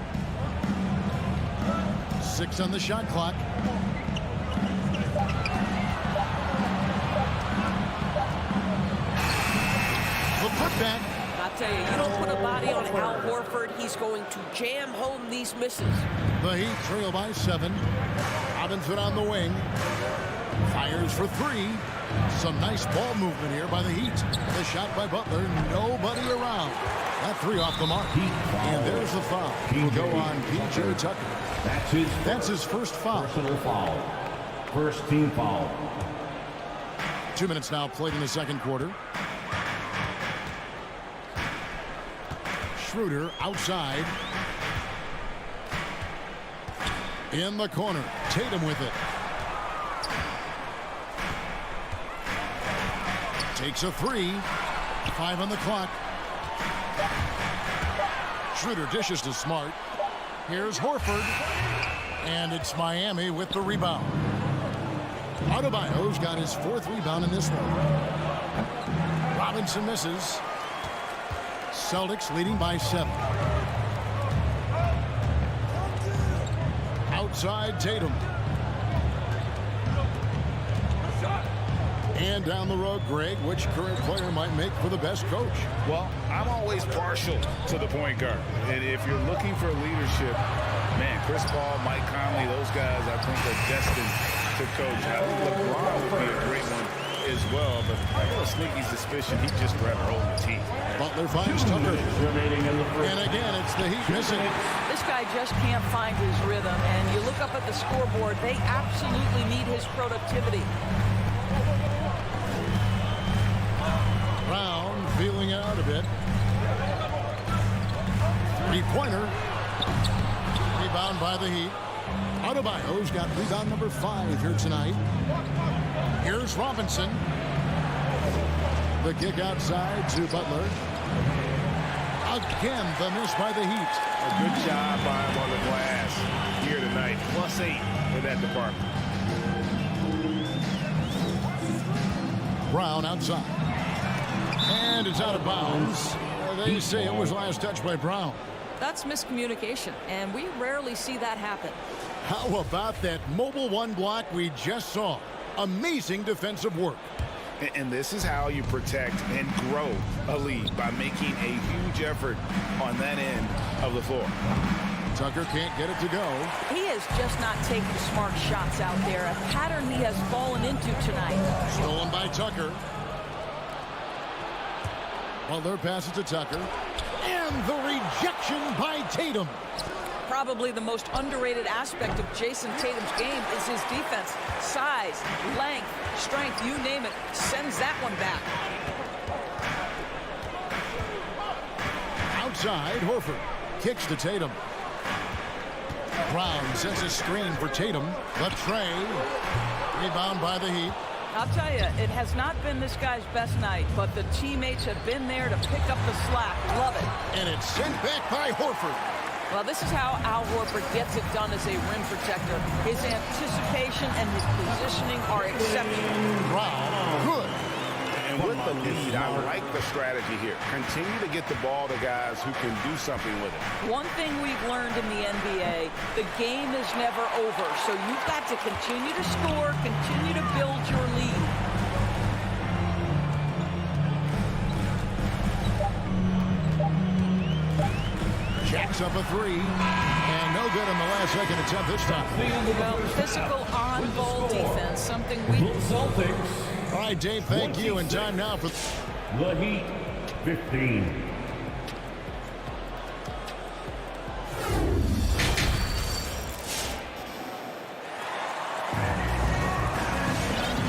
6 on the shot clock. The putback. I'll tell you, you don't put a body on Al Horford, he's going to jam home these misses. The Heat trail by 7. Robinson on the wing. Fires for 3. Some nice ball movement here by the Heat. The shot by Butler. Nobody around. That 3 off the mark. And there's the foul. Will go on P.J. Tucker. That's his first foul. Personal foul. First team foul. 2 minutes now played in the second quarter. Schroeder outside. In the corner. Tatum with it. Takes a 3. 5 on the clock. Schroeder dishes to Smart. Here's Horford. And it's Miami with the rebound. Adebayo's got his 4th rebound in this one. Robinson misses. Celtics leading by 7. Outside Tatum. And down the road, Greg, which current player might make for the best coach? Well, I'm always partial to the point guard. And if you're looking for leadership, man, Chris Paul, Mike Conley, those guys I think are destined to coach. I think LeBron would be a great one as well, but I got a sneaky suspicion he'd just grab a hold of the team. Butler finds Tucker. And again, it's the Heat missing. This guy just can't find his rhythm, and you look up at the scoreboard, they absolutely need his productivity. Brown feeling it out a bit. 3-pointer. Rebound by the Heat. Adebayo's got rebound number 5 here tonight. Here's Robinson. The kick outside to Butler. Again, the miss by the Heat. A good job by him on the glass here tonight. +8 in that department. Brown outside. And it's out of bounds. They say it was last touched by Brown. That's miscommunication, and we rarely see that happen. How about that mobile 1 block we just saw? Amazing defensive work. And this is how you protect and grow a lead, by making a huge effort on that end of the floor. Tucker can't get it to go. He is just not taking smart shots out there, a pattern he has fallen into tonight. Stolen by Tucker. Butler passes to Tucker. And the rejection by Tatum. Probably the most underrated aspect of Jason Tatum's game is his defense. Size, length, strength, you name it, sends that one back. Outside, Horford kicks to Tatum. Brown sets a screen for Tatum. The tray. Rebound by the Heat. I'll tell you, it has not been this guy's best night, but the teammates have been there to pick up the slack. Love it. And it's sent back by Horford. Well, this is how Al Horford gets it done as a rim protector. His anticipation and his positioning are exceptional. Brown, good. And with the lead, I like the strategy here. Continue to get the ball to guys who can do something with it. One thing we've learned in the NBA, the game is never over. So you've got to continue to score, continue to build your lead. Jacks up a three. And no good on the last second attempt this time. Well, physical on-ball defense, something we... Celtics. All right, Dave, thank you. And time now for the Heat, 15.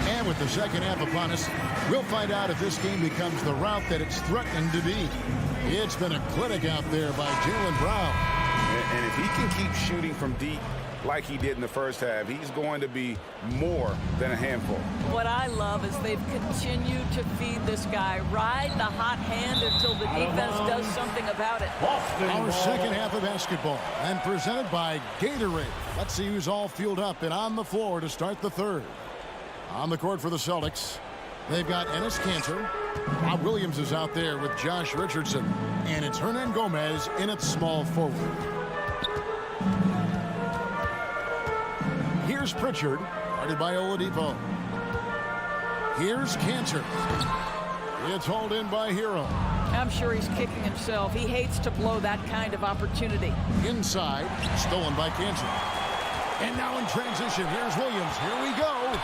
And with the second half upon us, we'll find out if this game becomes the route that it's threatening to be. It's been a clinic out there by Jaylen Brown. And if he can keep shooting from deep like he did in the first half, he's going to be more than a handful. What I love is they've continued to feed this guy. Ride the hot hand until the defense does something about it. Our second half of basketball and presented by Gatorade. Let's see who's all fueled up and on the floor to start the third. On the court for the Celtics, they've got Enes Kanter. Rob Williams is out there with Josh Richardson. And it's Hernan Gomez in at small forward. Here's Pritchard, guarded by Oladipo. Here's Kanter. It's hauled in by Hero. I'm sure he's kicking himself. He hates to blow that kind of opportunity. Inside, stolen by Kanter. And now in transition, here's Williams. Here we go.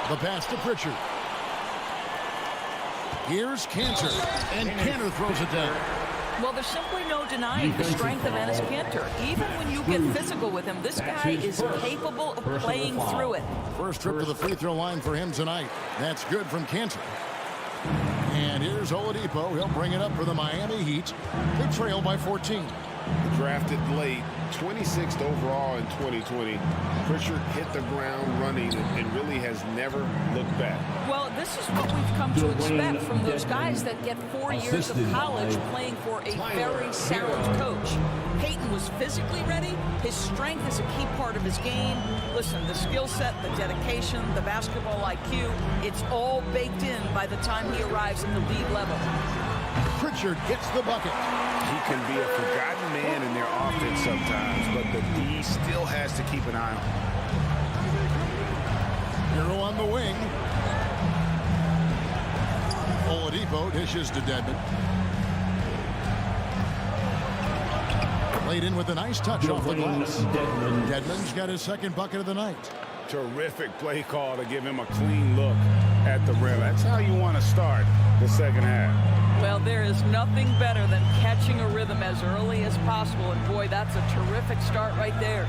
The pass to Pritchard. Here's Kanter. And Kanter throws it down. Well, there's simply no denying the strength of Enes Kanter. Even when you get physical with him, this guy is capable of playing through it. First trip to the free throw line for him tonight. That's good from Kanter. And here's Oladipo. He'll bring it up for the Miami Heat. They trail by 14. Drafted late, 26th overall in 2020. Pritchard hit the ground running and really has never looked back. Well, this is what we've come to expect from those guys that get 4 years of college playing for a very sound coach. Peyton was physically ready. His strength is a key part of his game. Listen, the skill set, the dedication, the basketball IQ, it's all baked in by the time he arrives at the league level. Pritchard gets the bucket. He can be a forgotten man in their offense sometimes, but the D still has to keep an eye on him. Hero on the wing. Oladipo dishes to Dedmon. Played in with a nice touch off the glass. Dedmon's got his second bucket of the night. Terrific play call to give him a clean look at the rim. That's how you want to start the second half. Well, there is nothing better than catching a rhythm as early as possible. And boy, that's a terrific start right there.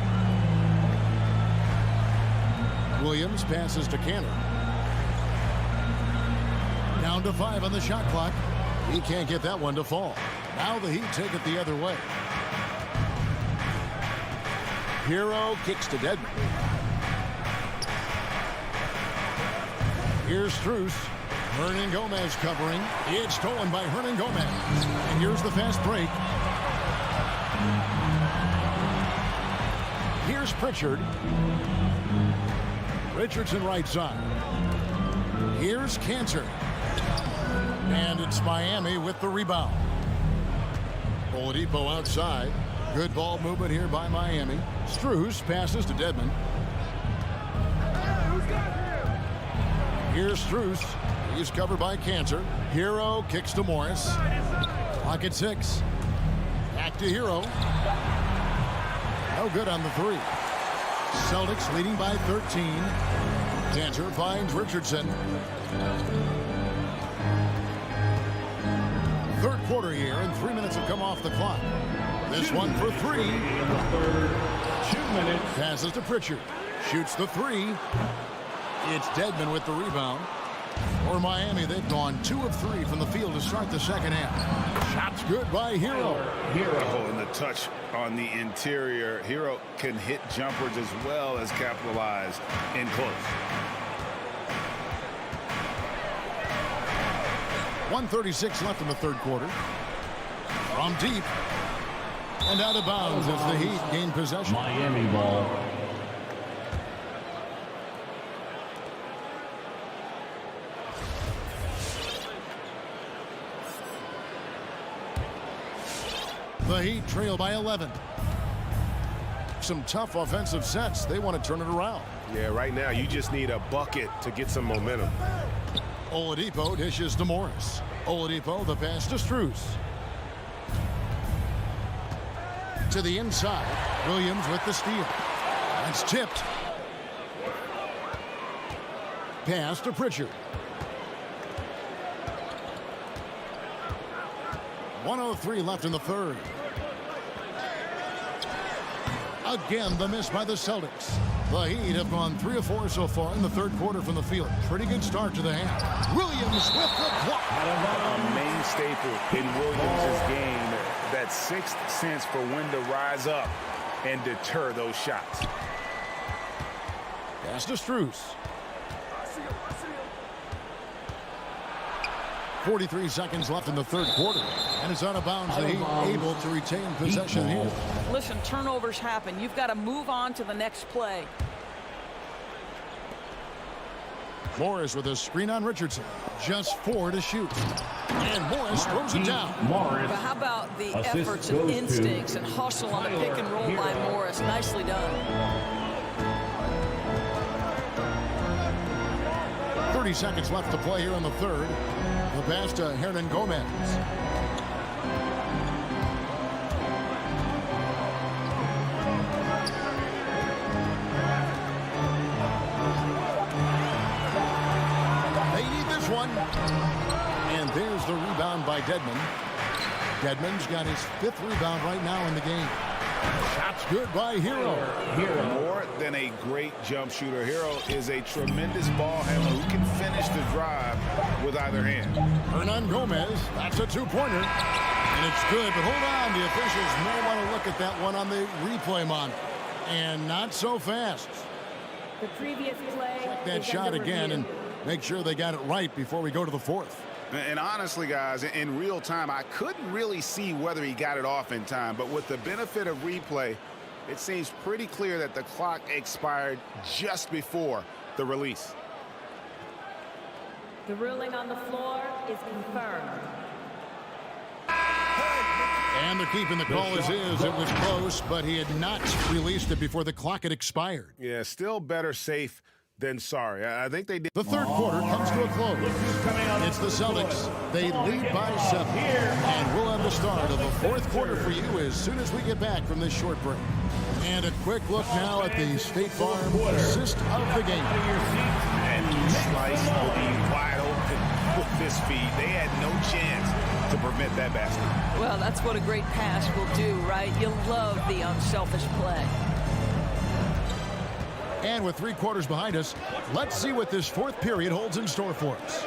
Williams passes to Kanter. Down to 5 on the shot clock. He can't get that one to fall. Now the Heat take it the other way. Hero kicks to Dedmon. Here's Strus. Hernan Gomez covering. It's stolen by Hernan Gomez. And here's the fast break. Here's Pritchard. Richardson right side. Here's Kanter. And it's Miami with the rebound. Oladipo outside. Good ball movement here by Miami. Strus passes to Dedmon. Here's Strus. He's covered by Kanter. Hero kicks to Morris. Clock at 6. Back to Hero. No good on the three. Celtics leading by 13. Dancer finds Richardson. Third quarter here, and 3 minutes have come off the clock. This one for three. 2 minutes. Passes to Pritchard. Shoots the three. It's Dedmon with the rebound. For Miami, they've gone 2 of 3 from the field to start the second half. Shots good by Hero. Oh, and the touch on the interior. Hero can hit jumpers as well as capitalize in close. 1:36 left in the third quarter. From deep. And out of bounds as the Heat gain possession. Miami ball. The Heat trail by 11. Some tough offensive sets. They want to turn it around. Yeah, right now you just need a bucket to get some momentum. Oladipo dishes to Morris. Oladipo, the pass to Strus. To the inside. Williams with the steal. That's tipped. Pass to Pritchard. 1:03 left in the third. Again, the miss by the Celtics. The Heat have gone 3 of 4 so far in the third quarter from the field. Pretty good start to the half. Williams with the block. A main staple in Williams' game, that sixth sense for when to rise up and deter those shots. Pass to Strus. 43 seconds left in the third quarter. And it's out of bounds. The Heat able to retain possession here. Listen, turnovers happen. You've got to move on to the next play. Morris with a screen on Richardson. Just 4 to shoot. And Morris throws it down. But how about the efforts and instincts and hustle on the pick and roll by Morris? Nicely done. 30 seconds left to play here in the third. The pass to Hernan Gomez. They need this one. And there's the rebound by Dedmon. Dedmon's got his 5th rebound right now in the game. Shots good by Hero. More than a great jump shooter, Hero is a tremendous ball handler who can finish the drive with either hand. Hernan Gomez, that's a 2-pointer. And it's good, but hold on. The officials may want to look at that one on the replay monitor. And not so fast. The previous play. Check that shot again and make sure they got it right before we go to the fourth. And honestly, guys, in real time, I couldn't really see whether he got it off in time. But with the benefit of replay, it seems pretty clear that the clock expired just before the release. The ruling on the floor is confirmed. And they're keeping the call as is. It was close, but he had not released it before the clock had expired. Yeah, still better safe than sorry. I think they did. The third quarter comes to a close. It's the Celtics. They lead by 7. And we'll have the start of the fourth quarter for you as soon as we get back from this short break. And a quick look now at the State Farm assist of the game. And he sliced will be wide open with this feed. They had no chance to prevent that basket. Well, that's what a great pass will do, right? You love the unselfish play. And with 3 quarters behind us, let's see what this fourth period holds in store for us.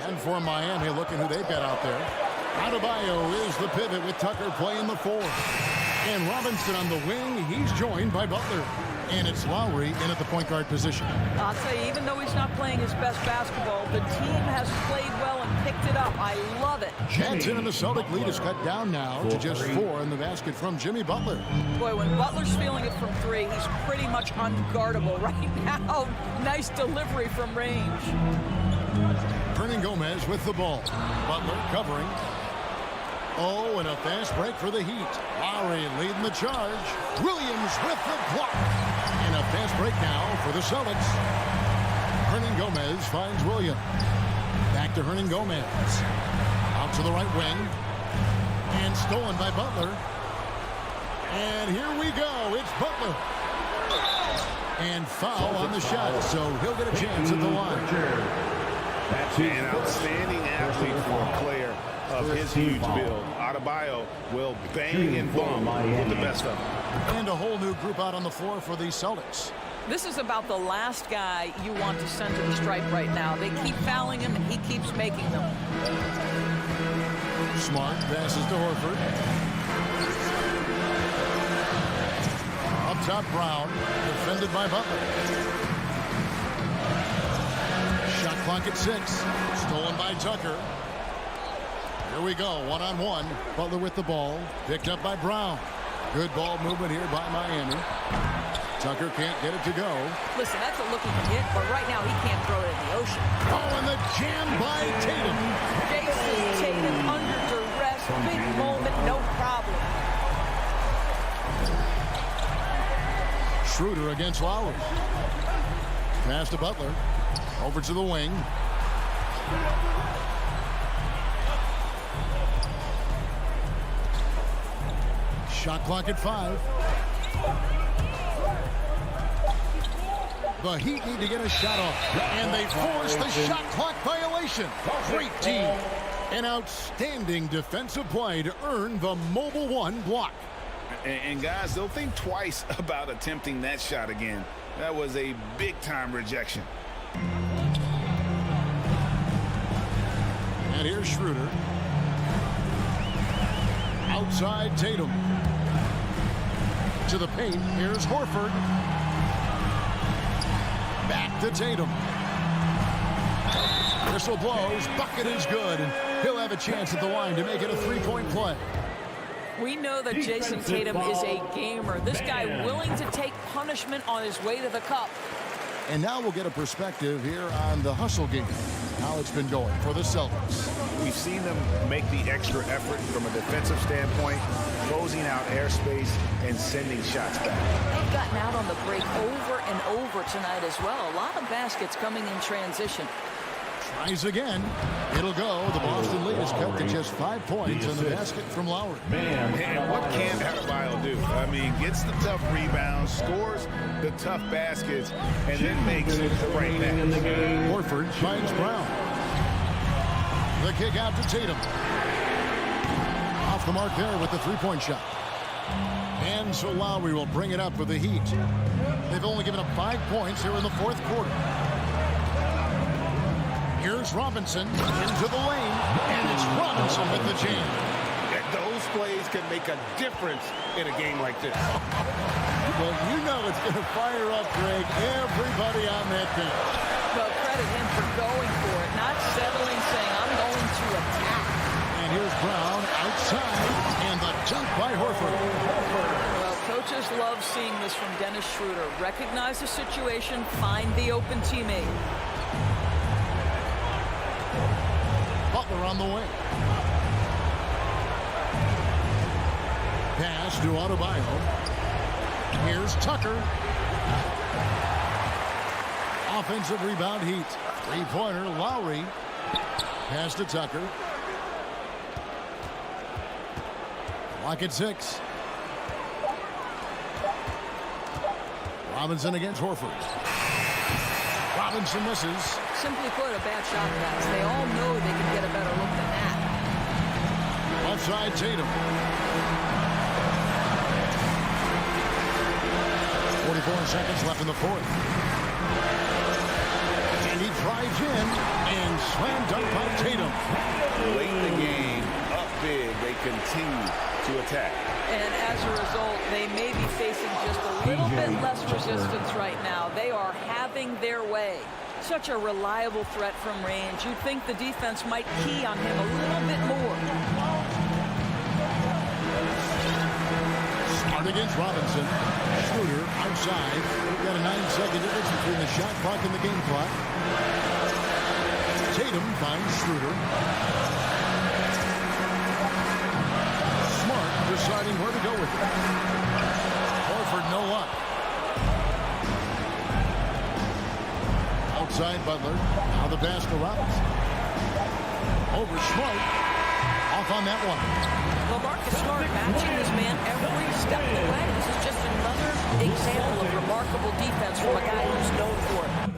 And for Miami, looking who they've got out there. Adebayo is the pivot with Tucker playing the 4. And Robinson on the wing, he's joined by Butler. And it's Lowry in at the point guard position. I'll tell you, even though he's not playing his best basketball, the team has played well and picked it up. I love it. Jansen and the Celtic lead is cut down now to just 4 in the basket from Jimmy Butler. Boy, when Butler's feeling it from 3, he's pretty much unguardable right now. Nice delivery from range. Hernan Gomez with the ball. Butler covering. Oh, and a fast break for the Heat. Lowry leading the charge. Williams with the block. And a fast break now for the Celtics. Hernan Gomez finds Williams. Back to Hernan Gomez. Out to the right wing. And stolen by Butler. And here we go. It's Butler. And foul on the shot, so he'll get a chance at the line. An outstanding athlete for a player of his huge build. Adebayo will bang and bum with the best of them. And a whole new group out on the floor for the Celtics. This is about the last guy you want to send to the stripe right now. They keep fouling him, and he keeps making them. Smart passes to Horford. Up top, Brown, defended by Butler. Shot clock at 6. Stolen by Tucker. Here we go, one-on-one. Butler with the ball, picked up by Brown. Good ball movement here by Miami. Tucker can't get it to go. Listen, that's a looking hit, but right now he can't throw it in the ocean. Oh, and the jam by Tatum. Jason Tatum under duress, big moment, no problem. Schroeder against Lowry. Pass to Butler. Over to the wing. Shot clock at 5. The Heat need to get a shot off. And they force the shot clock violation. Great team. An outstanding defensive play to earn the Mobile One block. And guys, they'll think twice about attempting that shot again. That was a big-time rejection. And here's Schroeder. Outside Tatum. To the paint. Here's Horford. Back to Tatum. Whistle blows. Bucket is good. And he'll have a chance at the line to make it a three-point play. We know that Jason Tatum is a gamer. This guy willing to take punishment on his way to the cup. And now we'll get a perspective here on the hustle game. How it's been going for the Celtics. We've seen them make the extra effort from a defensive standpoint, closing out airspace and sending shots back. They've gotten out on the break over and over tonight as well. A lot of baskets coming in transition. Tries again. It'll go. The Boston lead is cut to just 5 points in the basket from Lowry. And what can Adebayo do? I mean, gets the tough rebounds, scores the tough baskets, and then makes the right pass. Horford finds Brown. The kick out to Tatum. Off the mark there with the three-point shot. And so Lowry will bring it up for the Heat. They've only given up 5 points here in the fourth quarter. Here's Robinson into the lane, and it's Robinson with the jam. Those plays can make a difference in a game like this. Well, you know it's going to fire up, Greg, everybody on that bench. Well, credit him for going for it, not settling, saying, I'm going to attack. And here's Brown outside, and the dunk by Horford. Well, coaches love seeing this from Dennis Schroeder. Recognize the situation, find the open teammate. Butler on the way. Pass to Adebayo. Here's Tucker. Offensive rebound Heat. Three-pointer Lowry. Pass to Tucker. Clock at 6. Robinson against Horford. Robinson misses. Simply put, a bad shot pass. They all know they can get a better look than that. Offside Tatum. 44 seconds left in the fourth. And he drives in and slam dunk by Tatum. Late in the game, up big, they continue to attack. And as a result, they may be facing just a little bit less resistance right now. They are having their way. Such a reliable threat from range. You'd think the defense might key on him a little bit more. Smart against Robinson. Schroeder outside. We've got a 9-second difference between the shot clock and the game clock. Tatum finds Schroeder. Smart deciding where to go with it. Horford no luck. Outside Butler. Now the pass to Robinson. Over Smart. off on that one. Marcus Smart matching this man every step of the way. This is just another example of remarkable defense from a guy who's known for it.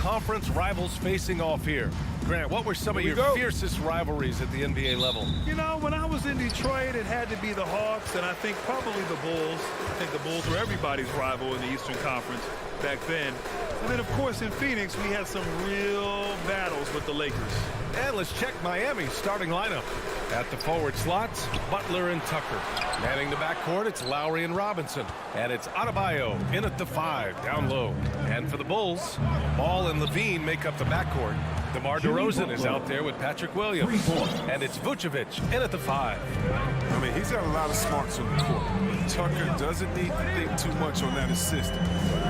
conference rivals facing off here. Grant, what were some of your fiercest rivalries at the NBA level? You know, when I was in Detroit, it had to be the Hawks, and I think probably the Bulls. I think the Bulls were everybody's rival in the Eastern Conference back then. And then, of course, in Phoenix, we had some real battles with the Lakers. And let's check Miami's starting lineup. At the forward slots, Butler and Tucker. Manning the backcourt, it's Lowry and Robinson. And it's Adebayo in at the 5, down low. And for the Bulls, Ball and Levine make up the backcourt. DeMar DeRozan is out there with Patrick Williams. And it's Vucevic in at the 5. I mean, he's got a lot of smarts on the court. But Tucker doesn't need to think too much on that assist.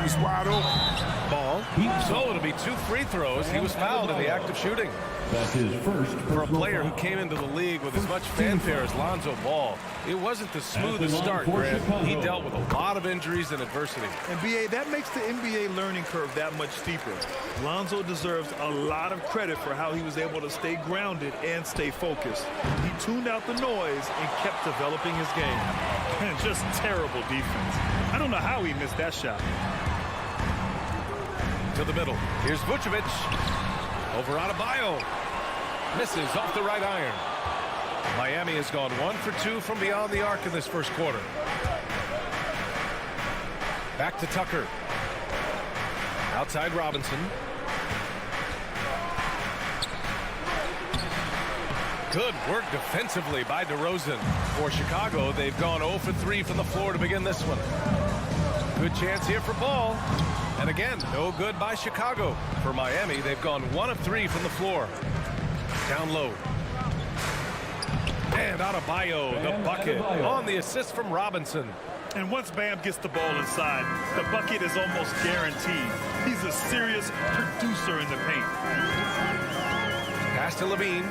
He's wide open. Ball. So it'll be 2 free throws. He was fouled in the act of shooting. That's his first. For a player who came into the league with as much fanfare as Lonzo Ball, it wasn't the smoothest start, Grant. He dealt with a lot of injuries and adversity. And BA, that makes the NBA learning curve that much steeper. Lonzo deserves a lot of credit for how he was able to stay grounded and stay focused. He tuned out the noise and kept developing his game. And just terrible defense. I don't know how he missed that shot. To the middle. Here's Vucevic. Over Adebayo. Misses off the right iron. Miami has gone 1 for 2 from beyond the arc in this first quarter. Back to Tucker. Outside Robinson. Good work defensively by DeRozan. For Chicago, they've gone 0 for 3 from the floor to begin this one. Good chance here for Ball. And again, no good by Chicago. For Miami, they've gone 1 of 3 from the floor. Down low. And Adebayo, the bucket, on the assist from Robinson. And once Bam gets the ball inside, the bucket is almost guaranteed. He's a serious producer in the paint. Pass to Levine.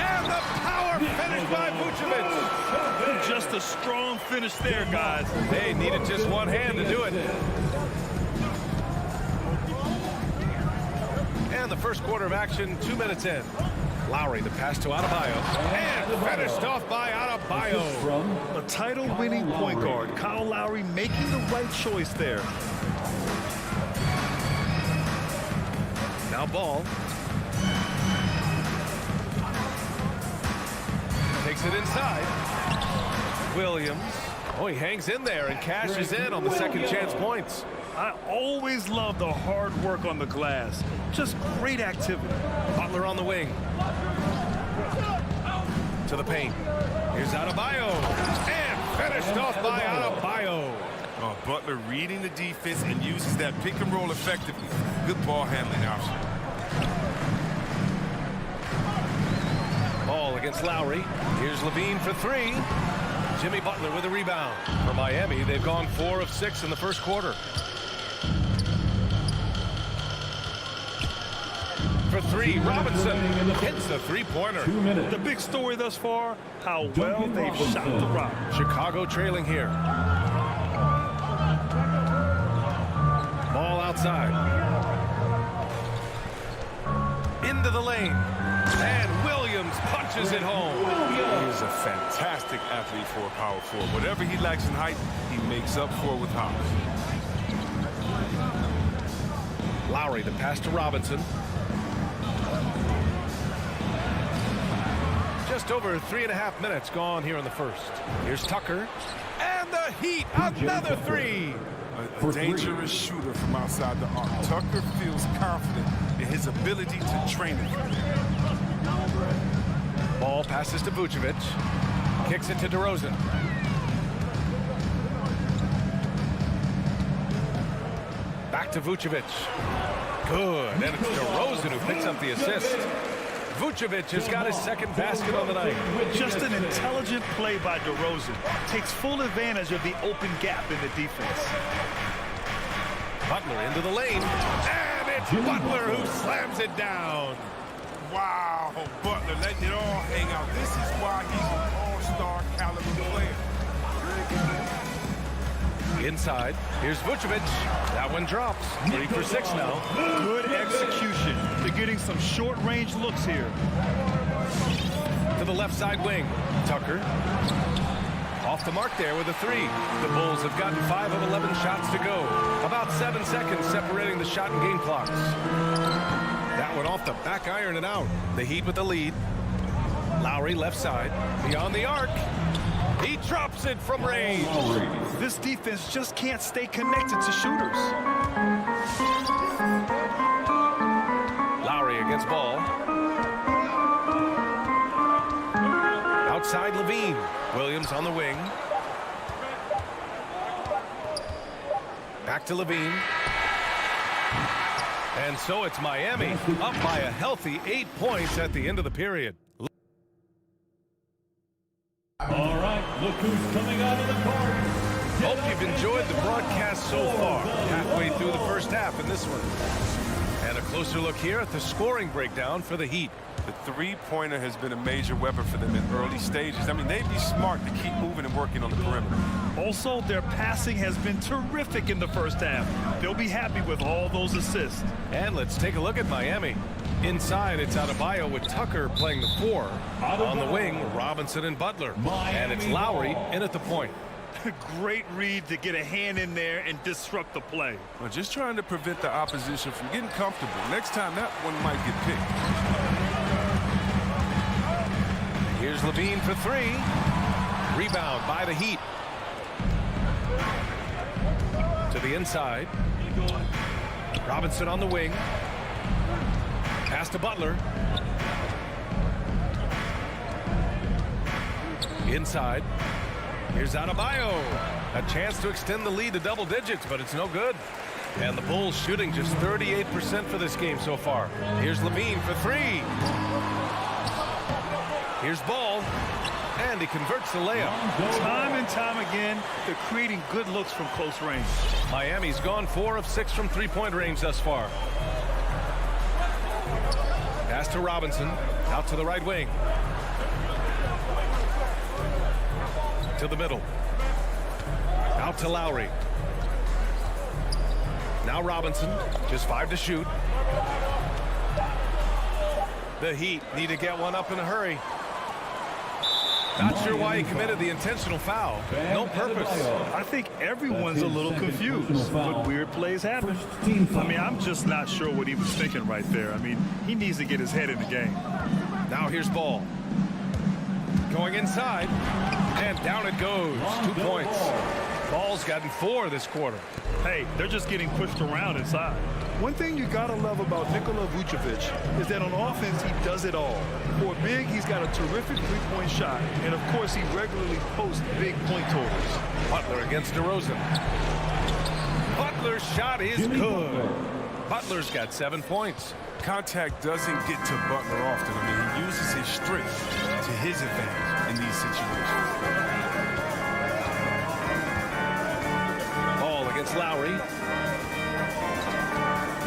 And the power finish by Vucevic. Just a strong finish there, guys. They needed just one hand to do it. And the first quarter of action, 2 minutes in. Lowry, the pass to Adebayo. And finished off by Adebayo. A title-winning point guard, Kyle Lowry, making the right choice there. Now Ball. Takes it inside. Williams. Oh, he hangs in there and cashes in on the second chance points. I always love the hard work on the glass. Just great activity. Butler on the wing. To the paint. Here's Adebayo. And finished off by Adebayo. Oh, Butler reading the defense and uses that pick and roll effectively. Good ball handling option. Ball against Lowry. Here's Levine for 3. Jimmy Butler with a rebound. For Miami, they've gone 4 of 6 in the first quarter. For 3, Robinson hits the three-pointer. The big story thus far, how well they've shot the rock. Chicago trailing here. Ball outside. Into the lane. And Williams punches it home. He's a fantastic athlete for a power forward. Whatever he lacks in height, he makes up for with hops. Lowry, the pass to Robinson. Just over 3.5 minutes gone here in the first. Here's Tucker. And the Heat, another 3. A dangerous shooter from outside the arc. Tucker feels confident in his ability to train it. Ball passes to Vucevic. Kicks it to DeRozan. Back to Vucevic. Good. And it's DeRozan who picks up the assist. Vucevic has got his second basket on the night. Just an intelligent play by DeRozan. Takes full advantage of the open gap in the defense. Butler into the lane. And it's Butler who slams it down. Wow, Butler letting it all hang out. This is why he's an all-star caliber player. Inside, here's Vucevic. That one drops. 3 for 6 now. Good execution. They're getting some short-range looks here. To the left side wing. Tucker. Off the mark there with a 3. The Bulls have gotten 5 of 11 shots to go. About 7 seconds separating the shot and game clocks. That one off the back iron and out. The Heat with the lead. Lowry left side. Beyond the arc. He drops it from range. This defense just can't stay connected to shooters. Lowry against Ball. Outside Levine. Williams on the wing. Back to Levine. And so it's Miami up by a healthy 8 points at the end of the period. All right, look who's coming out of the court. Hope you've enjoyed the broadcast so far. Halfway through the first half in this one. And a closer look here at the scoring breakdown for the Heat. The three-pointer has been a major weapon for them in early stages. I mean, they'd be smart to keep moving and working on the perimeter. Also, their passing has been terrific in the first half. They'll be happy with all those assists. And let's take a look at Miami. Inside, it's Adebayo with Tucker playing the 4. On the wing, Robinson and Butler. And it's Lowry in at the point. Great read to get a hand in there and disrupt the play. Well, just trying to prevent the opposition from getting comfortable. Next time, that one might get picked. Here's Levine for 3. Rebound by the Heat. To the inside. Robinson on the wing. Pass to Butler. Inside. Here's Adebayo. A chance to extend the lead to double digits, but it's no good. And the Bulls shooting just 38% for this game so far. Here's Levine for 3. Here's Ball. And he converts the layup. Time and time again, they're creating good looks from close range. Miami's gone 4 of 6 from three-point range thus far. Pass to Robinson. Out to the right wing. To the middle. Out to Lowry. Now Robinson. Just 5 to shoot. The Heat need to get one up in a hurry. Not sure why he committed the intentional foul. No purpose. I think everyone's a little confused, but weird plays happen. I mean, I'm just not sure what he was thinking right there. I mean, he needs to get his head in the game. Now here's Ball. Going inside, and down it goes. 2 points. Ball's gotten 4 this quarter. Hey, they're just getting pushed around inside. One thing you gotta love about Nikola Vucevic is that on offense, he does it all. For big, he's got a terrific three-point shot, and of course, he regularly posts big point totals. Butler against DeRozan. Butler's shot is good. Butler's got 7 points. Contact doesn't get to Butler often. I mean, he uses his strength to his advantage in these situations. Ball against Lowry.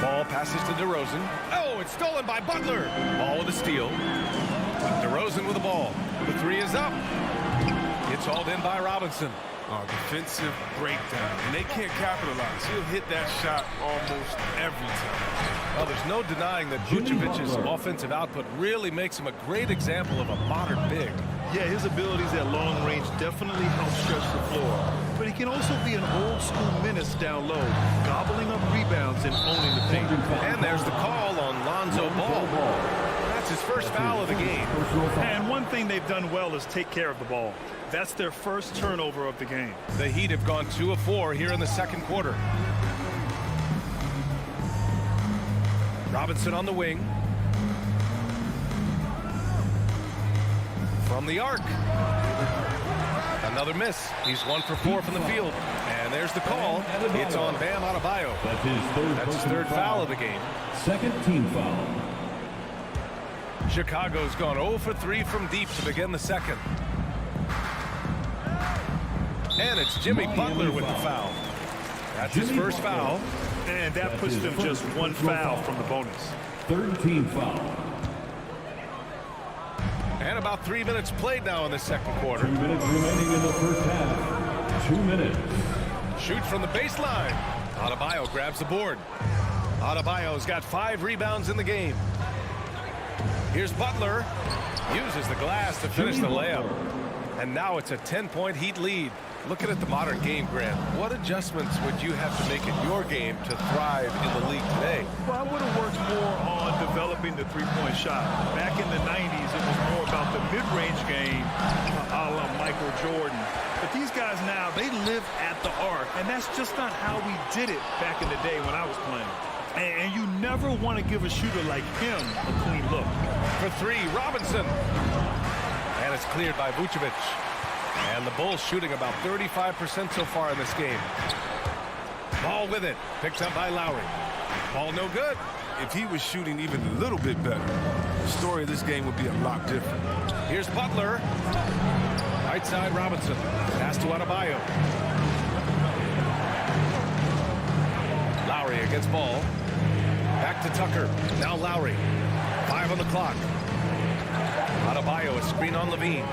Ball passes to DeRozan. Oh, it's stolen by Butler. Ball with a steal. DeRozan with the ball. The 3 is up. It's hauled in by Robinson. Defensive breakdown, and they can't capitalize. He'll hit that shot almost every time. Well, there's no denying that Vucevic's offensive output really makes him a great example of a modern big. Yeah, his abilities at long range definitely help stretch the floor. But he can also be an old-school menace down low, gobbling up rebounds and owning the paint. And there's the call on Lonzo Ball. That's his first foul of the game. And one thing they've done well is take care of the ball. That's their first turnover of the game. The Heat have gone 2 of 4 here in the second quarter. Robinson on the wing. From the arc. Another miss. He's 1 for 4 from the field. And there's the call. It's on Bam Adebayo. That's his third foul of the game. Second team foul. Chicago's gone 0 for 3 from deep to begin the second. And it's Jimmy Butler with the foul. That's his first foul. And that puts them just 1 foul from the bonus. Third team foul. And about 3 minutes played now in the second quarter. 2 minutes remaining in the first half. 2 minutes. Shoots from the baseline. Adebayo grabs the board. Adebayo's got 5 rebounds in the game. Here's Butler. Uses the glass to finish the layup. And now it's a 10-point Heat lead. Looking at the modern game, Grant, what adjustments would you have to make in your game to thrive in the league today? Well, I would have worked more on developing the three-point shot. Back in the 90s, it was more about the mid-range game, a la Michael Jordan. But these guys now, they live at the arc, and that's just not how we did it back in the day when I was playing. And you never want to give a shooter like him a clean look. For three, Robinson. And it's cleared by Vucevic. And the Bulls shooting about 35% so far in this game. Ball with it. Picked up by Lowry. Ball no good. If he was shooting even a little bit better, the story of this game would be a lot different. Here's Butler. Right side, Robinson. Pass to Adebayo. Lowry against Ball. Back to Tucker. Now Lowry. 5 on the clock. Adebayo, a screen on Levine.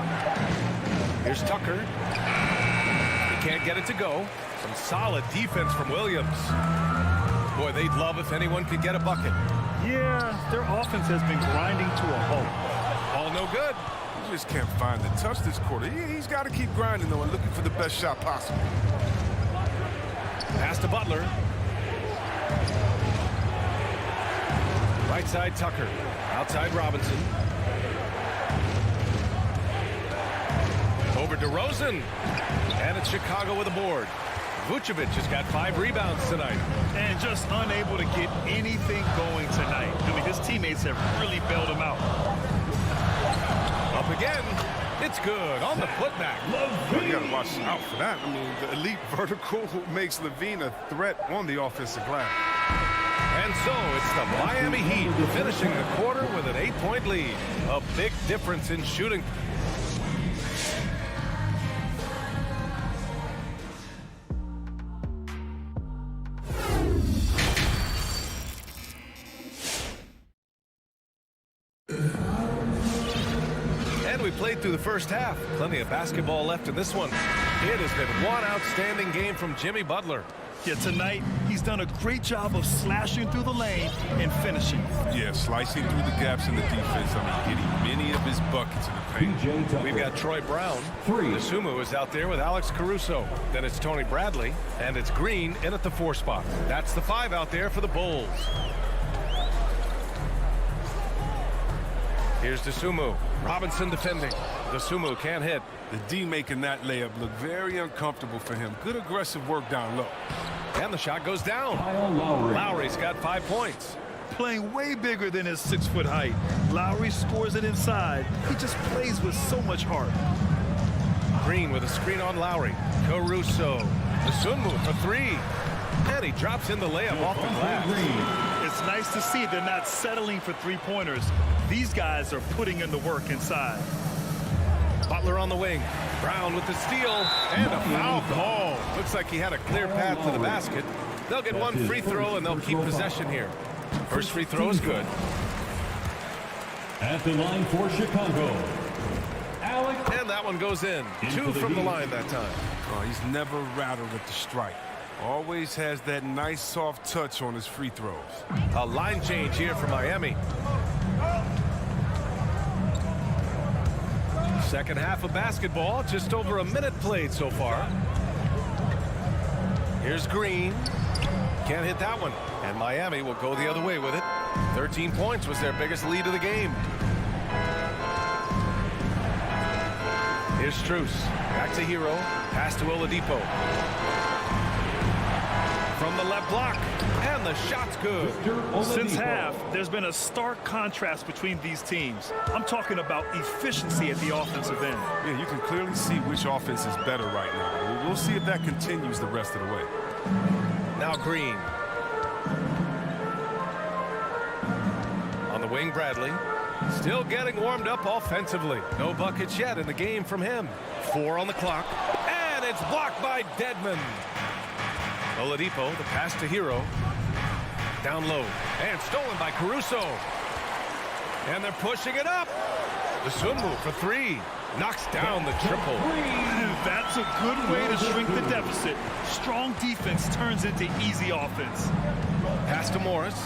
Here's Tucker. He can't get it to go. Some solid defense from Williams. Boy, they'd love if anyone could get a bucket. Yeah, their offense has been grinding to a halt. All no good. He just can't find the touch this quarter. He's got to keep grinding, though, and looking for the best shot possible. Pass to Butler. Right side, Tucker. Outside, Robinson. Over to Rosen. And it's Chicago with a board. Vucevic has got 5 rebounds tonight. And just unable to get anything going tonight. I mean, his teammates have really bailed him out. Up again. It's good on the putback. You got to watch out for that. I mean, the elite vertical makes Levine a threat on the offensive glass. And so it's the Miami Heat finishing the quarter with an 8-point lead. A big difference in shooting. We played through the first half. Plenty of basketball left in this one. It has been one outstanding game from Jimmy Butler. Yeah, tonight he's done a great job of slashing through the lane and finishing. Yeah, slicing through the gaps in the defense. I mean, getting many of his buckets in the paint. We've got Troy Brown. Dosunmu is out there with Alex Caruso. Then it's Tony Bradley. And it's Green in at the 4 spot. That's the 5 out there for the Bulls. Here's Dosunmu. Robinson defending. Dosunmu can't hit. The D making that layup look very uncomfortable for him. Good aggressive work down low. And the shot goes down. Lowry's got 5 points. Playing way bigger than his 6-foot height. Lowry scores it inside. He just plays with so much heart. Green with a screen on Lowry. Caruso. Dosunmu for 3. And he drops in the layup off the glass. It's nice to see they're not settling for 3-pointers. These guys are putting in the work inside. Butler on the wing. Brown with the steal and a foul call. Looks like he had a clear path to the basket. They'll get 1 free throw and they'll keep possession here. First free throw is good. At the line for Chicago, Alex. And that one goes in. 2 from the line that time. Oh, he's never rattled at the strike. Always has that nice soft touch on his free throws. A line change here for Miami. Second half of basketball, just over a minute played so far. Here's Green. Can't hit that one. And Miami will go the other way with it. 13 points was their biggest lead of the game. Here's Strus. Back to Hero. Pass to Oladipo. From the left block. And the shot's good. Since half, there's been a stark contrast between these teams. I'm talking about efficiency at the offensive end. Yeah, you can clearly see which offense is better right now. We'll see if that continues the rest of the way. Now Green. On the wing, Bradley. Still getting warmed up offensively. No buckets yet in the game from him. 4 on the clock. And it's blocked by Dedmon. Oladipo, the pass to Hero. Down low. And stolen by Caruso. And they're pushing it up. Dosunmu for 3. Knocks down the triple. That's a good way to shrink the deficit. Strong defense turns into easy offense. Pass to Morris.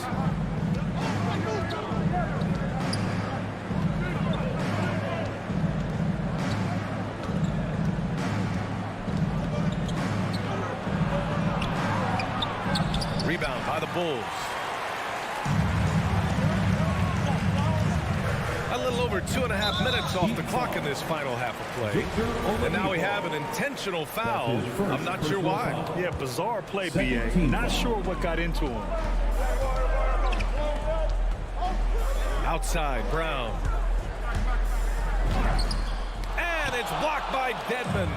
rebound by the Bulls. A little over 2.5 minutes off the clock in this final half of play. And now we have an intentional foul. I'm not sure why. Yeah, bizarre play, BA. Not sure what got into him. Outside, Brown. And it's blocked by Dedmon.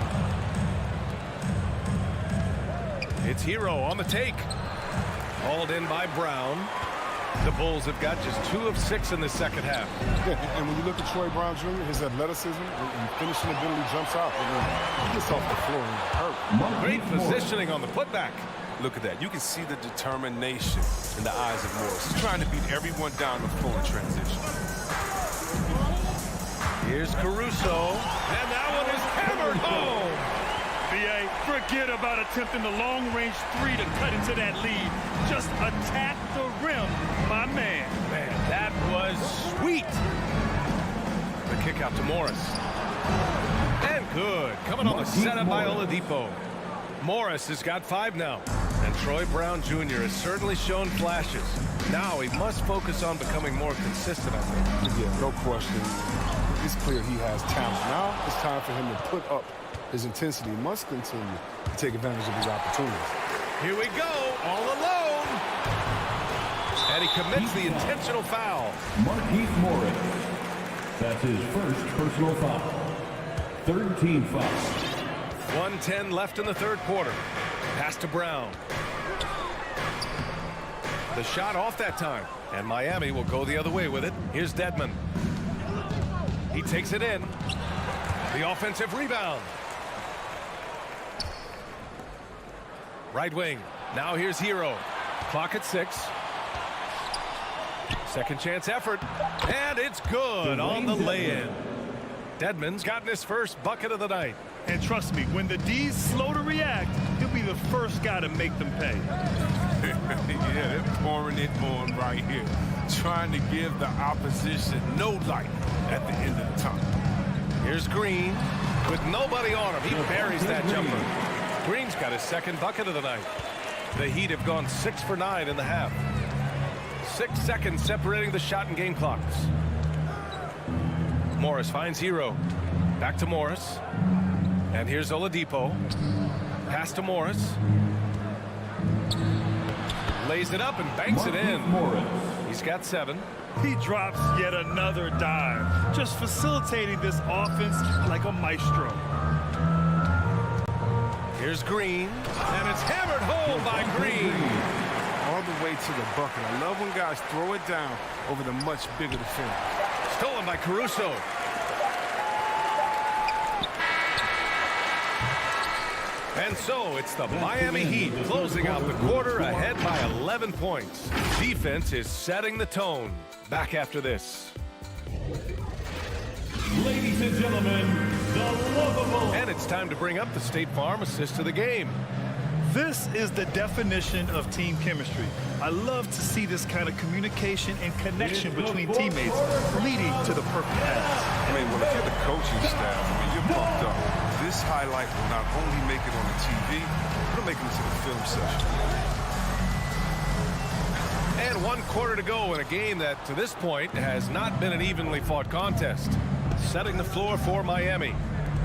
It's Hero on the take. Hauled in by Brown. The Bulls have got just 2 of 6 in the second half. Yeah, and when you look at Troy Brown Jr., his athleticism and finishing ability jumps out. He gets off the floor and hurt. Great positioning on the putback. Look at that. You can see the determination in the eyes of Morris. He's trying to beat everyone down the floor in transition. Here's Caruso. And that one is hammered home. BA, forget about attempting the long-range 3 to cut into that lead. Just attack the rim, my man. Man, that was sweet. The kick out to Morris. And good. Coming on the setup by Oladipo. Morris has got 5 now. And Troy Brown Jr. has certainly shown flashes. Now he must focus on becoming more consistent, I think. Yeah, no question. It's clear he has talent. Now it's time for him to put up his intensity. He must continue to take advantage of his opportunities. Here we go, all alone. And he commits the intentional foul. Markieff Morris. That's his first personal foul. Third team foul. 1:10 left in the third quarter. Pass to Brown. The shot off that time. And Miami will go the other way with it. Here's Dedmon. He takes it in. The offensive rebound. Right wing. Now here's Hero. Clock at 6. Second chance effort. And it's good on the lay-in. Dedmon's gotten his first bucket of the night. And trust me, when the D's slow to react, he'll be the first guy to make them pay. Yeah, they're pouring it on right here. Trying to give the opposition no light at the end of the tunnel. Here's Green with nobody on him. He buries that jumper. Green's got his second bucket of the night. The Heat have gone 6 for 9 in the half. 6 seconds separating the shot and game clocks. Morris finds Hero. Back to Morris. And here's Oladipo. Pass to Morris. Lays it up and banks it in. He's got 7. He drops yet another dive, just facilitating this offense like a maestro. Here's Green, and it's hammered home by Green. All the way to the bucket. I love when guys throw it down over the much bigger defender. Stolen by Caruso. And so it's the Miami Heat closing out the quarter ahead by 11 points. Defense is setting the tone. Back after this. Ladies and gentlemen, the lovable. And it's time to bring up the State Farm assist to the game. This is the definition of team chemistry. I love to see this kind of communication and connection between teammates leading to the perfect pass. I mean, well, if you're the coaching staff, you're pumped up. This highlight will not only make it on the TV, it'll make it into the film session. And 1 quarter to go in a game that, to this point, has not been an evenly fought contest. Setting the floor for Miami.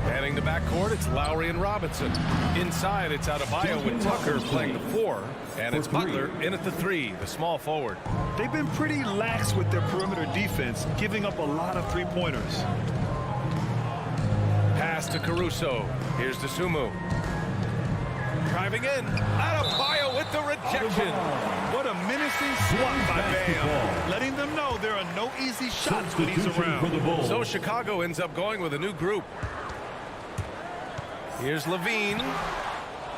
Heading the backcourt, it's Lowry and Robinson. Inside, it's Adebayo with Tucker playing the 4. And it's Butler in at the 3, the small forward. They've been pretty lax with their perimeter defense, giving up a lot of three-pointers. Pass to Caruso. Here's Dosunmu. Driving in. Adebayo with the rejection. What a menacing swat by Bam. Letting them know there are no easy shots when he's around. So Chicago ends up going with a new group. Here's Levine.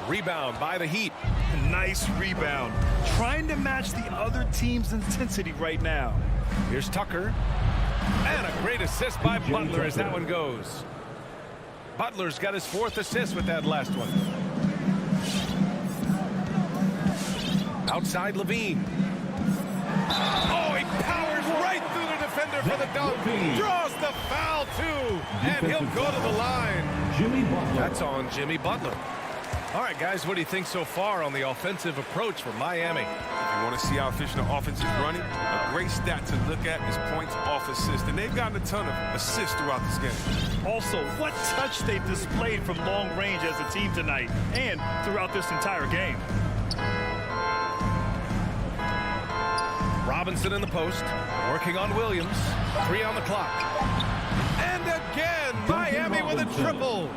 Rebound by the Heat. Nice rebound. Trying to match the other team's intensity right now. Here's Tucker. And a great assist by Butler as that one goes. Butler's got his 4th assist with that last one. Outside Levine. Oh, he powers right through the defender for the dunk. Draws the foul too. And he'll go to the line. Jimmy Butler. That's on Jimmy Butler. All right, guys, what do you think so far on the offensive approach for Miami? If you want to see how efficient the offense is running, a great stat to look at is points off assist. And they've gotten a ton of assists throughout this game. Also, what touch they've displayed from long range as a team tonight and throughout this entire game. Robinson in the post, working on Williams. 3 on the clock. And again, Miami with a triple.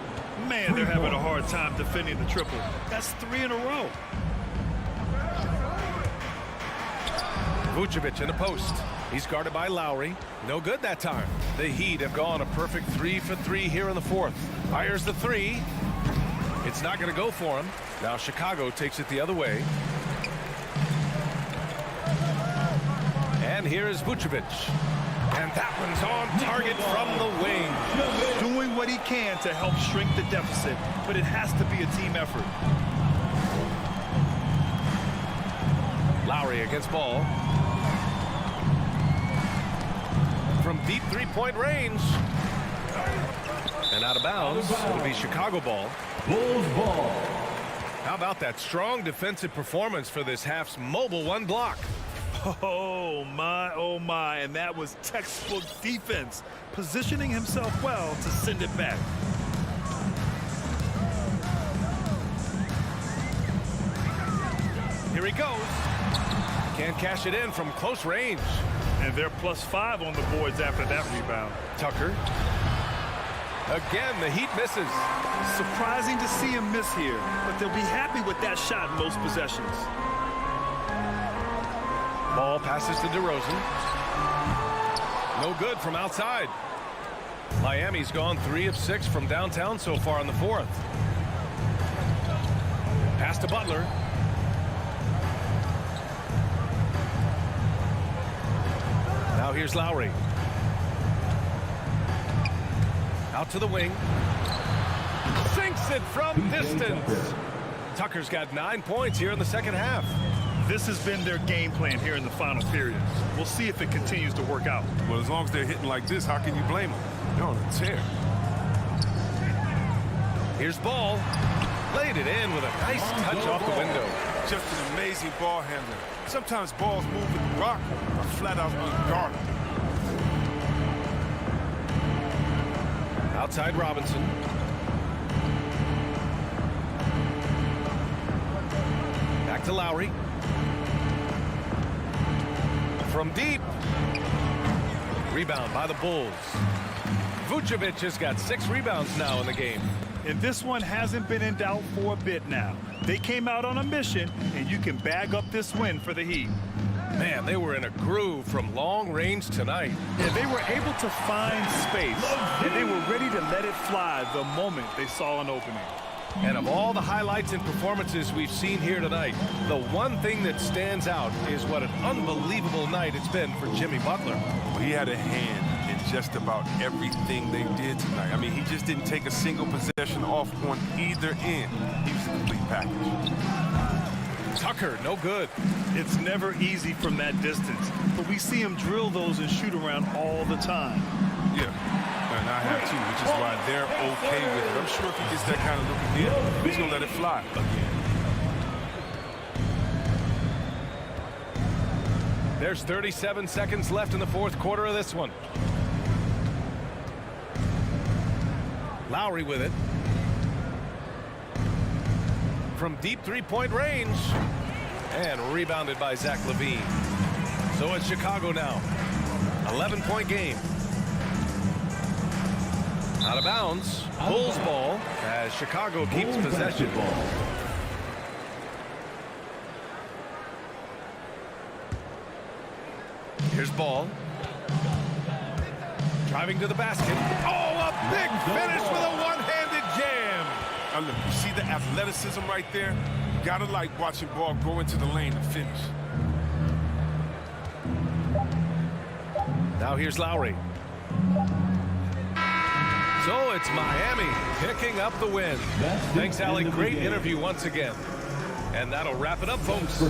Man, they're having a hard time defending the triple. That's 3 in a row. Vucevic in the post. He's guarded by Lowry. No good that time. The Heat have gone a perfect 3 for 3 here in the fourth. Fires the 3. It's not going to go for him. Now Chicago takes it the other way. And here is Vucevic. And that one's on target from the wing. Doing what he can to help shrink the deficit, but it has to be a team effort. Lowry against Ball. From deep three-point range. And out of bounds. It'll be Chicago ball. Bulls ball. How about that strong defensive performance for this half's mobile one block? Oh my, and that was textbook defense, positioning himself well to send it back. Here he goes. Can't cash it in from close range. And they're +5 on the boards after that rebound. Tucker. Again, the Heat misses. Surprising to see him miss here, but they'll be happy with that shot in most possessions. Ball passes to DeRozan. No good from outside. Miami's gone 3 of 6 from downtown so far in the fourth. Pass to Butler. Now here's Lowry. Out to the wing. Sinks it from distance. Tucker's got 9 points here in the second half. This has been their game plan here in the final period. We'll see if it continues to work out. Well, as long as they're hitting like this, how can you blame them? They're on a tear. Here's Ball. Laid it in with a nice touch off the window. Just an amazing ball handler. Sometimes balls move with the rock or flat out being guarded. Outside Robinson. Back to Lowry. From deep. Rebound by the Bulls. Vucevic has got 6 rebounds now in the game. And this one hasn't been in doubt for a bit now. They came out on a mission, and you can bag up this win for the Heat. Man, they were in a groove from long range tonight. Yeah, they were able to find space, and they were ready to let it fly the moment they saw an opening. And of all the highlights and performances we've seen here tonight, the one thing that stands out is what an unbelievable night it's been for Jimmy Butler. Well, he had a hand in just about everything they did tonight. I mean, he just didn't take a single possession off on either end. He was a complete package. Tucker, no good. It's never easy from that distance, but we see him drill those and shoot around all the time. Yeah. And I have too, which is why they're okay with it. I'm sure if he gets that kind of look again, he's going to let it fly again. There's 37 seconds left in the fourth quarter of this one. Lowry with it. From deep three-point range. And rebounded by Zach LaVine. So it's Chicago now. 11-point game. Out of bounds. Bulls ball as Chicago keeps possession. Here's Ball. Driving to the basket. Oh, a big finish with a one-handed jam. Now look, you see the athleticism right there? You gotta like watching Ball go into the lane and finish. Now here's Lowry. So it's Miami picking up the win. Thanks, Allie. Great interview once again. And that'll wrap it up, folks.